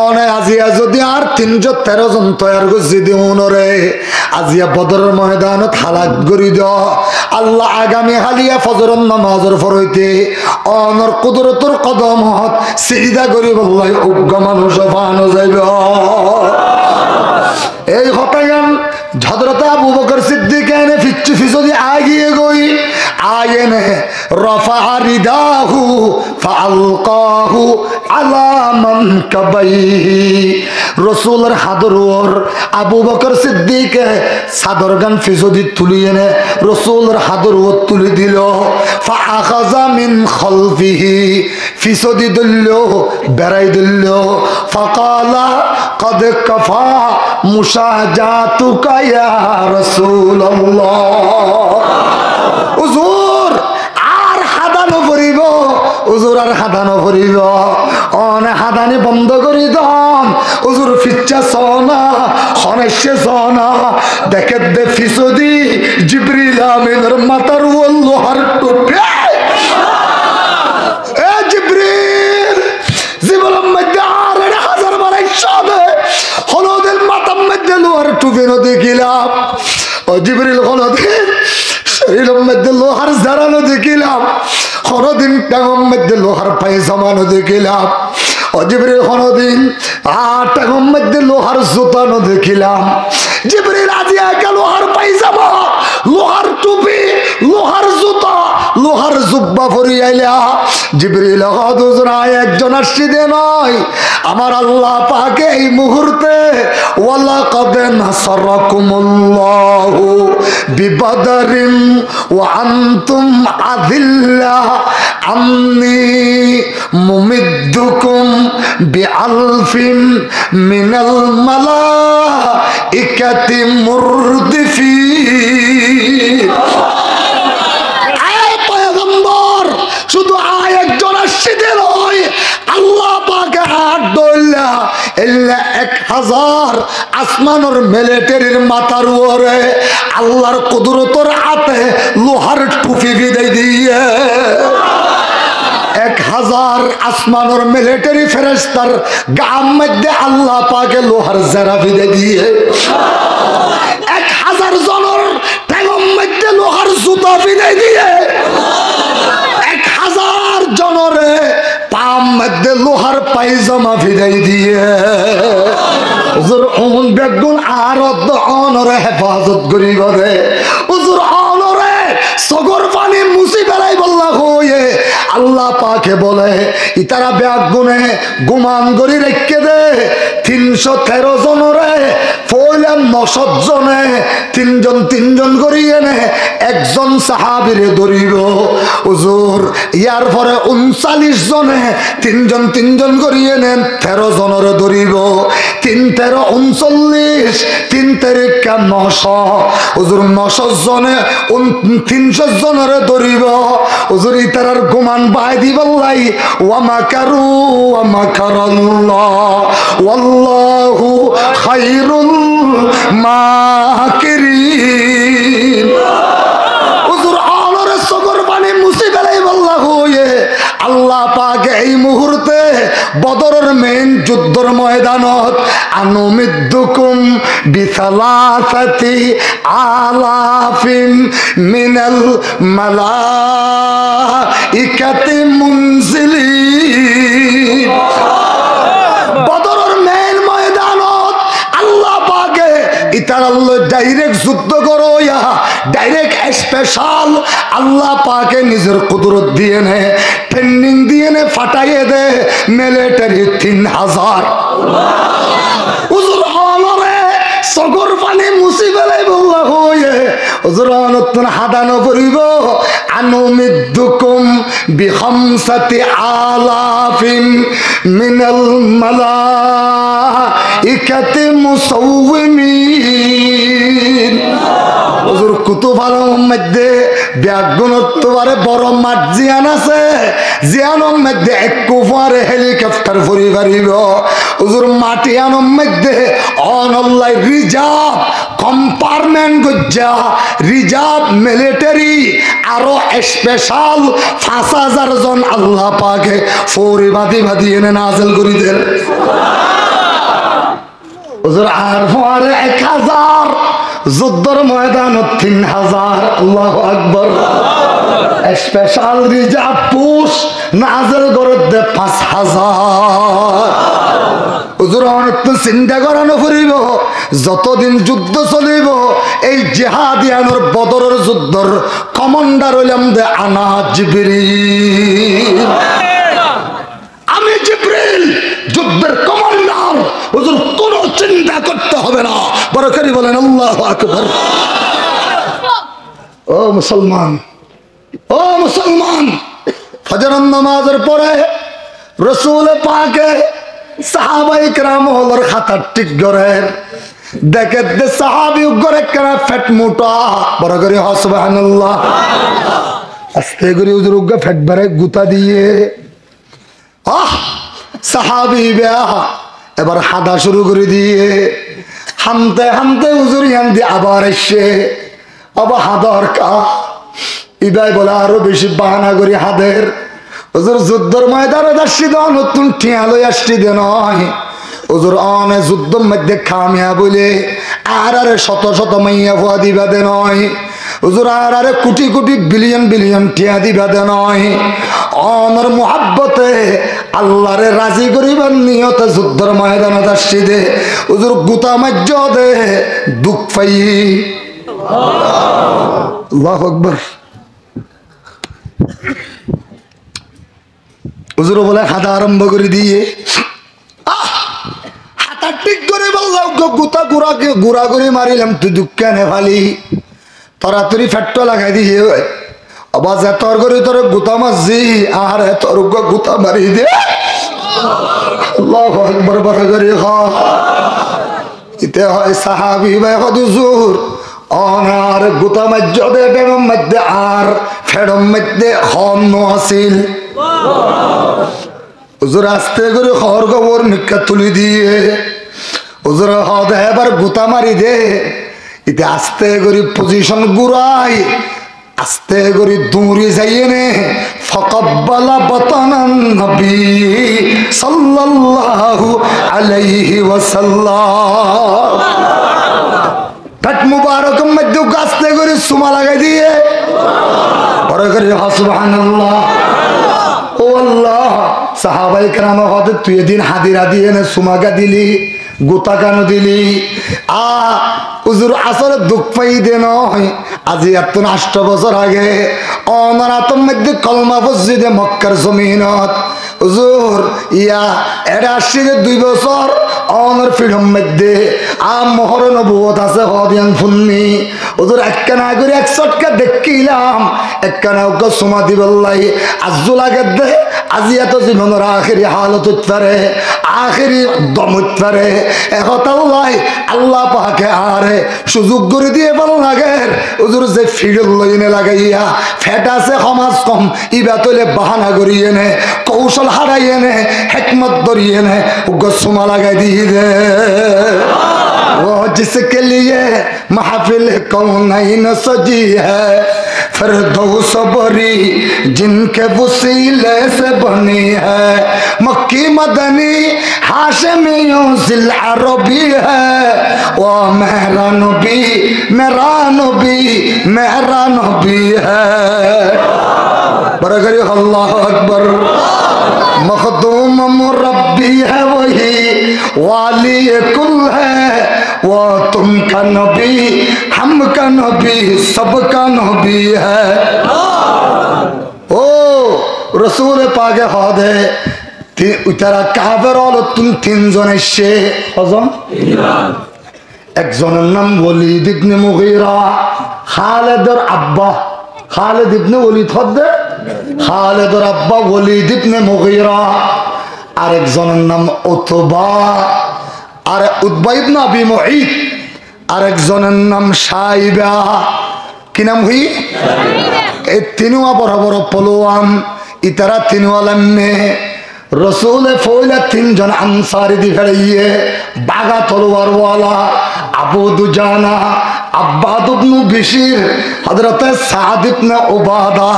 অনে আজিয়া যদি আর 313 জন তৈরি করছি দিউন রে আজিয়া বদরের ময়দানত হালাত করি দাও আল্লাহ আগামী হালিয়া ফজরের নামাজের ফরইতে অনর কুদরতর কদমত সিজদা করি বল্লাই উগ্র মানুষ ফানো যাইব এই হতাগান হযরত আবু বকর সিদ্দিক এনে ফিসদি আগিয়ে গই আয়েনে রফা রিদাহু ফাআলকাহু আলা মানকাবাইহি রাসূলের হাদরর আবু বকর সিদ্দিক সাদর গান ফিসদি তুলি এনে রাসূলের হাদরর তুলি দিল ফাআখাযা মিন খালফিহি ফিসদি দিল বেরাই দিল ফাকালা কদ কাফা মুশাজাতুকা ইয়া রাসূলুল্লাহ হুজুর আর হাদানো পড়িব হুজুর আর হাদানো পড়িব অনে হাদানি বন্ধ করি দম হুজুর ফিচ্চা সোনা হনেশে সোনা দেখে দে ফিসদি জিবরিল আমিনের মাথার লোহার টুপি এ জিবরিল জীবনের মধ্যে আর 1000 বার ইচ্ছাবে হলদের মাথার মধ্যে লোহার টুপি দেখিলাম ও জিবরিল হলদের শরীরের মধ্যে লোহার জারানো দেখিলাম হরদিন টাঙর মধ্যে লোহার পায়ে জমানো দেখিলাম ও জিবরিল হরদিন টাঙর মধ্যে লোহার জুতানো দেখিলাম জিবরিল আজি জুব্বা ফরিয়াইলা জিবরিল হুজুর একজন আসছে দে নয় আমার আল্লাহ পাক এই মুহূর্তে ওয়ালাকাদ নাসারাকুমুল্লাহু বিবাদরিন ওয়া আনতুম আযিল্লা আন্নী মুমিদ্দুকুম বিআলফিন মিনাল মালাইকাতি মুরদিফিন। শুধু একজন আসছে নয় আল্লাহ পাকে হাত ধরলা এল্লা 1000 আসমানের মিলিটারির মাথার উপরে আল্লাহর কুদরতের হাতে লোহার টুপি বিদায় দিয়ে 1000 আসমানের মিলিটারি ফেরেশতার গাম মধ্যে আল্লাহ পাকে লোহার জেরা বিদায় দিয়ে 1000 জনের ঠ্যাঙের মধ্যে লোহার জুতা বিদায় দিয়ে 1000 জনরে পাম মধ্যে লোহার পায়জামা ভিদাই দিয়ে হুজুর ওমন বেগুন আর অনরে হেফাজত করিব রে হুজুর অনরে সগর পানি মুসি বেলাই বল্লা হয়ে আল্লাহ পাকে বলে ইতারা বেগুনে গুমান করি রেখে দে 313 জনরে ফইলাম 900 জনে তিনজন করিয়ে নে একজন সাহাবীরে ধরিব হুজুর ইয়ার পরে 39 জনে তিনজন করিয়ে নেন 13 জনের ধরিব 3 13 39 3 তারিখ 900 হুজুর 900 জনে 300 জনের ধরিব হুজুর ইতারার গুমান বাই দিবাল্লাই ওয়া মাকারু ওয়া মাকারাল্লাহ ওয়াল্লাহু খায়রুল মাকিরিন। হুজুর আনরে সগর পানি মুসি বেলাই বল্লা হয়ে আল্লাহ পাক এই মুহূর্তে বদরের মেইন যুদ্ধের ময়দানত আনুমিদ্দুকুম বিসালাসাতি আলাফিন মিনাল মালাইকাতি মুনজিলিন। বদরের মেইন ময়দানত আল্লাহ পাকে ইতারাল্লাহ ডাইরেক্ট যুদ্ধ করো ইয়া ডাইরেক্ট স্পেশাল আল্লাহ পাকে নিজের কুদরত দিয়ে নে ট্রেনিং দিয়ে নে ফাটাইয়ে দে মিলিটারি 3000 হুজুর অনরে সগর পানি মুসি বেলাই বল্লা হয়ে হুজুর অনতন হাদানো পড়িব আনুমিদ্দুকুম বিখামসাতি আলাফিন মিনাল মালাইকাতি মুসাউমিন। হুজুর কুতুব আলমের মধ্যে ব্যাগুণত্বরে বড় মাঠ জিয়ান আছে জিয়ানোর মধ্যে এক কুফারে হেলিকপ্টার ফুরি পারিব হুজুর মাটিয়ানোর মধ্যে অনল্লাই রিজার্ভ কম্পার্টমেন্ট গজ্জা রিজার্ভ মিলিটারি আরো স্পেশাল 5000 জন আল্লাহ পাকে ফৌরি বাদি এনে নাজেল করি দেন হুজুর আর পরে 1000 যুদ্ধর ময়দান 3000 আল্লাহু আকবার স্পেশাল রিজার্ভ পুশ নাজেল করে দে 5000 হুজুর অনেক চিন্তা করানো ফুরিব যতদিন যুদ্ধ চলিব এই জিহাদিয়ানোর বদরের যুদ্ধর কমান্ডার হইলাম দে আনা জিবরিল আমি জিবরিল যুদ্ধের কমান্ডার হুজুর কোনো চিন্তা করতে হবে না বড় করে বলেন আল্লাহু আকবার। ও মুসলমান ফজরের নামাজের পরে রাসূল পাকে সাহাবায়ে কেরাম হলর খাতা ঠিক করে দেখে দে সাহাবী করে কেন ফেট মোটা বড় করে সুবহানাল্লাহ আস্তে করে হুজুর উগা ফেট বারে গুতা দিয়ে সাহাবী বেয়া এবার হাদা শুরু করে দিয়ে হামতে হুজুর ইয়ান দিয়ে আবার এসে আবার হাদার কা ইদাই বলে আরো বেশি বাহানা করি হাদের হুজুর যুদ্ধর ময়দানে যাচ্ছি তো নতুন টিয়া লই আসছি দে নয় হুজুর অনে যুদ্ধর মধ্যে খামিয়া বলে আর শত মাইয়া ফুয়া দিবা দে নয় হুজুর আর কোটি বিলিয়ন টিয়া দিবা দে নয় অনর মুহাব্বতে আল্লাহরে রাজি করিবার নিয়তে যুদ্ধর ময়দানে যাচ্ছি দে হুজুর গুতা মাজ্জ দে দুঃখ পাই আল্লাহু আকবার হুজুর বলে হাঁটা আরম্ভ করে দিয়ে হাঁটা ঠিক করে বললাম গুতা গুড়া করে মারিলাম তুই দুঃখে নে ভালি তরাতরি ফ্যাটটা লাগাই দিয়ে আবার যে তোর করে তোর গুতা মারছি আর তোর গুতা মারি দে আল্লাহু আকবার বড় করে ইতে হয় সাহাবী ভাই হুজুর অনার গুতা মজ্জদে বেগম মধ্যে আর ফেড়ম মধ্যে হন আসিল হুজুর আস্তে করে খবর খবর নিকা তুলি দিয়ে হুজুর হদ এবার গুতা মারি দে ইতে আস্তে করে পজিশন ঘুরাই আস্তে করে দূরে যাইয়ে নে ফাকাব্বালা বাতানান নবী সাল্লাল্লাহু আলাইহি ওয়াসাল্লাম পেট মুবারক মধ্যে আস্তে করে সুমা লাগাই দিয়ে বড় করে সুবহানাল্লাহ ও আল্লাহ সাহাবায়ে কেরাম হতে তুই দিন হাদিরা দিয়ে নে সুমাগা দিলি গোতা কেন দিলি হুজুর আসলে দুঃখ পাই দে নয় আজি এত 8 বছর আগে অনারাতম মধ্যে কলমা মসজিদে মক্কার জমিনত হুজুর ইয়া এটা আসছে 2 বছর অনর ফিরম মধ্যে মোহর নবুয়ত আছে হদিয়ান ফুন্নি হুজুর একখানা করে 100টা দেখিলাম একখানা ওকে সুমা দিবল্লাই আজুল আগে দে আজি এত জীবনের আখেরি হালত উঠতে আখেরি দম উঠতে একতাল্লাই আল্লাহ পাকে আরে সুযোগ করে দিয়ে ভালো লাগে হুজুর যে ফিরল লইনে লাগাইয়া ফেট আছে সমাজ কম ইবা তলে বাহানা করিয়ে নে কৌশল হারাইয়ে নে হেকমত ধরিয়ে নে ওকে সুমা লাগাই দিয়ে দে वो जिसके लिए महफिल कौनैन सजी है फिरदौस बरी जिनके वसीले से बनी है मक्की मदनी हाशमियों जिल अरबी है वो मेरा नबी मेरा नबी है बरगरी अल्लाह अकबर मखदूम मुरब्बी है वही वाली कुल है वो तुमका नबी हमका नबी सबका नबी है ओ रसूल पाके हदे তারা কাফের হলো তুমি 3 জন এসে কজন একজনের নাম ওলীদ ইবনে মুগীরা খালিদের আব্বা খালিদ ইবনে ওলীদ হদে খালিদের আব্বা ওলীদ ইবনে মুগীরা আরেকজনের নাম উতবা আর উতবা ইবনে আবি মুঈত আরেকজনের নাম সাইবা কি নাম হই এই তিনওয়া বড় বড় পলোয়ান ইতারা তিনওয়ালামে रसूल फोइला 3 जन अंसारी दिखड़िए बागा तलवार वाला अबू दुजाना अब्बाद इब्न बिशीर हजरत साद इब्न उबादा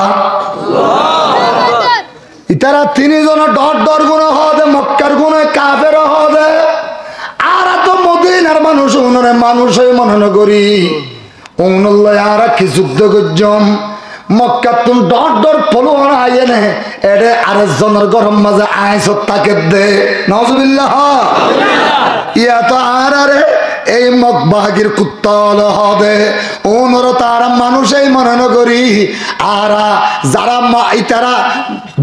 इतरा 3 जन डर गुण हदे मक्कार गुण काफेर हदे आरा तो मदीनार मानुष उनरे मानुषई मनन करी उनल्ला आरा कि युद्ध गजम मक्का तुम डर पलोन आए ने एडे आरेकजনের গরম মাঝে আইছ তাকে দে নাউজুবিল্লাহ ইয়া তো আরে এই মকবাগির কুত্তাল হবে ওনর তারা মানুষই মনন করি আর যারা ইতারা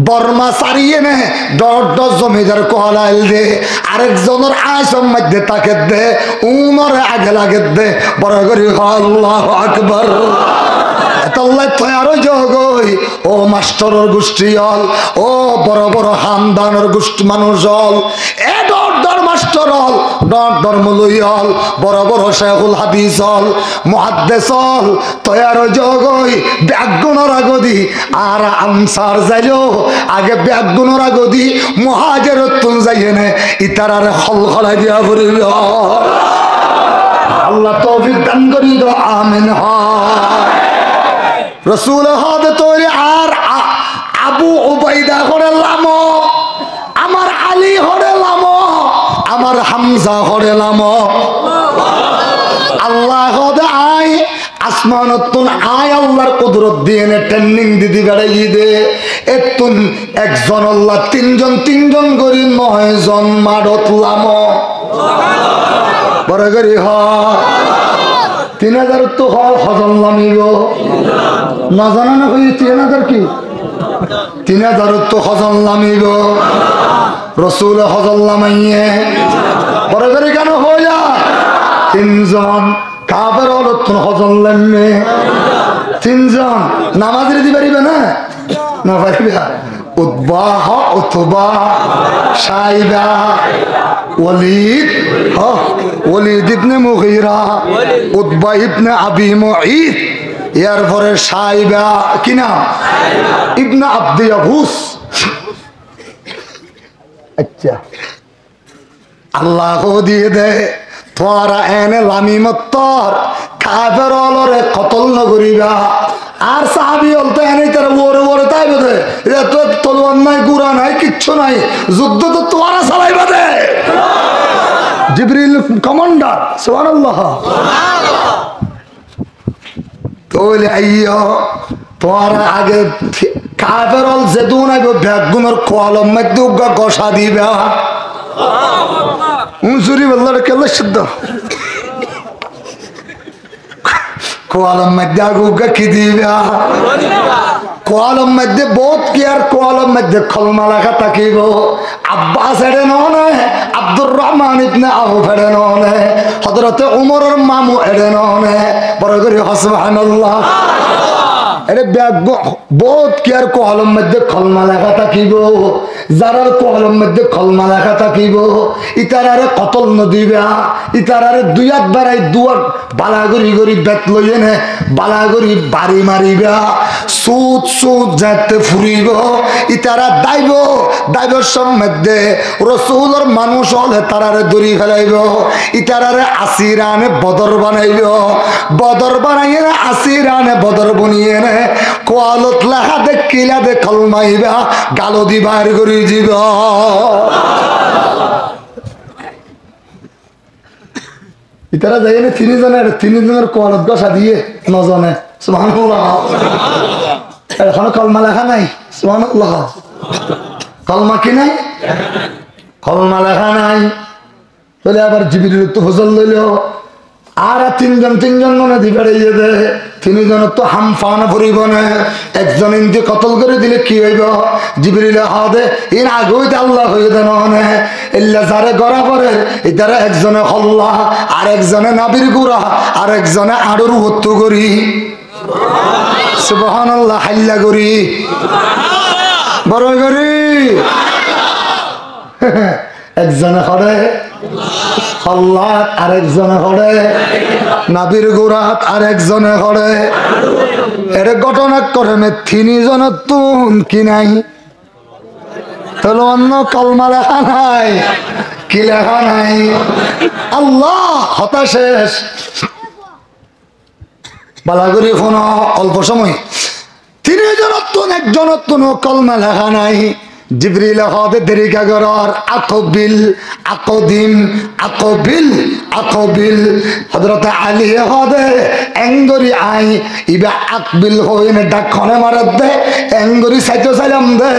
বর্মা সারিয়ে নে ডর জমিদার কোলাইল দে আরেকজনের আইসম মধ্যে তাকে দে ওনর আগে লাগে দে বড় করি আল্লাহু আকবার এতল্লাই তৈয়ার জগই ও মাস্টারের গোষ্ঠী হল ও বড় বড় হামদানের গোষ্ঠী মানুষ হল এ ডর মাস্টার হল ডর মলুই হল বড় বড় শেখুল হাদিস হল মুহাদ্দিস হল তৈয়ার জগই ব্যাগুণর আগদি আর আনসার যাইলো আগে ব্যাগুণর আগদি মুহাজিরতুন যাইনে ইতারারে খলখলাই দিয়া করিল আল্লাহ তৌফিক দান করি দাও আমিন रसूल हद तोरे आर आबू उबैदा हरे लामो आमार आली हरे लामो आमार हामजा हरे लामो अल्लाह हद आय आसमानतुन आय अल्लाहर कुदरत दिए ने ट्रेनिंग दिदी बेड़ाई दे एतुन एकजन अल्लाह 3 जन करी 9 जन मारत लामो बड़ा करी हा 3000 तो हजम लामिगो ना जाना ना कोई 3000 की 3000 তো হজল নামিব রসুল হজল নামাইয়ে বড় করে কেন হইয়া 3 জন কাফের অলক্ষণ হজল নামে 3 জন নামাজের দি পারিবে না না পারিবে উতবাহ উতবা সাইবা ওয়ালিদ ওয়ালিদ ইবনে মুগীরা উতবা ইবনে আবি মুঈদ এর পরে সাইবা কি নাম ইবনে আব্দ ইয়াবুস আচ্ছা আল্লাহ দিয়ে দে তোরা এনে লামিমত্তর কাফের অলরে কতল নগরিবা আর সাহাবী বলতে এনে তারা ওরে ওরে তাই বোধে এটা তো তলোয়ার নাই গুড়া নাই কিচ্ছু নাই যুদ্ধ তো তোরা চালাইবা দে জিবরিল কমান্ডার সুবহানাল্লাহ তোলে আইয়ো তোরা আগে কাফের অল যেদুন আইব ব্যাগুনের কলম মধ্যে উগা গসা দিবা উনসুরি বললার কেলে সিদ্ধ কোয়ালম মধ্যে আগুগা কি দিবা কোয়ালম মধ্যে বহুত কি আর কোয়ালম মধ্যে খলমা লেখা থাকিব আব্বাস এড়ে ননে আব্দুর রহমান ইবনে আউফ এড়ে ননে হযরত উমরের মামু এড়ে ননে বড় করে সুবহানাল্লাহ এরে ব্যাগ বহুত কি আর কলম মধ্যে খলমা লেখা থাকিব যারার কলম মধ্যে খলমা লেখা থাকিব ইতারারে কতল নদিবা ইতারারে দুই হাত বাড়াই দুয়ার বালাগরি গরি বেত লইয়ে নে বালাগরি বাড়ি মারিবা সুদ সুদ যাতে ফুরিব ইতারা দাইব দাইবের মধ্যে রসুলের মানুষ হলে তারারে দড়ি ফেলাইব ইতারারে 80 রানে বদর বানাইব বদর বানাইয়ে 80 রানে বদর বনিয়ে নে কোয়ালত লেখা দে কিলা দে কলমাইবা গালো দি বাইর করি যাব ইতারা যাই না 3 জনের কোয়ালত গসা দিয়ে 9 জনে সুবহানাল্লাহ এখনো কলমা লেখা নাই সুবহানাল্লাহ কলমা কি নাই কলমা লেখা নাই বলে আবার জিবরিল তো ফজল লইল আর 3 জন মনে দি বেড়াইয়ে দে 3 জন তো হামফানা ফুরিব না একজন ইন্দি কতল করে দিলে কি হইব জিবরিল হাদে ইন আগইত আল্লাহ হইয়ে দেন না ইল্লা যারে গড়া পড়ে ইতারা একজনে হল্লা আর একজনে নাবির গুড়া আর একজনে আড়ুর হত্তু করি সুবহানাল্লাহ হাল্লা করি বড় করি একজনে করে হল্লাত আরেকজনে করে নাবির গোড়াত আরেকজনে করে এর ঘটনা করে 3 জন তুন কি নাই তাহলে অন্য কলমা লেখা নাই কি লেখা নাই আল্লাহ হতা শেষ বালাগুড়ি ফোন অল্প সময় 3 জন তুন একজন তুন কলমা লেখা নাই জিবরিল হবে দেরিকা গরার আকবিল আকদিম আকবিল আকবিল হযরত আলী হবে angry I Iba আকবিল হইনে ডাকনে মারত they angry সাইতো সালাম দে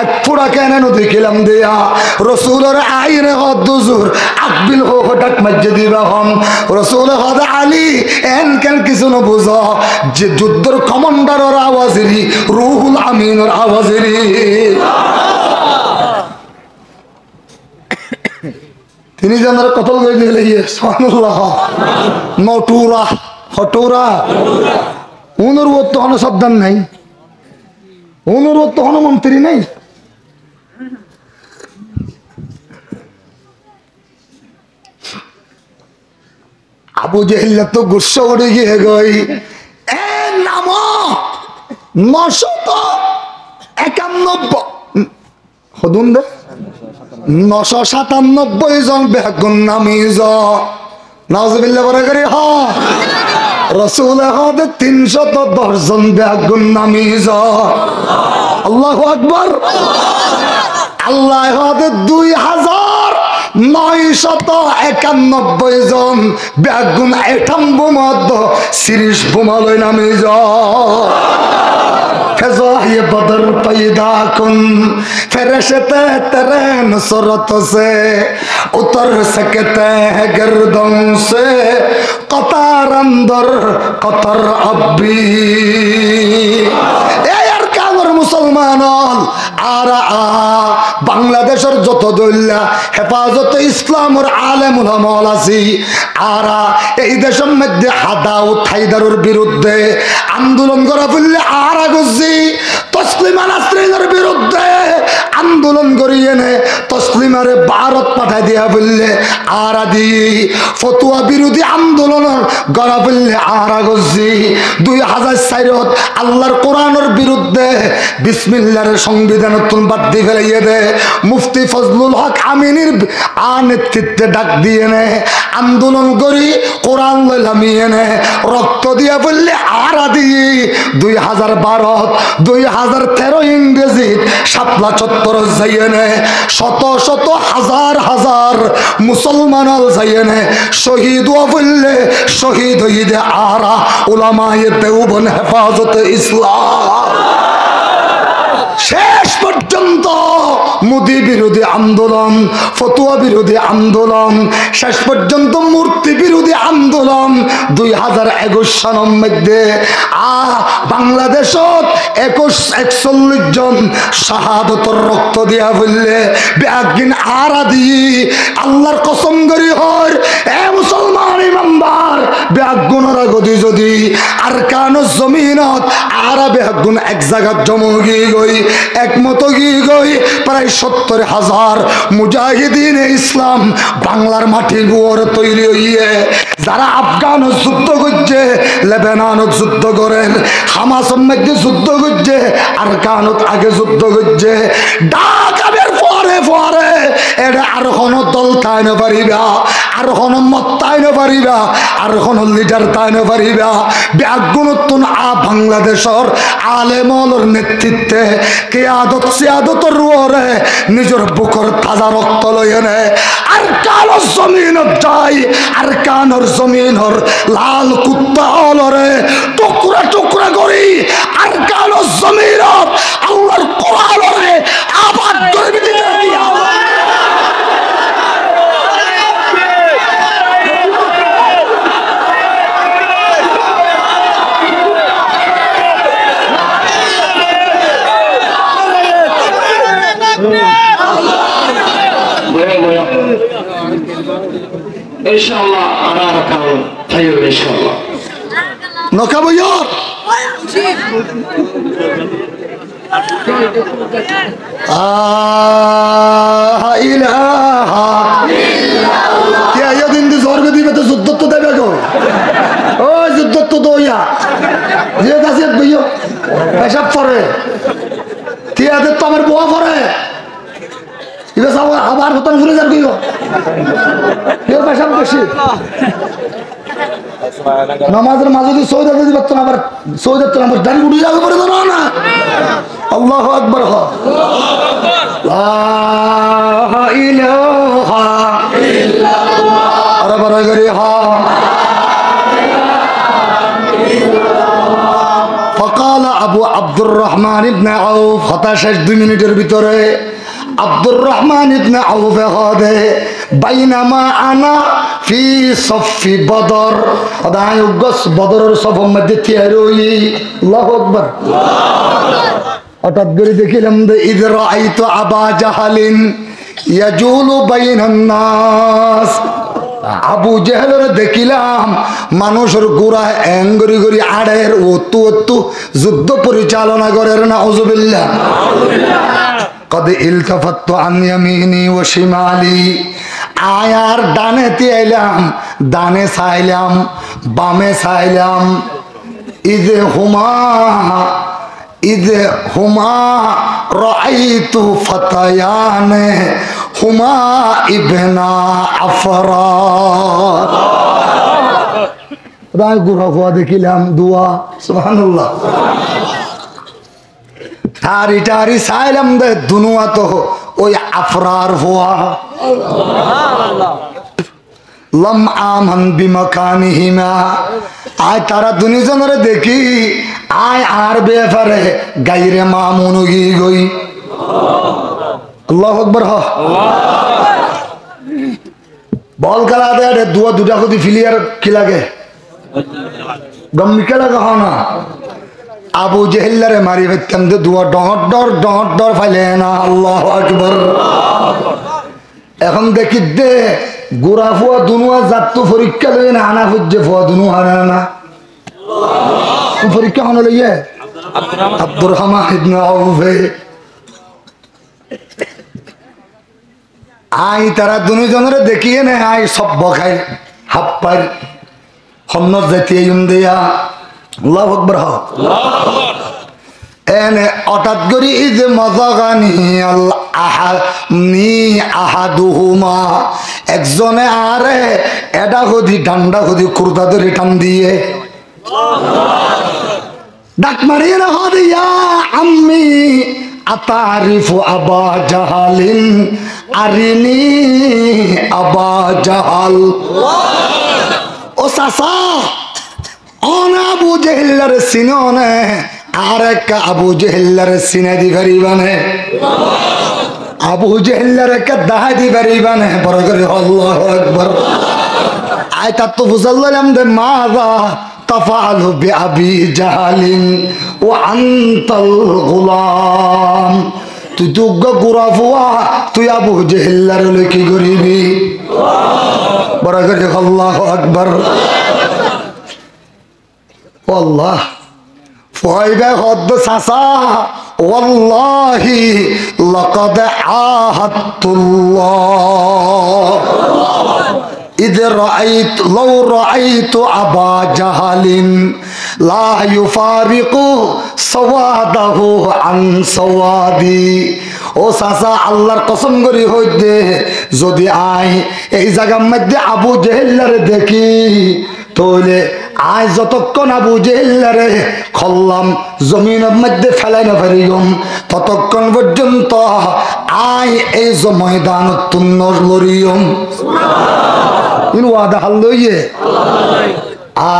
এক পুরা কেন নদী কিলাম দিয়া রাসূলের আইনে হদুজুর আকবিল হো ডাক মজ্জে দিবা হম রাসূল হবে আলী এন কেন কিছু ন বুঝো যে যুদ্ধের কমান্ডারের আওয়াজেরি রুহুল আমিনের আওয়াজেরি তিনি জানার কতল করে দিলে সুবহানাল্লাহ নটুরা হটুরা অনুরোধ তো হন সাবধান নাই অনুরোধ তো হন মন্ত্রী নাই আবু জেহেল তো গুসা উড়ে গিয়ে গই এ নাম 991 হদুন দে 997 জন বেগুন নামিজ নাউজুবিল্লাহ বলে করি হ রাসূল হদে 310 জন বেগুন নামিজ আল্লাহু আকবার আল্লাহ হদে 2991 জন বেগুন এটাম বোমাদ সিরিজ বোমালয় নামিজ फज़ाए बदर पैदा कुन फरिश्ते तेरे नुसरत से उतर सकते हैं गर्दन से कतार अंदर कतर अब भी ए यार कावर मुसलमान মুসলমান আর বাংলাদেশের যত দল্লা হেফাজতে ইসলামের আলেম ওলামা আছে আর এই দেশের মধ্যে হাদাও থাইদারের বিরুদ্ধে আন্দোলন করা বললে আর গুজি তসলিমা নাসরিনের বিরুদ্ধে আন্দোলন করিয়ে নে তসলিমারে ভারত পাঠাই দিয়া বললে আর দি ফতুয়া বিরোধী আন্দোলন গড়া বললে আর গুজি 2004 আল্লাহর কোরআনের বিরুদ্ধে বিসমিল্লাহর সংবিধান তুন বাদ দিয়ে ফেলাইয়ে দে মুফতি ফজলুল হক আমিনীর নেতৃত্বে ডাক দিয়ে নে আন্দোলন করি কোরআন লামিয়ে নে রক্ত দিয়া বললে আর দি 2012 2013 ইংরেজি শাপলা চত্বর যাইয়ে নে শত শত হাজার হাজার মুসলমান যাইয়ে নে শহীদ বললে শহীদ হইদে আরা উলামায়ে দেওবন্দ হেফাজতে ইসলাম শেষ পর্যন্ত মোদি বিরোধী আন্দোলন ফতুয়া বিরোধী আন্দোলন শেষ পর্যন্ত মূর্তি বিরোধী আন্দোলন 2021 সালের মধ্যে বাংলাদেশত 41 জন শাহাদতর রক্ত দিয়া বললে বেআগিন আরা দি আল্লাহর কসম করি হয় এ মুসলমান ইমানদার বেআগুনরা গদি যদি আর কানো জমিনত আরা বেআগুন এক জায়গা জমগি গই একমত গি গই প্রায় 70,000 মুজাহিদিন ইসলাম বাংলার মাটির উপর তৈরি হইয়ে যারা আফগান যুদ্ধ করছে লেবানন যুদ্ধ করেন হামাসের মধ্যে যুদ্ধ করছে আর কানত আগে যুদ্ধ করছে ঢাকাবের পরে পরে এটা আর কোনো দল তাই না পারিবা আর কোনো মত তাই না পারিবা আর কোনো লিডার তাই না পারিবা ব্যাগুণত্তন বাংলাদেশের আলেমলর নেতৃত্বে কিয়াদত সিয়াদতর রুরে নিজের বুকর তাজা রক্ত লয়ে নে আর কালো জমিনত যাই আর কানর জমিনর লাল কুত্তা অলরে টুকরা টুকরা করি আর কালো জমিনত আল্লাহর কোরআনরে আবাদ করে দিতে দিয়া इंशाअल्लाह आना रखाओ थयो इंशाअल्लाह नकाबो यार इलाहा इल्लल्लाह क्या ये दिन दी जोर में दी में तो जुद्दत तो देबे को ओ जुद्दत तो दो या ये दासियत भइयो पेशाब करे তিয়া দে তো আমার বুয়া করে ইবে সব আবার হতন ঘুরে যার কইও কেউ পেশাব বেশি নামাজের মাঝে যদি সৌদা দিতে পারতো না আবার সৌদা তো আমার দাঁড়িয়ে উঠে যাবে পরে জানো না আল্লাহু আকবার হ লা ইলাহা ইল্লাল্লাহ আরে বড় করে হ فقال ابو عبد الرحمن ابن عوف হতাশের 2 মিনিটের ভিতরে আব্দুর রহমান ইবনে আউফ হদে বাইনামা আনা ফি সফি বদর আদায় উগস বদরের সফের মধ্যে থিয়ারই আল্লাহু আকবার হঠাৎ করে দেখিলাম যে ইদর আইতু আবা জাহালিন ইয়াজুলু বাইনান নাস আবু জেহেলের দেখিলাম মানুষের গোড়া এঙ্গরি গরি আড়ের ওতু ওতু যুদ্ধ পরিচালনা করেন নাউযুবিল্লাহ কদ ইলতাফাতু আন ইয়ামিনি ওয়া শিমালি আয়ার ডানে আইলাম ডানে চাইলাম বামে চাইলাম ইদে হুমা রাআইতু ফাতায়ানে হুমা ইবনা আফরাদ রায় গুরা হওয়া দেখিলাম দুয়া সুবহানাল্লাহ তারি টারি চাইলাম দে দুনুয়া তো ওই আফরার হওয়া লম আমান বিমাকানিহিমা আয় তারা দুনিজনরে দেখি আয় আর বেফারে গাইরে মামুন গি গই আল্লাহু আকবার হ বল খেলা দে দুয়া দুটা কদি ফিলিয়ার কি লাগে গম্মি খেলা কহ না আবু জেহেল্লারে মারি ফেলতাম যে দুয়া ডট ডর ফাইলে না। আল্লাহু আকবার। এখন দেখি দে গোড়া ফুয়া দুনুয়া জাত পরীক্ষা লই না আনা ফুজে ফুয়া দুনু হানা না পরীক্ষা হন লইয়ে আব্দুর রহমান ইবনে আউফ আই তারা দুজনের দেখিয়ে নে আই সব বখাই হাপ পাই হন্ন জাতি দিয়া আল্লাহু আকবার। এনে হঠাৎ করি যে মজাগানি আহাদুহুমা একজনে আরে এডা হদি ডান্ডা হদি কুর্তা ধরে টান দিয়ে ডাক মারিয়ে না হদিয়া আম্মি আতারিফু আবা জাহালিন আরিনি আবা জাহাল। ও সাসা অন আবু জেহেল্লার সিননে আর এক আবু জেহেল্লার সিনে দি গরিবানে আবু জেহেল্লার এক দাহাই দি গরিবানে বড় করে আল্লাহু আকবার। আয় তা তো বুঝাল্লাম দে মাযা তাফআলু বিআবি জাহালিন ওয়া আনতাল গুলাম। তুই দুগ্গ গুরা ফুয়া তুই আবু জেহেল্লার কি গরিবি বড় করে আল্লাহু আকবার। والله فايبه خد ساسا والله لقد عاهدت الله إذ رأيت لو رأيت أبا جهل لا يفارق سواده عن سوادي। ও সাসা আল্লাহর কসম করি হইতে যদি আই এই জায়গার মধ্যে আবু জেহেল্লারে দেখি তাহলে আজ যতক্ষণ আবু জেহেল্লারে খল্লাম জমিনের মধ্যে ফেলাই না পারিম ততক্ষণ পর্যন্ত আই এই যে ময়দান তুন্ন লরিয়ম ইন ওয়াদা হাল্লইয়ে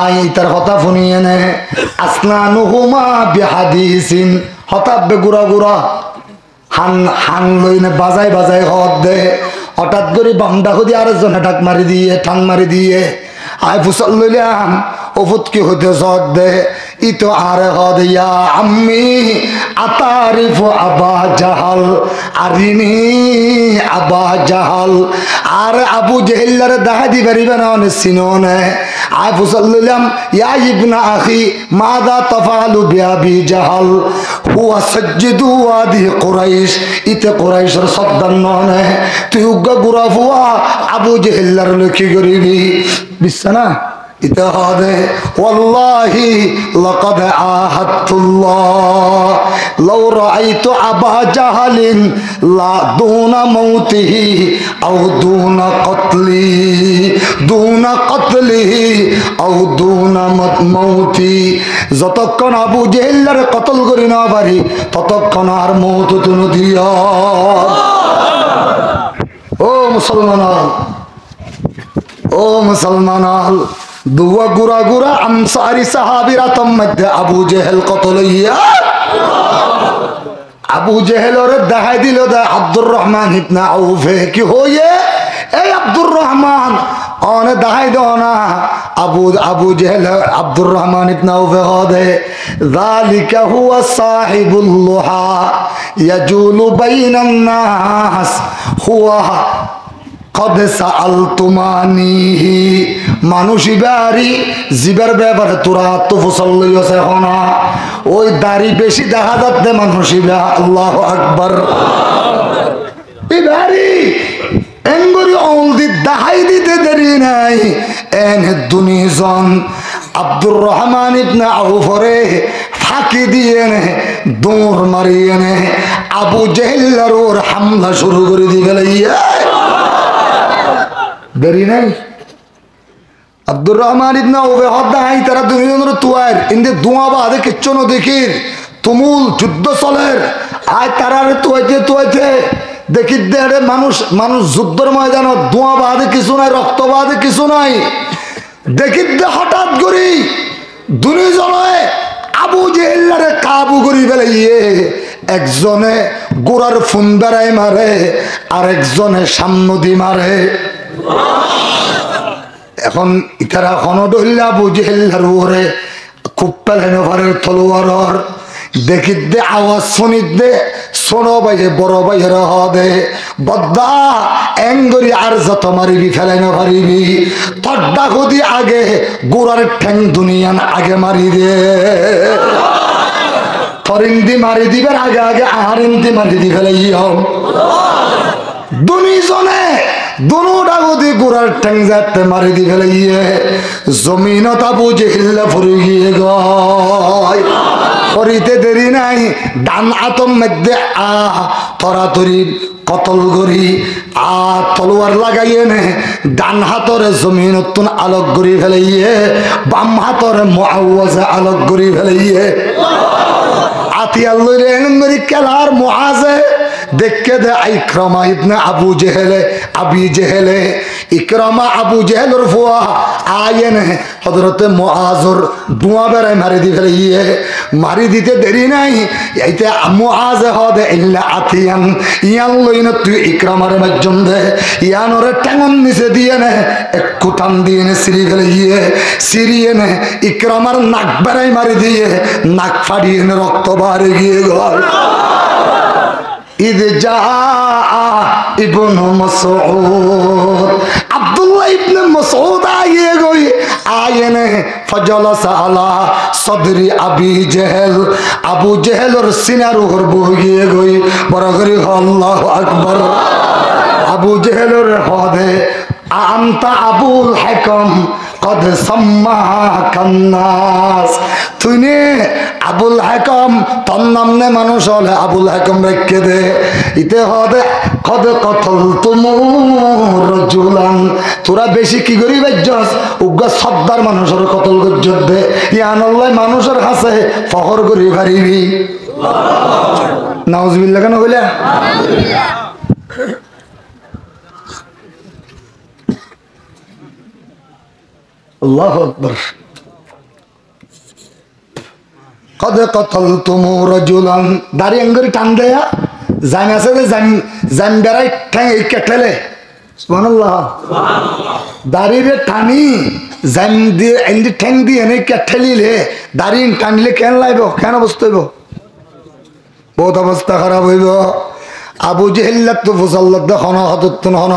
আই তার কথা শুনিয়ে নে আসনানুহুমা বিহাদিসিন হঠাৎ গুড়া গুড়া হান লই না বাজাই বাজাই হদ দে হঠাৎ করে বামডা হদি আরেকজনে ডাক মারি দিয়ে ঠান মারি দিয়ে আয় ফুসল লইলাম ওফুত কি হতে জগ দে ই তো আরে হদ ইয়া আম্মি আতারিফু আবা জাহাল আরিনি আবা জাহাল। আর আবু জেহেল্লারে দেখা দি পারিবে না অনেক সিনোনে আয় ফুসল লইলাম ইয়া ইবনা আখি মাদা তাফালু বিআবি জাহাল হুয়া সাজ্জিদু ওয়াদি কুরাইশ। ইতে কুরাইশের সর্দার ননে তুই উগ্গা গুড়া ফুয়া আবু জেহেল্লার লক্ষ্য করিবি বিছানা ইতে হদে ওয়াল্লাহি লাকাদ আহাদতুল্লাহ লাউ রাআইতু আবা জাহালিন লা দুনা মাউতিহি আও দুনা কতলিহি আও দুনা মাউতি। যতক্ষণ আবু জেহেল্লার কতল করি না পারি ততক্ষণ আর মৌত তুনু দিয়া। ও মুসলমান ও মুসলমান দুয়া গুড়া গুড়া আনসারি সাহাবীরা তোর মধ্যে আবু জেহেল কতল ইয়া আবু জেহেলরে দেখাই দিল দে আব্দুর রহমান ইবনে আউফে কি হয়ে এই আব্দুর রহমান অনে দেখাই দাও না আবু জেহেল আব্দুর রহমান ইবনে আউফে হদে যালিকা হুয়া সাহিবুল লুহা ইয়াজুলু বাইনান নাস হুয়া কদ সাআলতুমানিহি। মানুষই বাড়ি জীবের ব্যাপারে তোরা তো ফসল লইছে এখন ওই দাড়ি বেশি দেখা যাচ্ছে মানুষই আল্লাহু আকবার। এই বাড়ি এঙ্গরি অলদি দাহাই দিতে দেরি নাই এন দুনিজন আব্দুর রহমান ইবনে আউফরে ফাঁকি দিয়ে নে দৌড় মারিয়ে নে আবু জেহেল্লার ওর হামলা শুরু করে দিয়ে গেল। দেরি নাই আব্দুর রহমান ইবনে আউফে হদাই তারা দুইজনের তুয়ার ইন্দে দুয়া বাদে কিচ্ছু ন দেখির তুমুল যুদ্ধ চলের আয় তারারে তুয়াইতে দেখি দে মানুষ যুদ্ধের ময়দান দুয়া বাদে কিছু নাই রক্ত বাদে কিছু নাই দেখি দে হঠাৎ করি দুইজনে আবু জেহেল্লারে কাবু করি ফেলাইয়ে একজনে গোড়ার ফুন বেড়াই মারে আর একজনে সামনদি মারে। এখন ইতারা খনডল্লা আবু জেহেল্লার ওরে খুপ্পেলেন ঘরের তলোয়ারর দেখি দে আওয়াজ শুনিত দে শোনো বাইরে বড় বাইরে হদে বদ্দা এঙ্গরি আর যত মারিবি ফেলেন পারিবি তড্ডা খুদি আগে গোড়ার ঠ্যাং দুনিয়ান আগে মারি দে থরিন্দি মারি দিবেন আগে আগে আহারিন্দি মারি দি ফেলে দুনিজনে দুটা গদি গোড়ার ঠ্যাং যাতে মারি দি ফেলে জমিন তাবু জেহিল্লা ফুরি গিয়ে গয় করিতে দেরি নাই ডান আতম মধ্যে তরাতরি কতল গড়ি তলোয়ার লাগাইয়ে নে ডান হাতরে জমিন উত্তন আলোক গড়ি ফেলাইয়ে বাম হাতরে মুআওয়াজে আলোক গড়ি ফেলাইয়ে আতিয়াল লইরে এনমরি কেলার মুআজে দেখকে দে ইকরামা ইবনে আবু জেহেলে আবি জেহেলে ইকরামা আবু জেহেলের ফুয়া আয়েন হযরতে মুআজর দুয়া বেড়ায় মারি দি ফেলাইয়ে মারি দিতে দেরি নাই এইতে মুআজে হদে ইল্লা আতিয়ান ইয়ান লইন তুই ইকরামার মাধ্যম দে ইয়ানরে টাঙন নিচে দিয়ে নে একটু টান দিয়ে নে সিঁড়ি ফেলাইয়ে সিঁড়িয়ে নে ইকরামার নাক বেড়াই মারি দিয়ে নাক ফাড়িয়ে নে রক্ত বাড়ে গিয়ে গল ইদ জা ইবনু মাসউদ আব্দুল্লাহ ইবনে মাসউদ আয়ে গই আয়েনে ফজলসা আলা সদরি আবি জেহেল আবু জেহেলর সিনার উপর বহিয়ে গই বড় করে আল্লাহু আকবার আবু জেহেলর হদে আনতা আবুল হাকাম কদ সাম্মাকান নাস তুইনে আবুল হাকাম তোর নাম নে মানুষ হলে আবুল হাকাম রেখে দে ইতে হদে কদ কতল তুমুর রাজুলান তোরা বেশি কি করি বেজ্জস উগ্র সর্দার মানুষের কতল গজ্জত দে ইয়ানাল্লাহ মানুষের কাছে ফখর করি পারিবি নাউজুবিল্লাহ কেন কইলা আল্লাহু আকবার কদ কতলতুম রাজুলান দাড়ি আঙ্গুরি টান দেয়া জান আছে যে জান বেড়াই ঠ্যাং কেটেলে সুবহানাল্লাহ দাড়িরে টানি জান দিয়ে এন্দি ঠ্যাং দিয়ে নে কেটেলিলে দাড়ি টানলে কেন লাইব কেন অবস্থা হইব বহুত অবস্থা খারাপ হইব আবু জেহেল তো ফুসাল্লাহ দেখুন হতত্তুন হন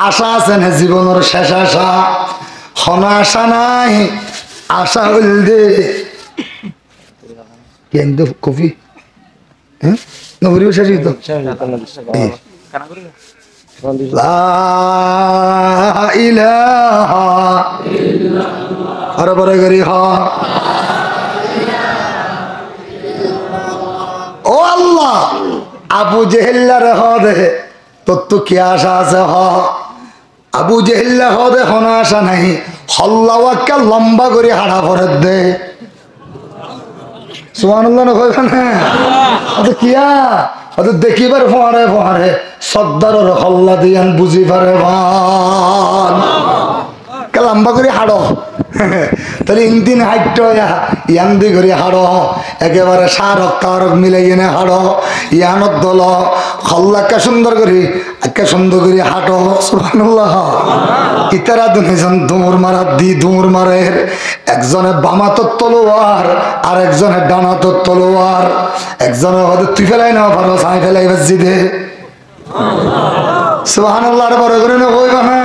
আশা আছে না জীবনের শেষ আশা হন আশা নাই আশা হইল দে কেন্দ্র কফি হ্যাঁ নবরিও শেষ তো লা ইলাহা ইল্লাল্লাহ আরে বড় করি হ ও আল্লাহ আবু জেহেল্লার হদে তোর তো কি আশা আছে হ আবু জেহেল্লা হদে হন আশা নাই হল্লাওয়াক্কা লম্বা করে হাড়া পরে দে সুবহানাল্লাহ না কইবা না আচ্ছা কিয়া আচ্ছা দেখিবার ফোয়ারে ফোয়ারে সর্দারের হল্লা দিয়ান বুঝি পারে ভান কে লম্বা করে হাড়ো তাহলে ইনদিন হাইট ইয়ান্দি করে হাড়ো একেবারে সারক তারক মিলে এনে হাড়ো ইয়ানত দল হল্লাকে সুন্দর করি একে সুন্দর করে হাঁটো সুবহানাল্লাহ ইতারা দুজন ধুমুর মারা দি ধুমুর মারের একজনে বামাতর তলোয়ার আর একজনে ডানাতর তলোয়ার একজনে হয়তো তুই ফেলাই না পারো সাই ফেলাই বাজি দে সুবহানাল্লাহ বড় করে না কইবা না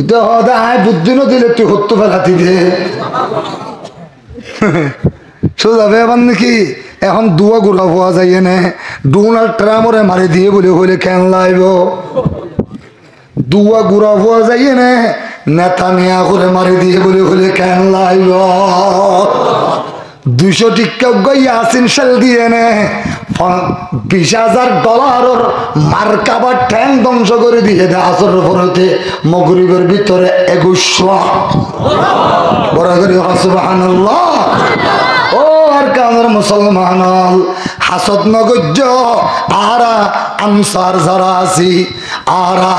এটা হদা আয় বুদ্ধি না দিলে তুই হত্যু ফেলাতি দে সোজা বেবান নাকি এখন দুয়া গুড়া হওয়া যায় না ডোনাল্ড ট্রাম্পরে মারি দিয়ে বলে হইলে কেন লাইব দুয়া গুড়া হওয়া যায় না নেতা নিয়া করে মারি দিয়ে বলে হইলে কেন লাইব 200 টিকা ইয়াসিন সেল দিয়ে নে $20,000 মার্কাবার ঠ্যাং ধ্বংস করে দিয়ে দেয় আসর পরতে মগরিবের ভিতরে 21 বড় করে সুবহানাল্লাহ ও আর কামের মুসলমান হাসদ নগজ্য আরা আনসার যারা আছি আরা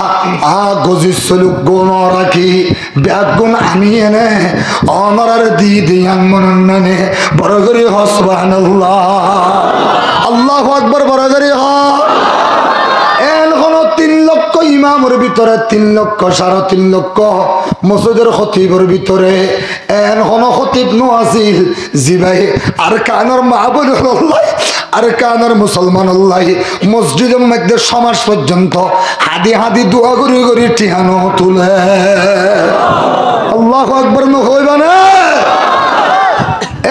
গজিসলু গুণ রাখি ব্যাগুণ আনিয়ে নে অনরার দি দিয়াং মননে বড় করে সুবহানাল্লাহ আল্লাহু আকবার বড় করে এন কোন 3 লক্ষ ইমামের ভিতরে 3 লক্ষ 3.5 লক্ষ, মসজিদের খতিবের ভিতরে হন খতিব নো আছিল জি ভাই আর কানর মাহবুব আল্লাহ আর কানর মুসলমান আল্লাহ মসজিদের মধ্যে সমাজ পর্যন্ত হাদি হাদি দোয়া করি করি টিহানো তুলে। আল্লাহু আকবার নো হইবা না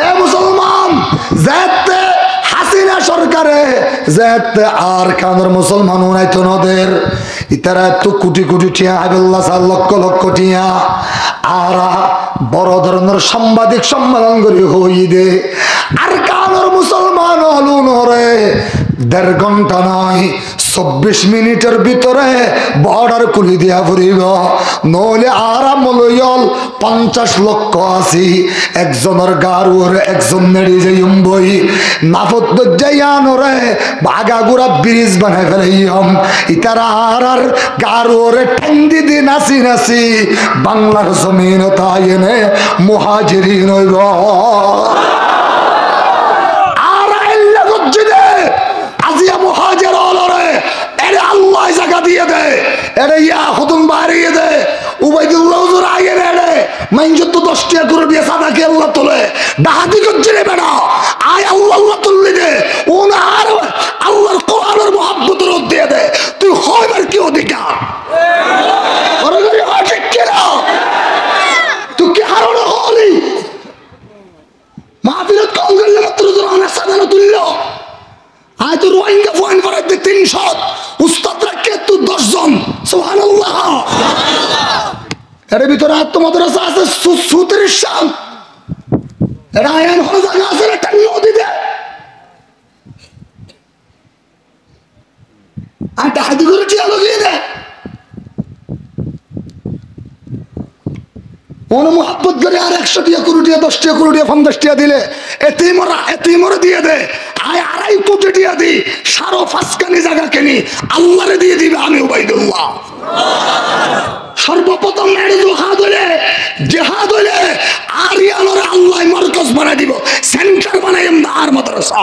এ মুসলমান, যেতে হাসিনা সরকারে যেতে আর কানর মুসলমান উনাইতো নদের ইতারা তো কোটি কোটি টিয়া আল্লাহ 4 লক্ষ লক্ষ টিয়া আর বড় ধরনের সাংবাদিক সম্মেলন করি হই দে আর কানর মুসলমান হলুনরে 1.5 ঘন্টা নয় 24 মিনিটের ভিতরে বর্ডার খুলি দিয়া ফুরিব, নইলে আরাম লইল 50 লক্ষ আছি একজনের গারুর একজন নেড়ি যাইম বই নাফত যাইয়ানরে বাগাগুড়া ব্রিজ বানাই ফেলাইম ইতারা আর গারুরে ঠেঙ্গি দি নাচি নাচি বাংলার জমিন তাই এনে মুহাজিরিন হইব। আজিয়া মুহাজির অলরে এরে আল্লাহ জায়গা দিয়ে দে, এরে ইয়া হুতুম বাড়িয়ে দে, উবাইদুল্লাহ হুজুর আগে রে মাইনজত তো 10 টাকা করে দিয়ে সাদাকে আল্লাহ তোলে ডাহাতি করছে রে বেটা আয় আল্লাহ আল্লাহ তুললি দে ওনা আর আল্লাহর কোরআনের মহব্বতের দিয়ে দে, তুই হইবার কি অধিকার ওরে গরি হয় ঠিক কিনা তুই কি হারানো হলি মাহফিলত কম করলে মাত্র তোর অনেক সাদানো তুললো আয় তো রোহিঙ্গা ফোন করে 300 উস্তাদরা কে তুই 10 জন সুবহানাল্লাহ। এর ভিতরে আত্মমাদ্রাসা আছে 37 সাল এর আইন হলো জায়গা আছে একটা নদীতে আটা হাদি করে টিয়া লাগিয়ে দে মন মোহাব্বত করে আর 100 টাকা করে টিয়া 10 টাকা করে টিয়া 50 টাকা দিলে এতিমরা দিয়ে দে আয় 2.5 কোটি টাকা দি সারো ফাসকানি জায়গা কিনি আল্লাহরে দিয়ে দিবে আমি উবাইদুল্লাহ। সর্বপ্রথম জিহাদ হইলে আরিয়ানরে আল্লাহ মার্কাজ বানাই দিব, সেন্টার বানাই আর মাদ্রাসা।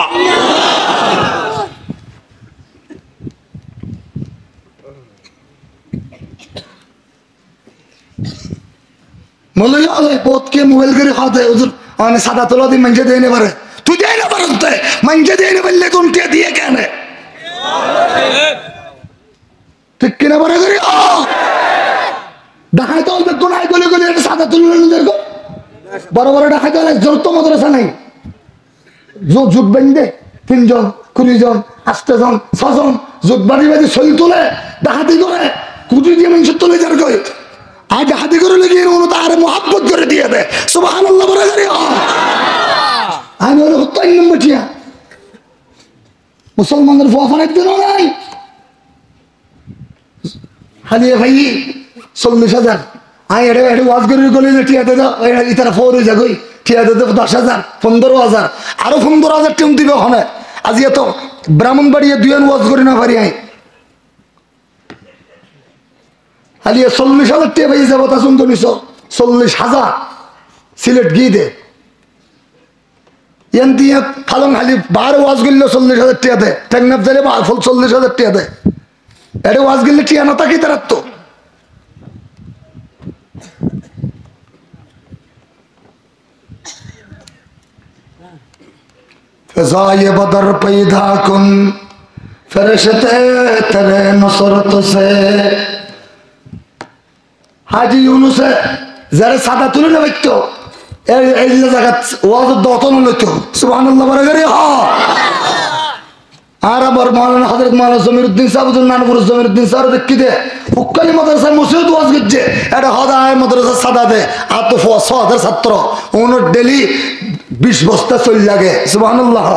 মৌলভী বোধকে মোবাইল করে খাওয়াতে হুজুর মানে সাদা তোলা দিয়ে মাঞ্জে দিয়ে নে পারে, তুই দিয়ে না পারতে মাঞ্জে দিয়ে নে বললে কোনটা দিয়ে কেন ঠিক কিনা পারে করি দেখাই তো অল্প কোনায় গলে গলে একটা সাদা তুললেন দেখো বড় বড় দেখাই তো জোর তো মাদ্রাসা নাই জুট বেঁধে 3 জন 20 জন 8 জন 6 জন জুট বাড়ি বাড়ি শরীর তোলে ডাহাতি করে কুটি দিয়ে মানুষ তোলে যার কই আর ডাহাতি করে লেগে তার মোহাব্বত করে দিয়ে দেয় সুবহানাল্লাহ বলে করি আমি হলো 3 নম্বর টিয়া মুসলমানদের ফোয়াফানের দিনও নাই হালিয়ে ভাই 40,000 আই এটা ওয়াজ করে গলি টিয়াতে দাও তারা ফোর হয়ে যাগই টিয়াতে দেবো 10,000 15,000 আরো 15,000 টিম দিবে ওখানে আজি এত ব্রাহ্মণবাড়িয়া 2 ওয়াজ করে না পারি আই হালিয়ে 40,000 টিয়া ভাই যাবো তা শুনতো 40,000 সিলেট গিয়ে দে দিয়ে ফালং খালি 12 ওয়াজ গেল 40,000 টিয়া দেয় টেকনাফ যাইলে 40,000 টিয়া দেয় এটা ওয়াজ গেলে টিয়া না থাকি তার তো फ़ज़ाए बदर पैदा कुन फरिश्ते तेरे नुसरत से हाजी यूनुस जरा सादा तुले ना बच्चो এই জায়গা ওয়াজ দতন লইতো সুবহানাল্লাহ বলে করে আর আবার মাওলানা হযরত মাওলানা জমিরউদ্দিন সাহেবুল নানপুর জমিরউদ্দিন স্যার দেখি দে হুক্কানি মাদ্রাসার মসজিদ ওয়াজ করছে এটা হদায় মাদ্রাসা সাদা দে আর তো 100,000 ছাত্র ওন ডেলি 20 বস্তা চল লাগে সুবহানাল্লাহ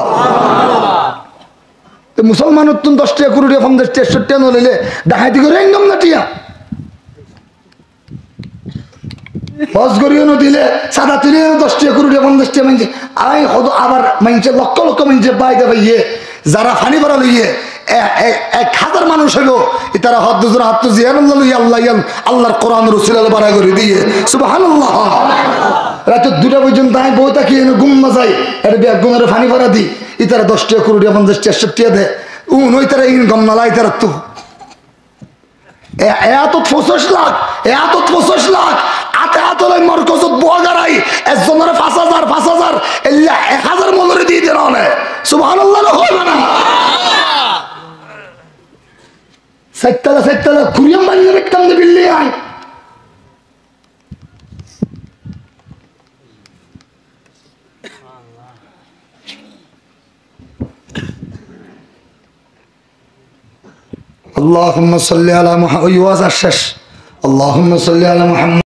তো মুসলমান উত্তম 10 টাকা কুড়ি 50 টাকা 60 টাকা নইলে ডাহাতি করে একদম না টিয়া বস করিও না দিলে সাদা তুলে 10 টাকা কুড়ি 50 টাকা মানছে আই হদ আবার মানছে লক্ষ লক্ষ মানছে বাইদা ভাইয়ে যারা ফানি ভরা লইয়ে 1000 মানুষ হলো তারা হদ দুজোর হাত জিয়ানুল্লাহ লইয়া আল্লাহর কোরআন রাসূল বাড়া করে দিয়ে সুবহানাল্লাহ রাত 2টা পর্যন্ত আই বউ তাকি ঘুম যায় এর বিয়া গুনারে ফানি ভরা দি তারা 10 টাকা কুড়ি 50 টাকা 60 টাকা দে ও নই তারা ইনকাম না লাই তারা তো এত 25 লাখ এত 25 লাখ আতে আতলে মরকজত বোয়াগারাই একজনের 5000 এল্লা 1000 মলরে দিয়ে দেন অনে সুবহানাল্লাহ হবে না সাইতালা কুরিয়াম বানিয়ে রাখতাম দে বিল্লি আই اللهم صل على محمد اللهم صل على محمد